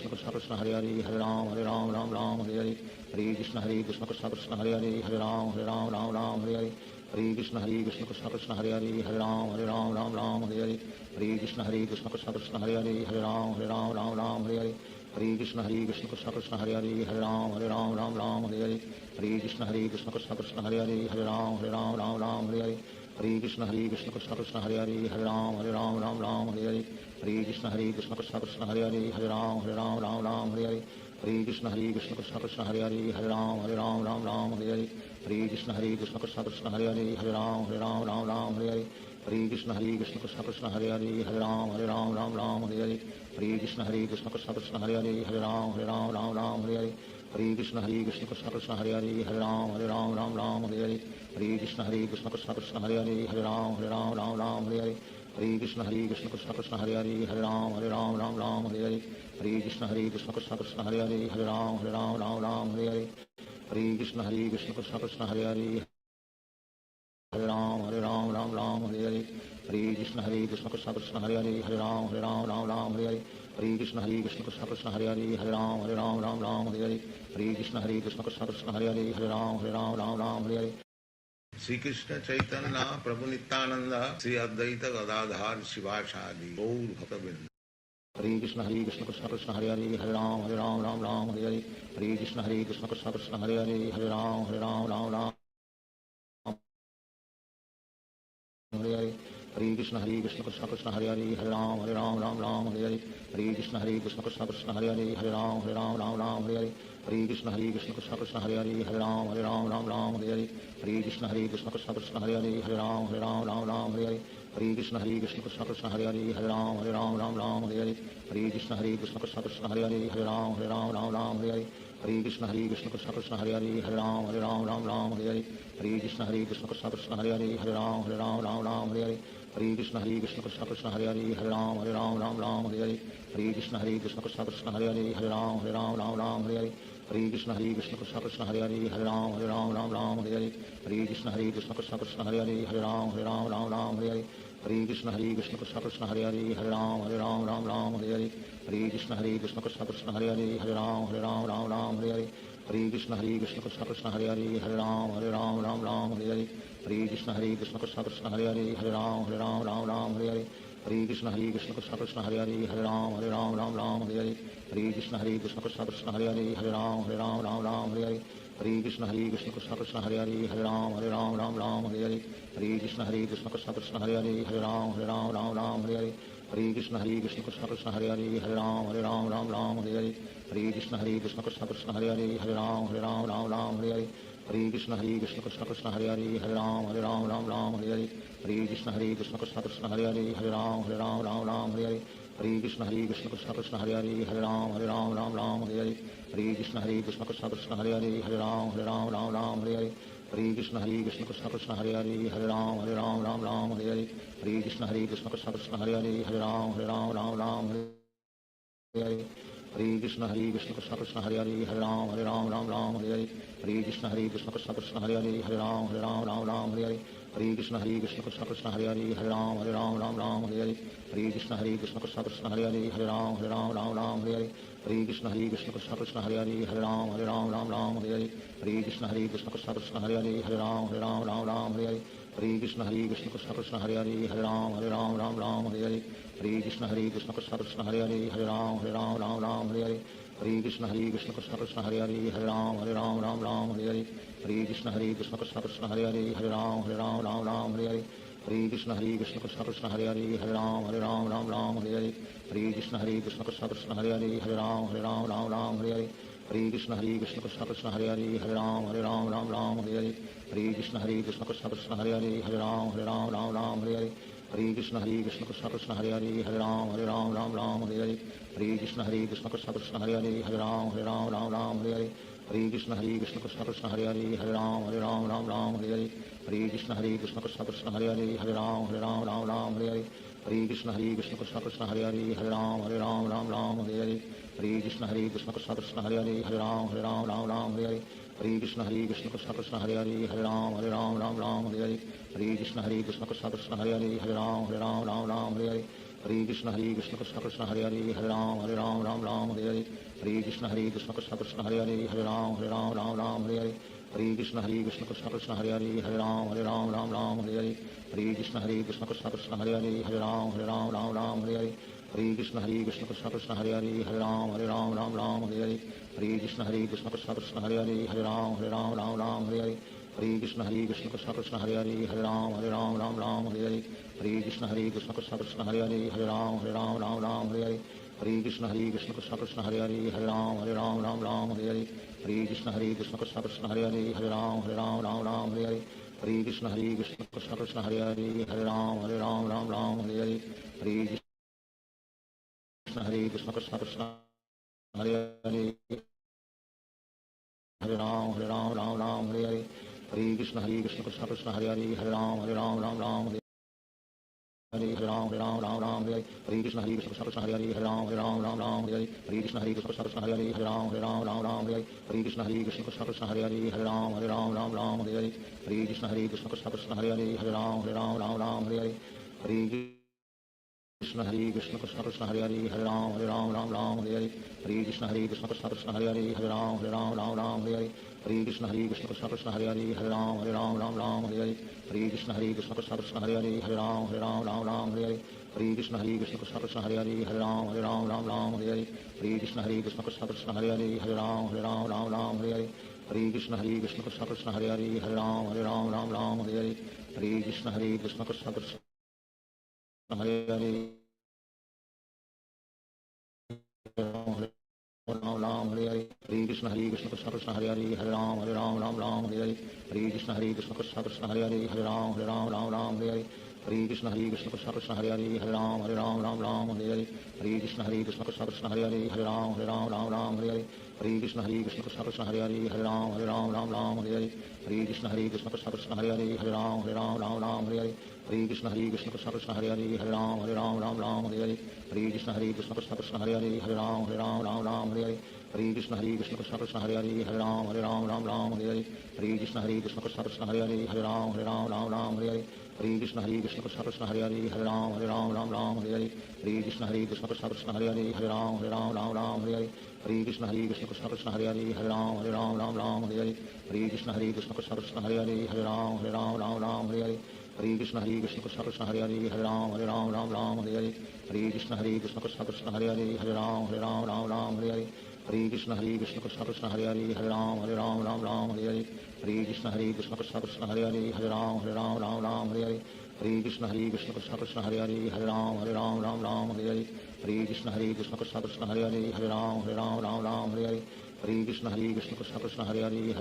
Krishna Krishna Hare Hare Ram Hare Hare Hare Krishna Krishna Krishna Krishna Hare Hare Ram Hare Hare Hare Krishna Krishna Krishna Krishna Hare Hare Ram Hare Hare Hare Krishna Krishna Krishna Krishna Hare Hare Ram Hare Hare Hare Krishna Krishna Krishna Krishna Hare Hare Ram Hare Hare Hare Krishna Krishna Krishna Krishna Hare Hare Ram Hare Hare Hare Krishna Krishna Krishna Krishna Hare Hare Ram Hare Hare Hare Krishna Krishna Krishna Krishna Hare Hare Ram Hare Hare Hare Krishna Krishna Krishna Krishna Hare Hare Ram Hare Hare Hare Krishna Krishna Krishna Krishna Hare Hare Ram Hare Hare Hare Krishna Krishna Krishna Krishna Hare Hare Ram Hare Hare Hare Krishna Krishna Krishna Krishna Hare Hare Ram Hare Hare Hare Krishna Krishna Krishna Krishna Hare Hare Ram Hare Hare Hare Krishna Krishna Krishna Krishna Hare Hare Ram Hare Hare Hare Krishna Krishna Krishna Krishna Hare Hare Ram Hare Hare Hare Krishna Krishna Krishna Krishna Hare Hare Ram Hare Hare Hare Krishna Krishna Krishna Krishna Hare Hare Ram Hare Hare Hare Krishna Krishna Krishna Krishna Hare Hare Ram Hare Hare Hare Krishna Krishna Krishna Krishna Hare Hare Ram Hare Hare Hare Krishna Krishna Krishna Krishna Hare Hare Ram Hare Hare Shri Krishna Chaitanya Prabhu Nityanand Shri Advaita Gadadhar शिवासादि Gaur भक्तवृंद। Hare Krishna Krishna Krishna Hare Hare Ram Hare Hare Hare Krishna Krishna Krishna Krishna Hare Hare Ram Hare Hare Hare Krishna Krishna Krishna Hare Hare Ram Hare Hare Hare Krishna Krishna Krishna Krishna Hare Hare Ram Hare Hare Hare Krishna Krishna Krishna Hare Hare Ram Hare Hare Hare Krishna Krishna Krishna Krishna Hare Hare Ram Hare Hare Hare Krishna Krishna Krishna Krishna Hare Hare Ram Hare Hare Hare Krishna Krishna Krishna Krishna Hare Hare Ram Hare Hare Hare Krishna Krishna Krishna Hare Hare Ram Hare Hare Hare Krishna Krishna Krishna Krishna Hare Hare Ram Hare Hare Hare Krishna Krishna Krishna Hare Hare Ram Hare Hare Hare Krishna Krishna Krishna Krishna Hare Hare Ram Hare Hare Hare Krishna Krishna Krishna Krishna Hare Hare Ram Hare Hare Hare Krishna Krishna Krishna Krishna Hare Hare Ram Hare Hare Hare Krishna Krishna Krishna Krishna Hare Hare Ram Hare Hare Hare Krishna Krishna Krishna Krishna Hare Hare Ram Hare Hare Hare Krishna Krishna Krishna Krishna Hare Hare Ram Hare Hare Hare Krishna Krishna Krishna Krishna Hare Hare Ram Hare Hare Hare Krishna Krishna Krishna Krishna Hare Hare Ram Hare Hare Hare Krishna Krishna Krishna Krishna Hare Hare Ram Hare Hare Hare Krishna Krishna Krishna Krishna Hare Hare Ram Hare Hare Hare Krishna Krishna Krishna Krishna Hare Hare Ram Hare Hare Hare Krishna Krishna Krishna Krishna Hare Hare Ram Hare Hare Hare Krishna Krishna Krishna Krishna Hare Hare Ram Hare Hare Hare Krishna Krishna Krishna Krishna Hare Hare Ram Hare Hare Hare Krishna Krishna Krishna Krishna Hare Hare Ram Hare Hare Hare Krishna Krishna Krishna Krishna Hare Hare Ram Hare Hare Hare Krishna Krishna Krishna Krishna Hare Hare Ram Hare Hare Hare Krishna Krishna Krishna Krishna Hare Hare Ram Hare Hare Hare Krishna Krishna Krishna Krishna Hare Hare Ram Hare Hare Hare Hare Krishna Krishna Krishna Hare Hare Hare Ram Ram Ram Hare Hare Hare Krishna Krishna Krishna Hare Hare Ram Ram Ram Hare Hare Hare Krishna Krishna Krishna Hare Hare Ram Ram Ram Hare Hare Hare Krishna Krishna Krishna Hare Hare Ram Ram Hare Hare Hare Krishna Krishna Krishna Hare Hare Ram Ram Hare Hare Hare Krishna Krishna Krishna Hare Hare Ram Ram Hare Hare Hare Krishna Krishna Krishna Hare Hare Ram Ram Hare Hare Hare Krishna Krishna Krishna Hare Hare Ram Ram Hare Hare Hare Krishna Krishna Krishna Hare Hare Ram Ram Hare Hare Hare Krishna Krishna Krishna Hare Hare Ram Ram Hare Hare Hare Krishna Krishna Krishna Hare Hare Ram Ram Hare Hare Hare Krishna Krishna Krishna Hare Hare Ram Ram Hare Hare Hare Krishna Krishna Krishna Hare Hare Ram Ram Hare Hare Hare Krishna Krishna Krishna Hare Hare Ram Ram Hare Hare Hare Krishna Krishna Krishna Hare Hare Ram Ram Hare Hare Hare Krishna Krishna Krishna Hare Hare Ram Ram Hare Hare Hare Krishna Krishna Krishna Hare Hare Ram Ram Hare Hare Hare Krishna Krishna Krishna Hare Hare Ram Ram Hare Hare Hare Krishna Krishna Krishna Hare Hare Ram Ram Hare Hare Hare Krishna Krishna Krishna Hare Hare Ram Ram Hare Hare Hare Krishna Krishna Krishna Hare Hare Ram Ram Hare Hare Hare Krishna Krishna Krishna Hare Hare Ram Ram Hare Hare Hare Krishna Krishna Krishna Hare Hare Ram Ram Hare Hare Hare Krishna Krishna Krishna Hare Hare Ram Ram Hare Hare Hare Krishna Krishna Krishna Hare Hare Ram Ram Hare Hare Hare Krishna Krishna Krishna Hare Hare Ram Ram Hare Hare Hare Krishna Krishna Krishna Hare Hare Ram Ram Hare Hare Hare Krishna Krishna Krishna Hare Hare Ram Ram Hare Hare Hare Krishna Krishna Krishna Hare Hare Ram Ram Hare Hare Hare Krishna Krishna Krishna Hare Hare Ram Ram Hare Hare Hare Krishna Krishna Krishna Hare Hare Ram Ram Hare Hare Hare Krishna Krishna Krishna Hare Hare Ram Ram Hare Hare Hare Krishna Krishna Krishna Hare Hare Ram Ram Hare Hare Hare Krishna Krishna Krishna Hare Hare Ram Hare Hare Hare Krishna Krishna Krishna Hare Hare Ram Ram Hare Hare Ram Hare Hare Krishna Krishna Krishna Hare Hare Ram Ram Hare Hare Hare Krishna Krishna Krishna Hare Hare Ram Ram Hare Hare Hare Krishna Krishna Krishna Hare Hare Ram Ram Hare Hare Hare Krishna Krishna Krishna Hare Hare Ram Ram Hare Hare Hare Krishna Krishna Krishna Hare Hare Ram Ram Hare Hare Hare Krishna Krishna Krishna Hare Hare Ram Ram Hare Hare Hare Krishna Krishna Krishna Hare Hare Ram Ram Hare Hare Hare Krishna Krishna Krishna Hare Hare Ram Ram Hare Hare Hare Krishna Krishna Krishna Hare Hare Ram Ram Hare Hare Hare Krishna Krishna Krishna Hare Hare Ram Ram Hare Hare Hare Krishna Krishna Krishna Hare Hare Ram Ram Hare Hare Hare Krishna Krishna Krishna Hare Hare Ram Hare Hare Hare Krishna Krishna Krishna Hare Hare Ram Ram Hare Hare Hare Krishna Krishna Krishna Hare Hare Ram Ram Hare Hare Hare Krishna Krishna Krishna Hare Hare Ram Ram Hare Hare Hare Krishna Krishna Krishna Hare Hare Ram Ram Hare Hare Hare Krishna Krishna Krishna Hare Hare Ram Ram Hare Hare Hare Krishna Krishna Krishna Hare Hare Ram Ram Hare Hare Hare Krishna Krishna Krishna Hare Hare Ram Ram Hare Hare Hare Krishna Krishna Krishna Hare Hare Ram Ram Hare Hare Hare Krishna Krishna Krishna Hare Hare Ram Ram Hare Hare Hare Krishna Krishna Krishna Hare Hare Ram Ram Hare Hare Hare Krishna Krishna Krishna Hare Hare Ram Ram Hare Hare Hare Krishna Krishna Krishna Hare Hare Ram Ram Hare Hare Hare Krishna Krishna Krishna Hare Hare Ram Ram Hare Hare Hare Krishna Krishna Krishna Hare Hare Ram Ram Hare Hare Hare Krishna Krishna Krishna Hare Hare Ram Ram Hare Hare Hare Krishna Krishna Krishna Hare Hare Ram Ram Hare Hare Hare Krishna Krishna Krishna Hare Hare Ram Ram Hare Hare Hare Krishna Krishna Krishna Hare Hare Ram Ram Hare Hare Hare Krishna Krishna Krishna Hare Hare Ram Ram Hare Hare Hare Krishna Krishna Krishna Hare Hare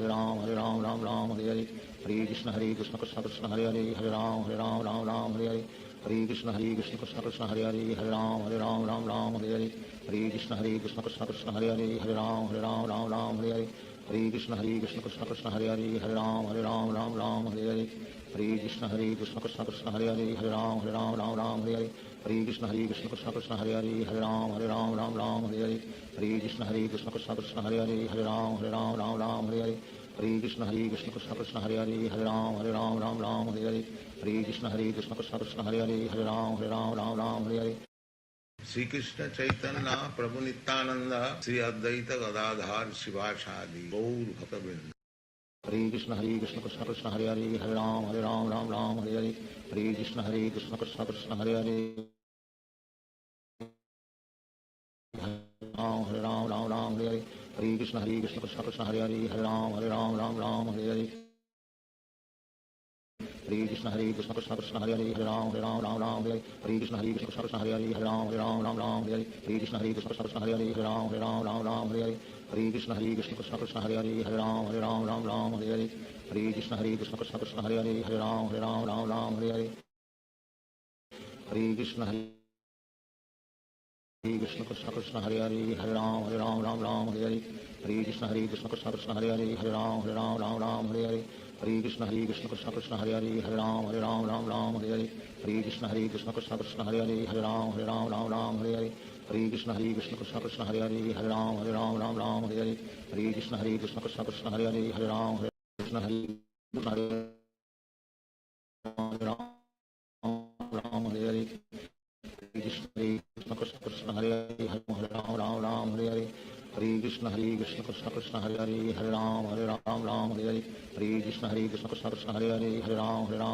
Ram Ram Hare Hare Hare Krishna Krishna Krishna Hare Hare Ram Ram Hare Hare Hare Krishna Krishna Krishna Hare Hare Ram Ram Hare Hare Hare Krishna Krishna Krishna Hare Hare Ram Ram Hare Hare Hare Krishna Krishna Krishna Hare Hare Ram Ram Hare Hare Hare Krishna Krishna Krishna Hare Hare Ram Ram Hare Hare Hare Krishna Krishna Krishna Hare Hare Ram Ram Hare Hare Hare Krishna Krishna Krishna Hare Hare Ram Ram Ram Hare Hare Hare Krishna Krishna Krishna Hare Hare Ram Ram Hare Hare Hare Krishna Krishna Krishna Hare Hare Ram Ram Hare Hare Hare Krishna Krishna Krishna Hare Hare Ram Ram Hare Hare Shri Krishna Chaitanya Prabhu Nityanand Shri Advaita Gadadhar शिवासादि Gaur भक्तवृंद। Hare Krishna Krishna Krishna Hare Hare Ram Ram Hare Hare Hare Krishna Krishna Krishna Hare Hare Ram Hare Hare Hare Krishna Krishna Krishna Hare Hare Ram Ram Hare Hare Hare Krishna Krishna Krishna Hare Hare Ram Ram Hare Hare Krishna Krishna Krishna Hare Hare Ram Ram Hare Hare Hare Krishna Krishna Krishna Hare Hare Ram Ram Hare Hare Hare Krishna Krishna Krishna Hare Hare Ram Ram Hare Hare Hare Krishna Krishna Krishna Hare Hare Ram Ram Hare Hare Hare Krishna Krishna Krishna Hare Hare Ram Ram Hare Hare Hare Krishna Krishna Krishna Hare Hare Ram Ram Hare Hare Hare Krishna Krishna Krishna Hare Hare Ram Ram Hare Hare Hare Krishna Krishna Krishna Hare Hare Ram Ram Hare Hare Hare Krishna Krishna Krishna Hare Hare Ram Ram Hare Hare Hare Krishna Krishna Krishna Hare Hare Ram Krishna Hare Ram Hare Hare Krishna Krishna Krishna Hare Hare Ram Hare Hare Hare Krishna Krishna Krishna Hare Hare Ram Ram Hare Hare Hare Krishna Krishna Krishna Hare Hare Ram Hare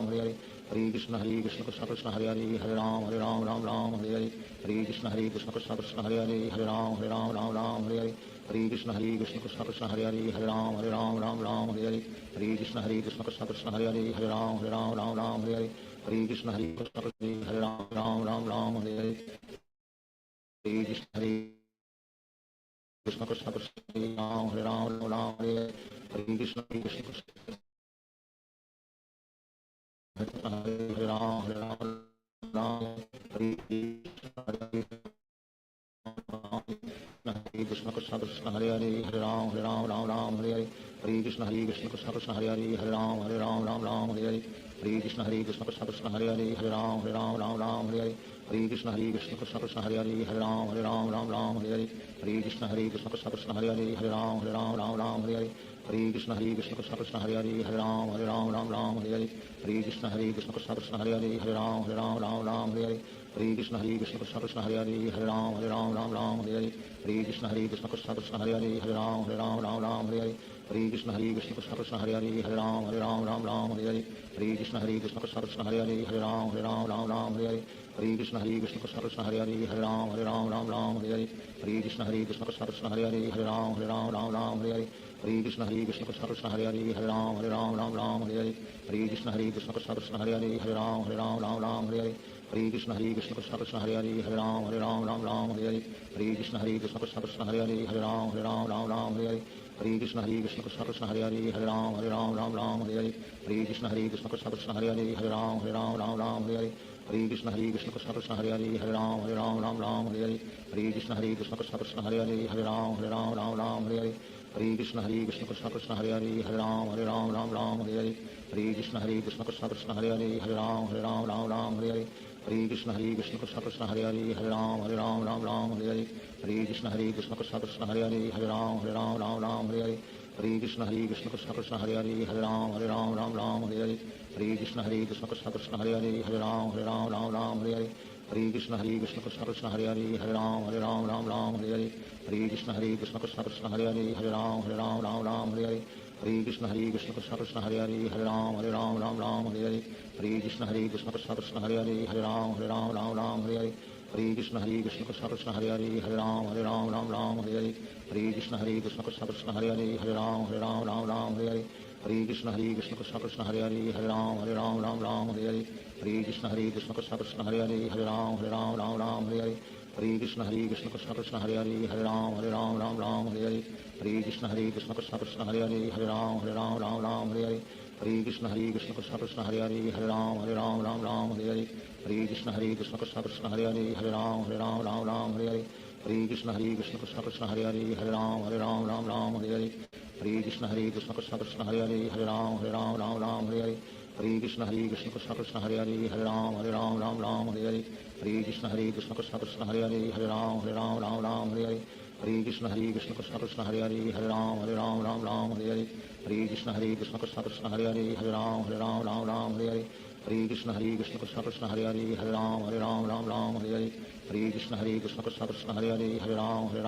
Hare Hare Krishna Krishna Krishna Hare Hare Ram Ram Hare Hare Hare Krishna Krishna Krishna Hare Hare Ram Ram Hare Hare Hare Krishna Krishna Krishna Hare Hare Ram Ram Hare Hare Hare Krishna Krishna Krishna Hare Hare Ram Ram Hare Hare Hare Krishna Krishna Krishna Hare Ram Hare Hare Hare Krishna Krishna Krishna Krishna Ram Hare Hare Hare Krishna Krishna Krishna Hare Ram Hare Hare Krishna Krishna Krishna Hare Hare Ram Hare Hare Hare Krishna Krishna Krishna Hare Hare Ram Ram Hare Hare Hare Krishna Krishna Krishna Hare Hare Ram Hare Hare Hare Krishna Krishna Krishna Hare Hare Ram Ram Hare Hare Hare Krishna Krishna Krishna Hare Hare Ram Hare Hare Hare Krishna Krishna Krishna Hare Hare Ram Ram Hare Hare Hare Krishna Krishna Krishna Hare Hare Ram Ram Hare Hare Hare Krishna Krishna Krishna Hare Hare Ram Ram Hare Hare Hare Krishna Krishna Krishna Hare Hare Ram Ram Hare Hare Hare Krishna Krishna Krishna Hare Hare Ram Ram Hare Hare Hare Krishna Krishna Krishna Hare Hare Ram Ram Hare Hare Hare Krishna Krishna Krishna Hare Hare Ram Ram Hare Hare Hare Krishna Krishna Krishna Hare Hare Ram Ram Hare Hare Hare Krishna Krishna Krishna Hare Hare Ram Ram Hare Hare Hare Krishna Krishna Krishna Hare Hare Ram Ram Hare Hare Hare Krishna Krishna Krishna Hare Hare Ram Ram Hare Hare Hare Krishna Krishna Krishna Hare Hare Ram Ram Hare Hare Hare Krishna Krishna Krishna Hare Hare Ram Ram Hare Hare Hare Krishna Krishna Krishna Hare Hare Ram Ram Hare Hare Hare Krishna Krishna Krishna Hare Hare Ram Ram Hare Hare Hare Krishna Krishna Krishna Hare Hare Ram Ram Hare Hare Hare Krishna Krishna Krishna Hare Hare Ram Ram Hare Hare Hare Krishna Krishna Krishna Hare Hare Ram Ram Hare Hare Hare Krishna Krishna Krishna Hare Hare Ram Ram Hare Hare Hare Krishna Krishna Krishna Hare Hare Ram Ram Hare Hare Hare Krishna Krishna Krishna Hare Hare Ram Ram Hare Hare Hare Krishna Krishna Krishna Hare Hare Ram Ram Hare Hare Hare Krishna Krishna Krishna Hare Hare Ram Ram Hare Hare Hare Krishna Krishna Krishna Hare Hare Ram Ram Hare Hare Hare Krishna Krishna Krishna Hare Hare Ram Ram Hare Hare Hare Krishna Krishna Krishna Hare Hare Ram Ram Hare Hare Hare Krishna Krishna Krishna Hare Hare Ram Ram Hare Hare Hare Krishna Krishna Krishna Hare Hare Ram Ram Hare Hare Hare Krishna Krishna Krishna Hare Hare Ram Ram Hare Hare Hare Krishna Krishna Krishna Hare Hare Ram Ram Hare Hare Hare Krishna Krishna Krishna Hare Hare Ram Ram Hare Hare Hare Krishna Krishna Krishna Hare Hare Ram Ram Hare Hare Hare Krishna Krishna Krishna Hare Hare Ram Ram Hare Hare Hare Krishna Krishna Krishna Hare Hare Ram Ram Hare Hare Hare Krishna Krishna Krishna Hare Hare Ram Ram Hare Hare Hare Krishna Krishna Krishna Hare Hare Ram Ram Hare Hare Hare Krishna Krishna Krishna Hare Hare Ram Ram Ram Hare Hare Hare Krishna Krishna Krishna Hare Hare Ram Ram Hare Hare Hare Krishna Krishna Krishna Hare Hare Ram Ram Hare Hare Hare Krishna Krishna Krishna Hare Hare Ram Ram Hare Hare Hare Krishna Krishna Krishna Hare Hare Ram Ram Hare Hare Hare Krishna Krishna Krishna Hare Hare Ram Ram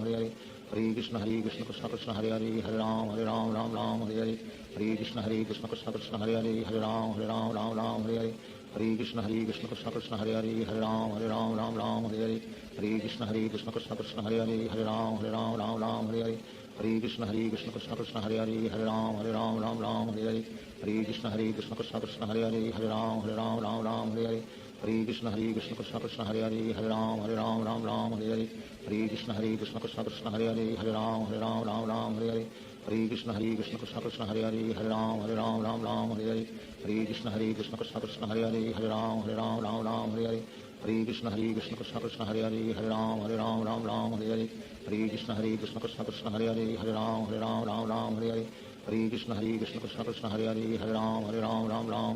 Hare Hare Hare Krishna Krishna Krishna Hare Hare Ram Ram Hare Hare Hare Krishna Krishna Krishna Hare Hare Ram Ram Hare Hare Hare Krishna Krishna Krishna Hare Hare Ram Ram Hare Hare Hare Krishna Krishna Krishna Hare Hare Ram Ram Hare Hare Hare Krishna Krishna Krishna Hare Hare Ram Ram Hare Hare Hare Krishna Krishna Krishna Krishna Hare Hare Ram Ram Hare Hare Hare Krishna Krishna Krishna Krishna Hare Hare Ram Ram Hare Hare Hare Krishna Krishna Krishna Krishna Hare Hare Ram Ram Hare Hare Hare Krishna Krishna Krishna Krishna Hare Hare Ram Ram Hare Hare Hare Krishna Krishna Krishna Krishna Hare Hare Ram Ram Hare Hare Hare Krishna Krishna Krishna Krishna Hare Hare Ram Ram Hare Hare Hare Krishna Krishna Krishna Krishna Hare Hare Ram Ram Hare Hare Hare Krishna Krishna Krishna Krishna Hare Hare Ram Ram Hare Hare Hare Krishna Krishna Krishna Krishna Hare Hare Ram Ram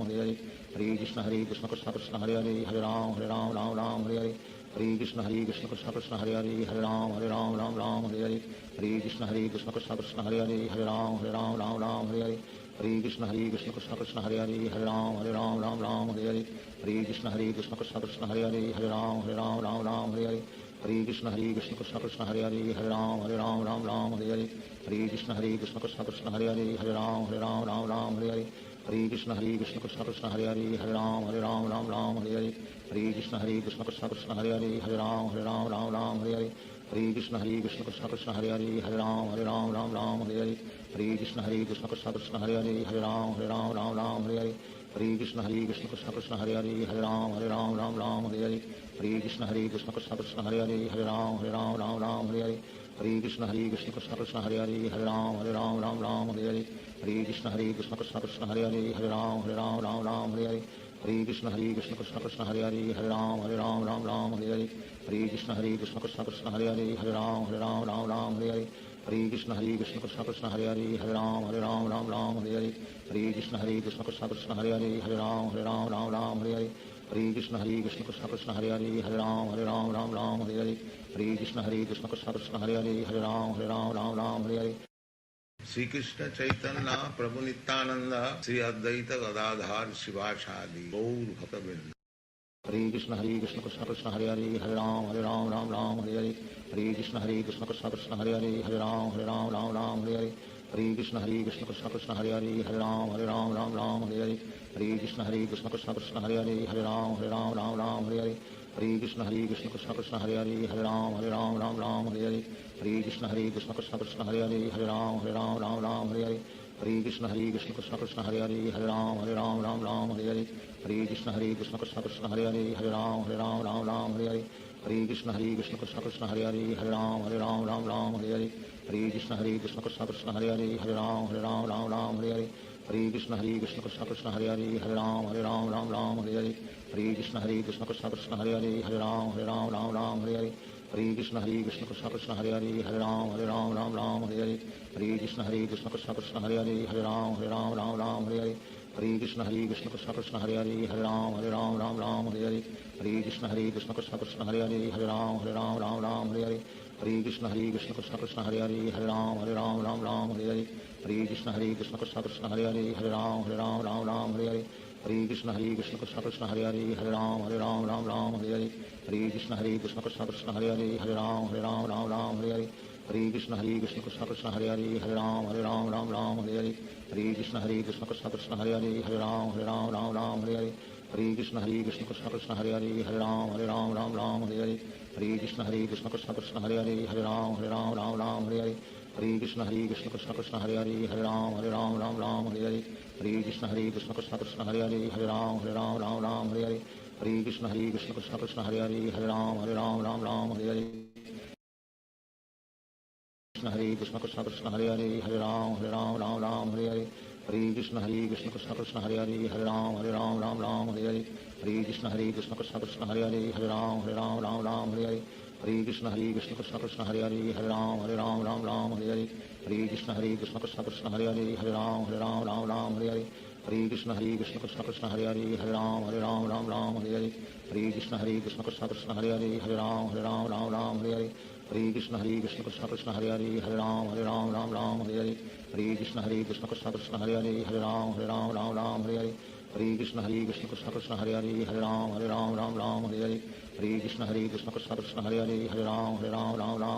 Hare Hare Hare Krishna Krishna Krishna Krishna Hare Hare Ram Ram Hare Hare Hare Krishna Krishna Krishna Krishna Hare Hare Ram Ram Hare Hare Hare Krishna Krishna Krishna Krishna Hare Hare Ram Ram Hare Hare Hare Krishna Krishna Krishna Krishna Hare Hare Ram Ram Hare Hare Hare Krishna Krishna Krishna Krishna Hare Hare Ram Ram Hare Hare Hare Krishna Krishna Krishna Krishna Hare Hare Ram Ram Hare Hare Hare Krishna Krishna Krishna Krishna Hare Hare Ram Ram Hare Hare Hare Krishna Krishna Krishna Krishna Hare Hare Ram Ram Hare Hare Hare Krishna Krishna Krishna Krishna Hare Hare Ram Ram Hare Hare Hare Krishna Krishna Krishna Krishna Hare Hare Ram Ram Hare Hare Hare Krishna Krishna Krishna Krishna Hare Hare Ram Ram Hare Hare Hare Krishna Krishna Krishna Krishna Hare Hare Ram Ram Hare Hare Hare Krishna Krishna Krishna Krishna Hare Hare Ram Ram Hare Hare Hare Krishna Krishna Krishna Krishna Hare Hare Ram Ram Hare Hare Hare Krishna Krishna Krishna Krishna Hare Hare Ram Ram Hare Hare Hare Krishna Krishna Krishna Krishna Hare Hare Ram Ram Hare Hare Hare Krishna Krishna Krishna Krishna Hare Hare Ram Ram Hare Hare Hare Krishna Krishna Krishna Krishna Hare Hare Ram Ram Hare Hare Hare Krishna Krishna Krishna Krishna Hare Hare Ram Ram Hare Hare Hare Krishna Krishna Krishna Krishna Hare Hare Ram Ram Hare Hare Shri Krishna Chaitanya Prabhu Nityanand Shri Advaita Gadadhar शिवासादि Gaur भक्तवृंद। Hare Krishna Krishna Krishna Hare Hare Ram Ram Hare Hare Hare Krishna Krishna Krishna Krishna Hare Hare Ram Ram Hare Hare Hare Krishna Krishna Krishna Krishna Hare Hare Ram Ram Hare Hare Hare Krishna Krishna Krishna Krishna Hare Hare Ram Ram Hare Hare Hare Krishna Krishna Krishna Krishna Hare Hare Ram Ram Hare Hare Hare Krishna Krishna Krishna Krishna Hare Hare Ram Ram Hare Hare Hare Krishna Krishna Krishna Krishna Hare Hare Ram Ram Hare Hare Hare Krishna Krishna Krishna Krishna Hare Hare Ram Ram Hare Hare Hare Krishna Krishna Krishna Krishna Hare Hare Ram Ram Hare Hare Hare Krishna Krishna Krishna Krishna Hare Hare Ram Ram Hare Hare Hare Krishna Krishna Krishna Krishna Hare Hare Ram Ram Hare Hare Hare Krishna Krishna Krishna Krishna Hare Hare Ram Ram Hare Hare Hare Krishna Krishna Krishna Krishna Hare Hare Ram Ram Hare Hare Hare Krishna Krishna Krishna Krishna Hare Hare Ram Ram Hare Hare Hare Krishna Krishna Krishna Krishna Hare Hare Ram Ram Hare Hare Hare Krishna Krishna Krishna Krishna Hare Hare Ram Ram Hare Hare Hare Krishna Krishna Krishna Krishna Hare Hare Ram Ram Hare Hare Hare Krishna Krishna Krishna Krishna Hare Hare Ram Ram Hare Hare Hare Krishna Krishna Krishna Krishna Hare Hare Ram Ram Hare Hare Hare Krishna Krishna Krishna Krishna Hare Hare Ram Ram Hare Hare Hare Krishna Krishna Krishna Krishna Hare Hare Ram Ram Hare Hare Hare Krishna Krishna Krishna Krishna Hare Hare Ram Ram Hare Hare Hare Krishna Krishna Krishna Krishna Hare Hare Ram Ram Hare Hare Hare Krishna Krishna Krishna Krishna Hare Hare Ram Ram Hare Hare Hare Krishna Krishna Krishna Krishna Hare Hare Ram Ram Hare Hare Hare Krishna Krishna Krishna Krishna Hare Hare Ram Ram Hare Hare Hare Krishna Krishna Krishna Krishna Hare Hare Ram Ram Hare Hare Krishna Krishna Krishna Krishna Hare Hare Ram Hare Hare Hare Krishna Krishna Krishna Krishna Hare Hare Ram Hare Hare Hare Krishna Krishna Krishna Krishna Hare Hare Ram Hare Hare Hare Krishna Krishna Krishna Krishna Hare Hare Ram Ram Hare Hare Hare Krishna Krishna Krishna Krishna Hare Hare Ram Hare Hare Hare Krishna Krishna Krishna Hare Hare Ram Ram Ram Hare Hare Hare Krishna Krishna Krishna Hare Hare Ram Ram Hare Hare Hare Krishna Krishna Krishna Hare Hare Ram Ram Hare Hare Hare Krishna Krishna Krishna Hare Hare Ram Ram Hare Hare Hare Krishna Krishna Krishna Hare Hare Ram Ram Hare Hare Hare Krishna Krishna Krishna Hare Hare Ram Ram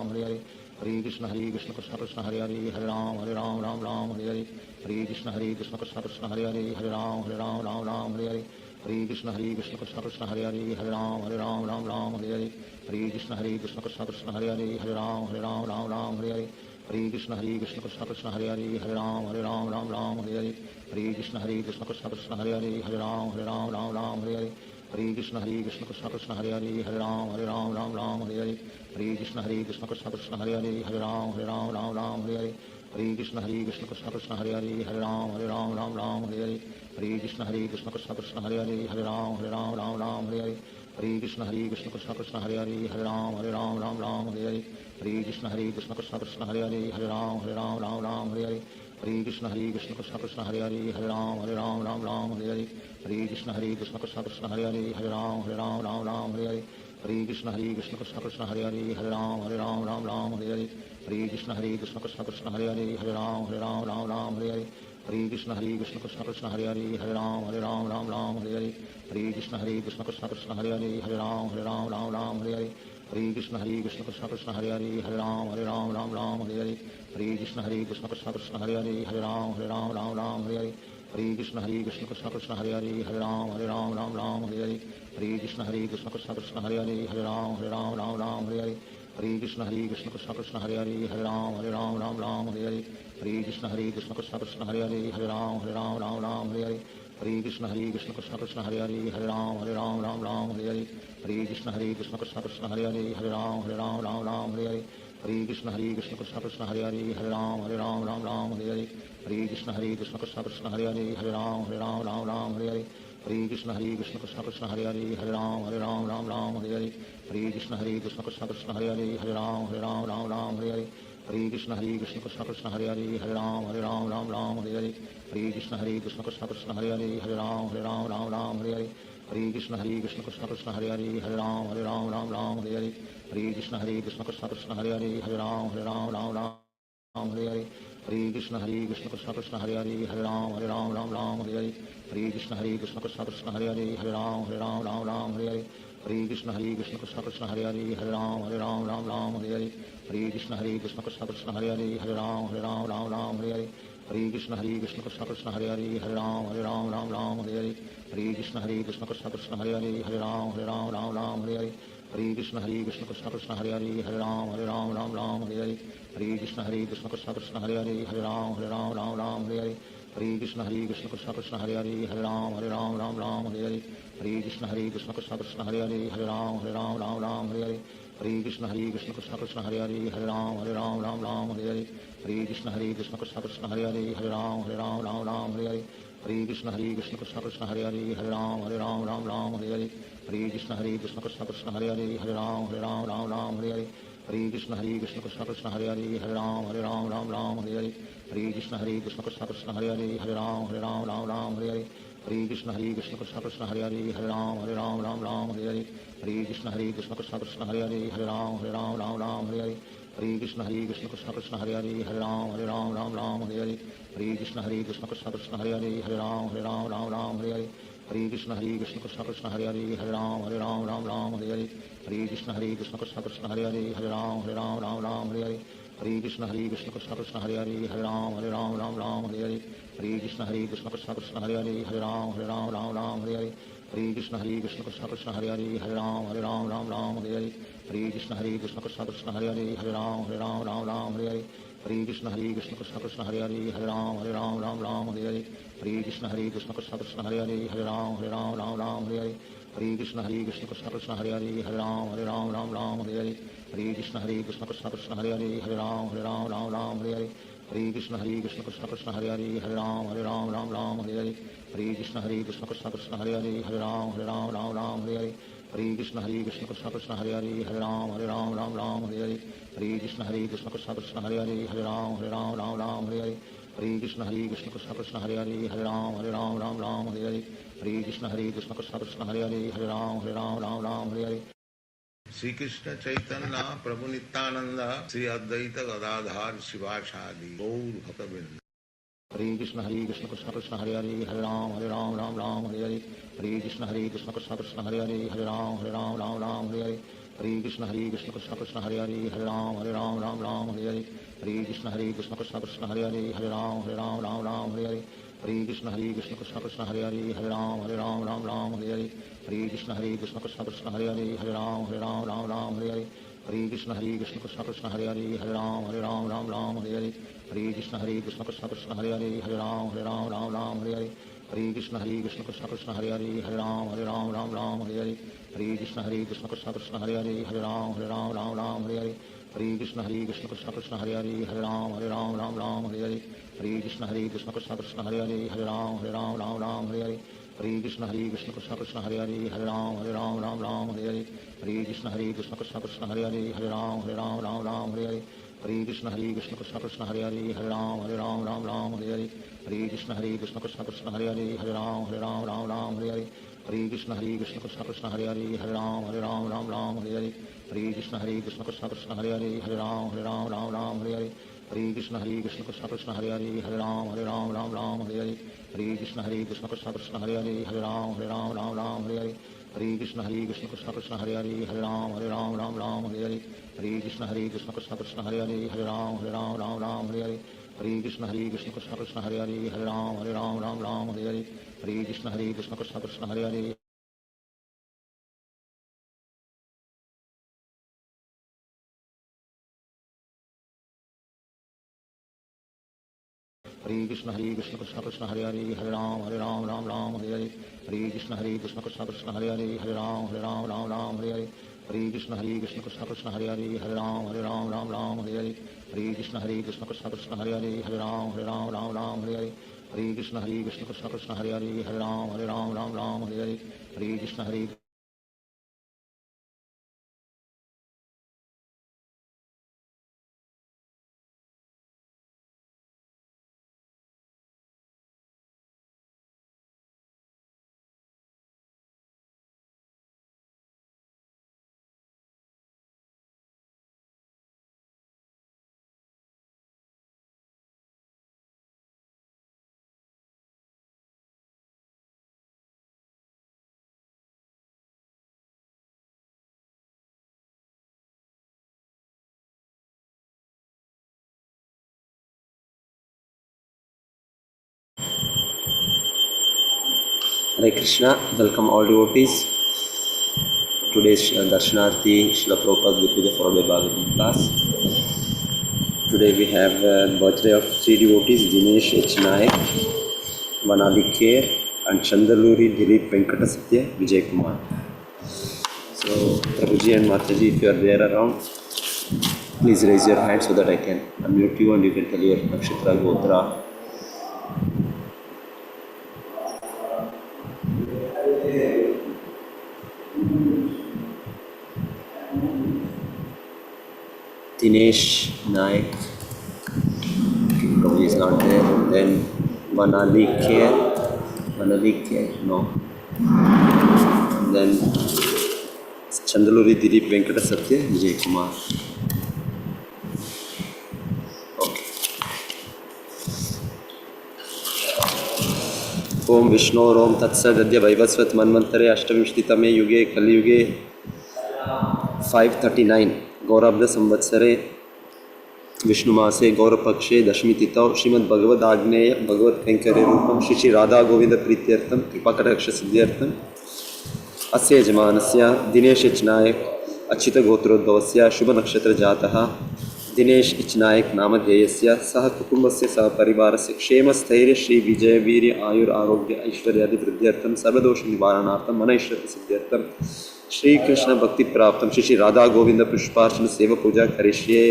Hare Hare Hare Krishna Krishna Krishna Hare Hare Ram Ram Hare Hare Hare Krishna Krishna Krishna Hare Hare Ram Ram Hare Hare Hare Krishna Krishna Krishna Hare Hare Ram Ram Hare Hare Hare Krishna Krishna Krishna Krishna Hare Hare Ram Ram Hare Hare Hare Krishna Krishna Krishna Hare Hare Ram Ram Hare Hare Hare Krishna Krishna Krishna Krishna Hare Hare Ram Ram Hare Hare Hare Krishna Krishna Krishna Hare Hare Ram Ram Hare Hare Hare Krishna Krishna Krishna Krishna Hare Hare Ram Ram Hare Hare Hare Krishna Krishna Krishna Hare Hare Ram Ram Hare Hare Hare Krishna Krishna Krishna Krishna Hare Hare Ram Ram Hare Hare Hare Krishna Krishna Krishna Krishna Hare Hare Ram Ram Hare Hare Hare Krishna Krishna Krishna Krishna Hare Hare Ram Ram Hare Hare Hare Krishna Krishna Krishna Krishna Hare Hare Ram Ram Hare Hare Hare Krishna Krishna Krishna Krishna Hare Hare Ram Ram Hare Hare Hare Krishna Krishna Krishna Krishna Hare Hare Ram Ram Hare Hare Hare Krishna Krishna Krishna Krishna Hare Hare Ram Ram Hare Hare Hare Krishna Krishna Krishna Krishna Hare Hare Ram Ram Hare Hare Hare Krishna Krishna Krishna Krishna Hare Hare Ram Ram Hare Hare Hare Krishna Krishna Krishna Krishna Hare Hare Ram Ram Hare Hare Hare Krishna Krishna Krishna Krishna Hare Hare Ram Ram Hare Hare Hare Krishna Krishna Krishna Krishna Hare Hare Ram Ram Hare Hare Hare Krishna Krishna Krishna Krishna Hare Hare Ram Ram Hare Hare Hare Krishna Krishna Krishna Krishna Hare Hare Ram Ram Hare Hare Hare Krishna Krishna Krishna Krishna Hare Hare Ram Ram Hare Hare Hare Krishna Krishna Krishna Krishna Hare Hare Ram Ram Hare Hare Hare Krishna Krishna Krishna Krishna Hare Hare Ram Ram Hare Hare Hare Krishna Krishna Krishna Krishna Hare Hare Ram Ram Hare Hare Hare Krishna Krishna Krishna Krishna Hare Hare Ram Ram Hare Hare Hare Krishna Krishna Krishna Krishna Hare Hare Ram Ram Hare Hare Hare Krishna Krishna Krishna Krishna Hare Hare Ram Ram Hare Hare Hare Krishna Krishna Krishna Krishna Hare Hare Ram Ram Hare Hare Hare Krishna Krishna Krishna Krishna Hare Hare Ram Ram Hare Hare Hare Krishna Krishna Krishna Krishna Hare Hare Ram Ram Hare Hare Hare Krishna Krishna Krishna Krishna Hare Hare Ram Ram Hare Hare Hare Krishna Krishna Krishna Hare Hare Ram Hare Hare Hare Krishna Krishna Krishna Krishna Hare Hare Ram Hare Hare Hare Krishna Krishna Krishna Hare Hare Ram Hare Hare Hare Krishna Krishna Krishna Krishna Hare Hare Ram Hare Hare Hare Krishna Krishna Krishna Hare Hare Ram Hare Hare Hare Krishna Krishna Krishna Krishna Hare Hare Ram Hare Hare Hare Krishna Krishna Krishna Hare Hare Ram Hare Hare Hare Krishna Krishna Krishna Krishna Hare Hare Ram Hare Hare Hare Krishna Krishna Krishna Hare Hare Ram Hare Hare Hare Krishna Krishna Krishna Krishna Hare Hare Ram Hare Hare Hare Krishna Krishna Krishna Hare Hare Ram Hare Hare Hare Krishna Krishna Krishna Krishna Hare Hare Ram Hare Hare Hare Krishna Krishna Krishna Krishna Hare Hare Ram Hare Hare Hare Krishna Krishna Krishna Krishna Hare Hare Ram Hare Hare Hare Krishna Krishna Krishna Krishna Hare Hare Ram Hare Hare Hare Krishna Krishna Krishna Krishna Hare Hare Ram Hare Hare Hare Krishna Krishna Krishna Krishna Hare Hare Ram Hare Hare Hare Krishna Krishna Krishna Krishna Hare Hare Ram Hare Hare Hare Krishna Krishna Krishna Hare Hare Ram Hare Hare Hare Krishna Krishna Krishna Krishna Hare Hare Ram Hare Hare Hare Krishna Krishna Krishna Hare Hare Ram Hare Hare Hare Krishna Krishna Krishna Krishna Hare Hare Ram Hare Hare Hare Krishna Krishna Krishna Krishna Hare Hare Ram Hare Hare Hare Krishna Krishna Krishna Krishna Hare Hare Ram Hare Hare Hare Krishna Krishna Krishna Krishna Hare Hare Ram Hare Hare Hare Krishna Krishna Krishna Krishna Hare Hare Ram Hare Hare Hare Krishna Krishna Krishna Krishna Hare Hare Ram Hare Hare Hare Krishna Krishna Krishna Krishna Hare Hare Ram Hare Hare Hare Krishna Krishna Krishna Krishna Hare Hare Ram Hare Hare Hare Krishna Krishna Krishna Krishna Hare Hare Ram Hare Hare Hare Krishna Krishna Krishna Hare Hare Ram Hare Hare Hare Krishna Krishna Krishna Krishna Hare Hare Ram Hare Hare Hare Krishna Krishna Krishna Krishna Hare Hare Ram Hare Hare Hare Krishna Krishna Krishna Krishna Hare Hare Ram Hare Hare Hare Krishna Krishna Krishna Hare Hare Hare Ram Ram Ram Hare Hare Hare Krishna Krishna Krishna Hare Hare Hare Ram Ram Hare Hare. Shri Krishna Chaitanya Prabhu Nityanand Shri Advaita Gadadhar शिवासादि Gaur भक्तवृंद। Hare Krishna Krishna Krishna Hare Hare Hare Ram Ram Hare Hare Hare Krishna Krishna Krishna Hare Hare Hare Ram Ram Hare Hare Hare Krishna Krishna Krishna Hare Hare Hare Ram Ram Hare Hare Hare Krishna Krishna Krishna Hare Hare Hare Ram Ram Hare Hare Hare Krishna Krishna Krishna Hare Hare Hare Ram Ram Hare Hare Hare Krishna Krishna Krishna Hare Hare Hare Ram Ram Hare Hare Hare Krishna Krishna Krishna Hare Hare Hare Ram Hare Hare Hare Krishna Krishna Krishna Hare Hare Hare Ram Hare Hare Hare Krishna Krishna Krishna Hare Hare Hare Ram Hare Hare Hare Krishna Krishna Krishna Hare Hare Hare Ram Hare Hare Hare Krishna Krishna Krishna Hare Hare Hare Ram Hare Hare Hare Krishna Krishna Krishna Hare Hare Hare Ram Hare Hare Hare Krishna Krishna Krishna Hare Hare Hare Ram Hare Hare Hare Krishna Krishna Krishna Hare Hare Hare Ram Hare Hare Hare Krishna Krishna Krishna Hare Hare Hare Ram Hare Hare Hare Krishna Krishna Krishna Hare Hare Hare Ram Hare Hare Hare Krishna Krishna Krishna Hare Hare Hare Ram Hare Hare Hare Krishna Krishna Krishna Hare Hare Hare Ram Hare Hare Hare Krishna Krishna Krishna Hare Hare Hare Ram Hare Hare Hare Krishna Krishna Krishna Hare Hare Hare Ram Hare Hare Hare Krishna Krishna Krishna Hare Hare Hare Ram Hare Hare Hare Krishna Krishna Krishna Hare Hare Hare Ram Hare Hare Hare Krishna Krishna Krishna Hare Hare Hare Ram Hare Hare Hare Krishna Krishna Krishna Hare Hare Hare Krishna Krishna Krishna Hare Hare Hare Ram Hare Hare Hare Krishna Krishna Krishna Hare Hare Hare Ram Hare Hare Hare Krishna Krishna Krishna Hare Hare Hare Ram Hare Hare Hare Krishna Krishna Krishna Hare Hare Hare Ram Hare Hare Hare Krishna Krishna Krishna Hare Hare Hare Ram Hare Hare Hare Krishna Hare Krishna, welcome all devotees. Today's Darshanarthi Srila Prabhupada with Puja followed by Bhagavatam class. Today we have birthday of three devotees, Dinesh H. Nayak, Vanali Kher and Chandaluri Dilip Venkatasatya Vijay Kumar. So Prabhuji and Mataji, if you are there around, please raise your hand so that I can unmute you and you can tell your Nakshatra, Gotra. Dinesh Nayak, Prabhuji is not there. Then Vanali Kher, no. Then Chandaluri Dilip Venkata Satya Vijay Kumar. Okay. ओम विष्णोरोम तत्सद्य वैवस्वत मन्वंतरे अष्टविंशतितमे युगे कलियुगे 539 गौराब्द संवत्सरे विष्णुमासे गौरपक्षे दशमी तिथौ श्रीमद्भगवदाग्नेय भगवत्कैंकर्य रूपं श्री श्री राधा गोविंद प्रीत्यर्थं कृपाकटाक्ष सिद्ध्यर्थं अस्य यजमानस्य Dinesh H नायक अच्युत गोत्रोद्भवस्य शुभ नक्षत्र जातः Dinesh H नायक नामधेयस्य सह कुटुंबस्य सह परिवारस्य क्षेम स्थैर्य श्री विजय वीर्य आयुर आरोग्य ऐश्वर्यादि वृद्ध्यर्थं सर्वदोष निवारणार्थं मनैश्वर्य सिद्ध्यर्थं श्री कृष्ण भक्ति प्राप्तं श्री श्री राधा गोविंद पुष्पार्चन सेवा पूजा करिष्ये.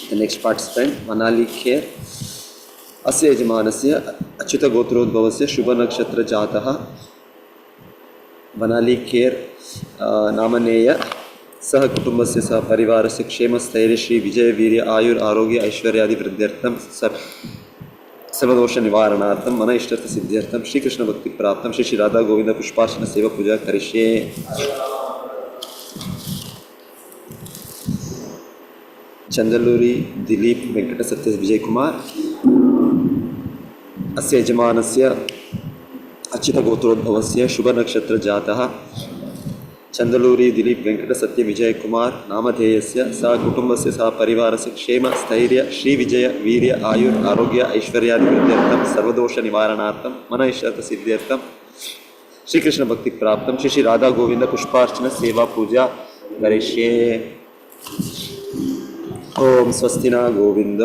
The next participant Manali Kher अस्य यजमानस्य अच्युत गोत्रोद्भवस्य शुभ नक्षत्र जातः वनाली खेर नामनेय सह कुटुंबस्य सह परिवारस्य क्षेमस्थैर्य श्री विजय वीर्य आयुर आरोग्य ऐश्वर्यादि वृद्ध्यर्थम सर्वदोष निवारणार्थम मन इष्टर्थ सिद्ध्यर्थम श्री कृष्ण भक्ति प्राप्तम श्री श्री राधा गोविंद पुष्पार्चन सेवा पूजा करिष्ये। चंदलूरी दिलीप वेंकट सत्य विजय कुमार अस्य यजमानस्य अच्युत गोत्रोद्भवस्य शुभ नक्षत्र जातः चंदलूरी दिलीप वेंकट सत्य विजय कुमार नामधेयस्य सह कुटुंबस्य सह परिवारस्य क्षेम स्थैर्य श्री विजय वीर्य आयुर आरोग्य ऐश्वर्यादि वृद्ध्यर्थम सर्वदोष निवारणार्थम मन इष्टर्थ सिद्ध्यर्थम श्री कृष्ण भक्ति प्राप्तम श्री श्री राधा गोविंद पुष्पार्चन सेवा पूजा करिष्ये। ओम स्वस्ति न गोविंद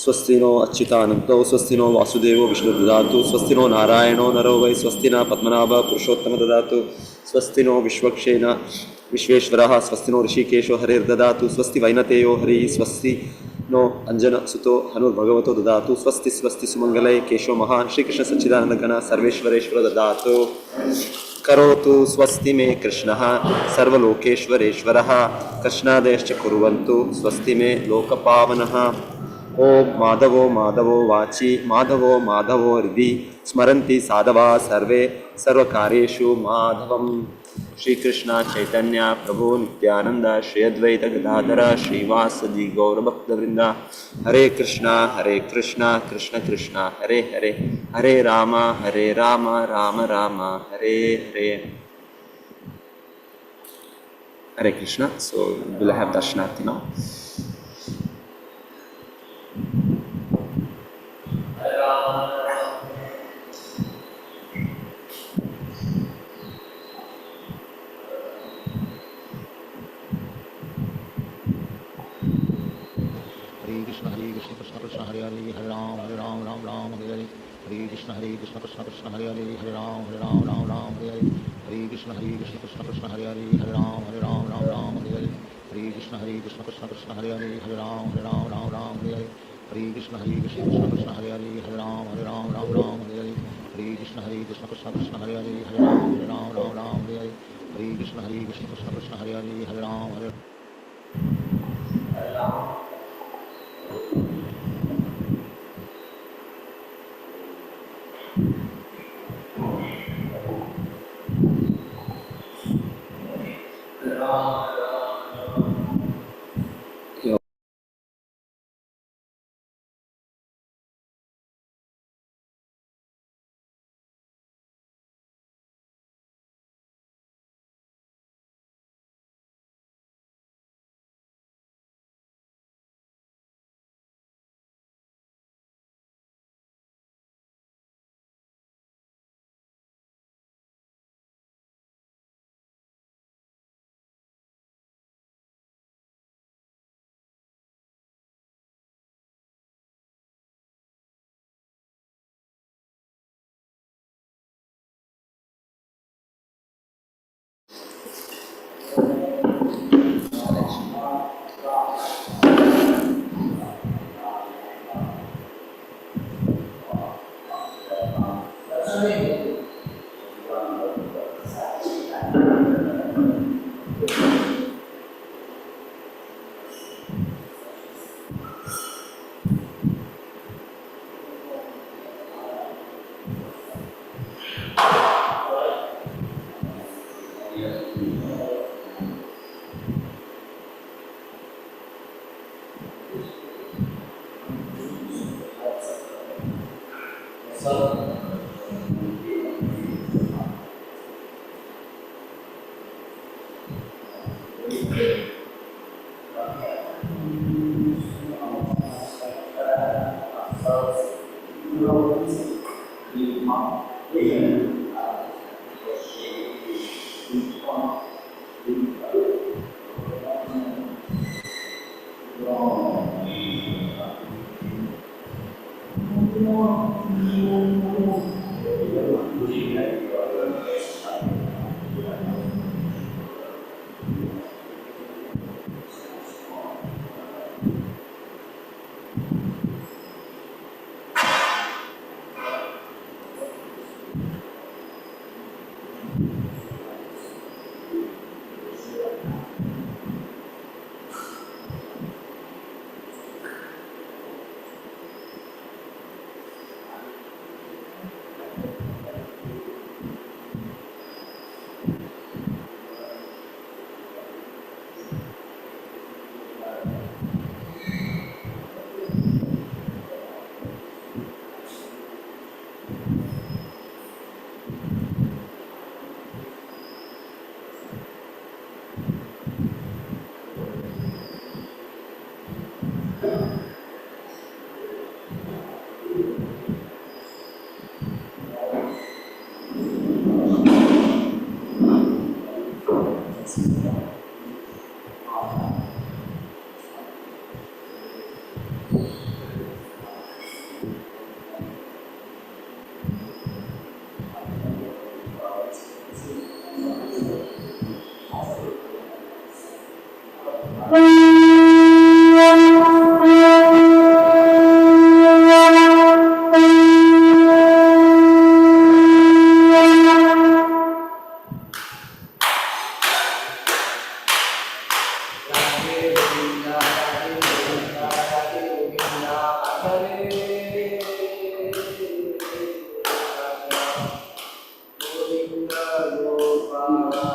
स्वस्ति नो अच्युतानंतो स्वस्ति नो वासुदेवो विष्णु ददातु स्वस्ति नो नारायणो नरो वै स्वस्ति न पद्मनाभ पुरुषोत्तम ददातु स्वस्ति नो विश्वक्षेण विश्वेश्वरः स्वस्ति नो ऋषिकेशो हरिर्ददातु स्वस्ति वैनतेयो हरिः स्वस्ति नो अंजनसुतो हनुर्भगवतो ददातु स्वस्ति स्वस्ति सुमंगलय केशो महान् श्रीकृष्ण सच्चिदानंदगण सर्वेश्वरेश्वर ददातु करोतु स्वस्ति मे कृष्णः सर्वलोकेश्वरेश्वरः कृष्णादयश्च कुर्वन्तु स्वस्ति मे लोकपावनः। ओम माधवो माधवो वाची माधवो माधवो हृदि स्मरन्ति साधवा सर्वे सर्वकार्येषु माधवम्। श्री कृष्ण चैतन्य प्रभु नित्यानंद श्री अद्वैत गदाधर श्रीवासदि गौरभक्तवृंद हरे Krishna Krishna Krishna Hare Hare Hare Ram Ram Ram Hare Hare. Hare Krishna. So we'll have Darshanarthi now. Hare Krishna Krishna Krishna Hare Hare Hare Ram Ram Ram Hare Hare Hare Krishna Krishna Krishna Hare Hare Hare Ram Ram Hare Hare Hare Krishna Krishna Krishna Hare Hare Hare Ram Ram Hare Hare Hare Krishna Krishna Krishna Hare Hare Hare Ram Ram Hare Hare Hare Krishna Krishna Krishna Hare Hare Hare Ram Ram Hare Hare Hare Krishna Krishna Krishna Hare Hare Hare Ram Hare Hare Hare Krishna Krishna Krishna Hare Hare Hare Ram Hare Govinda Gopala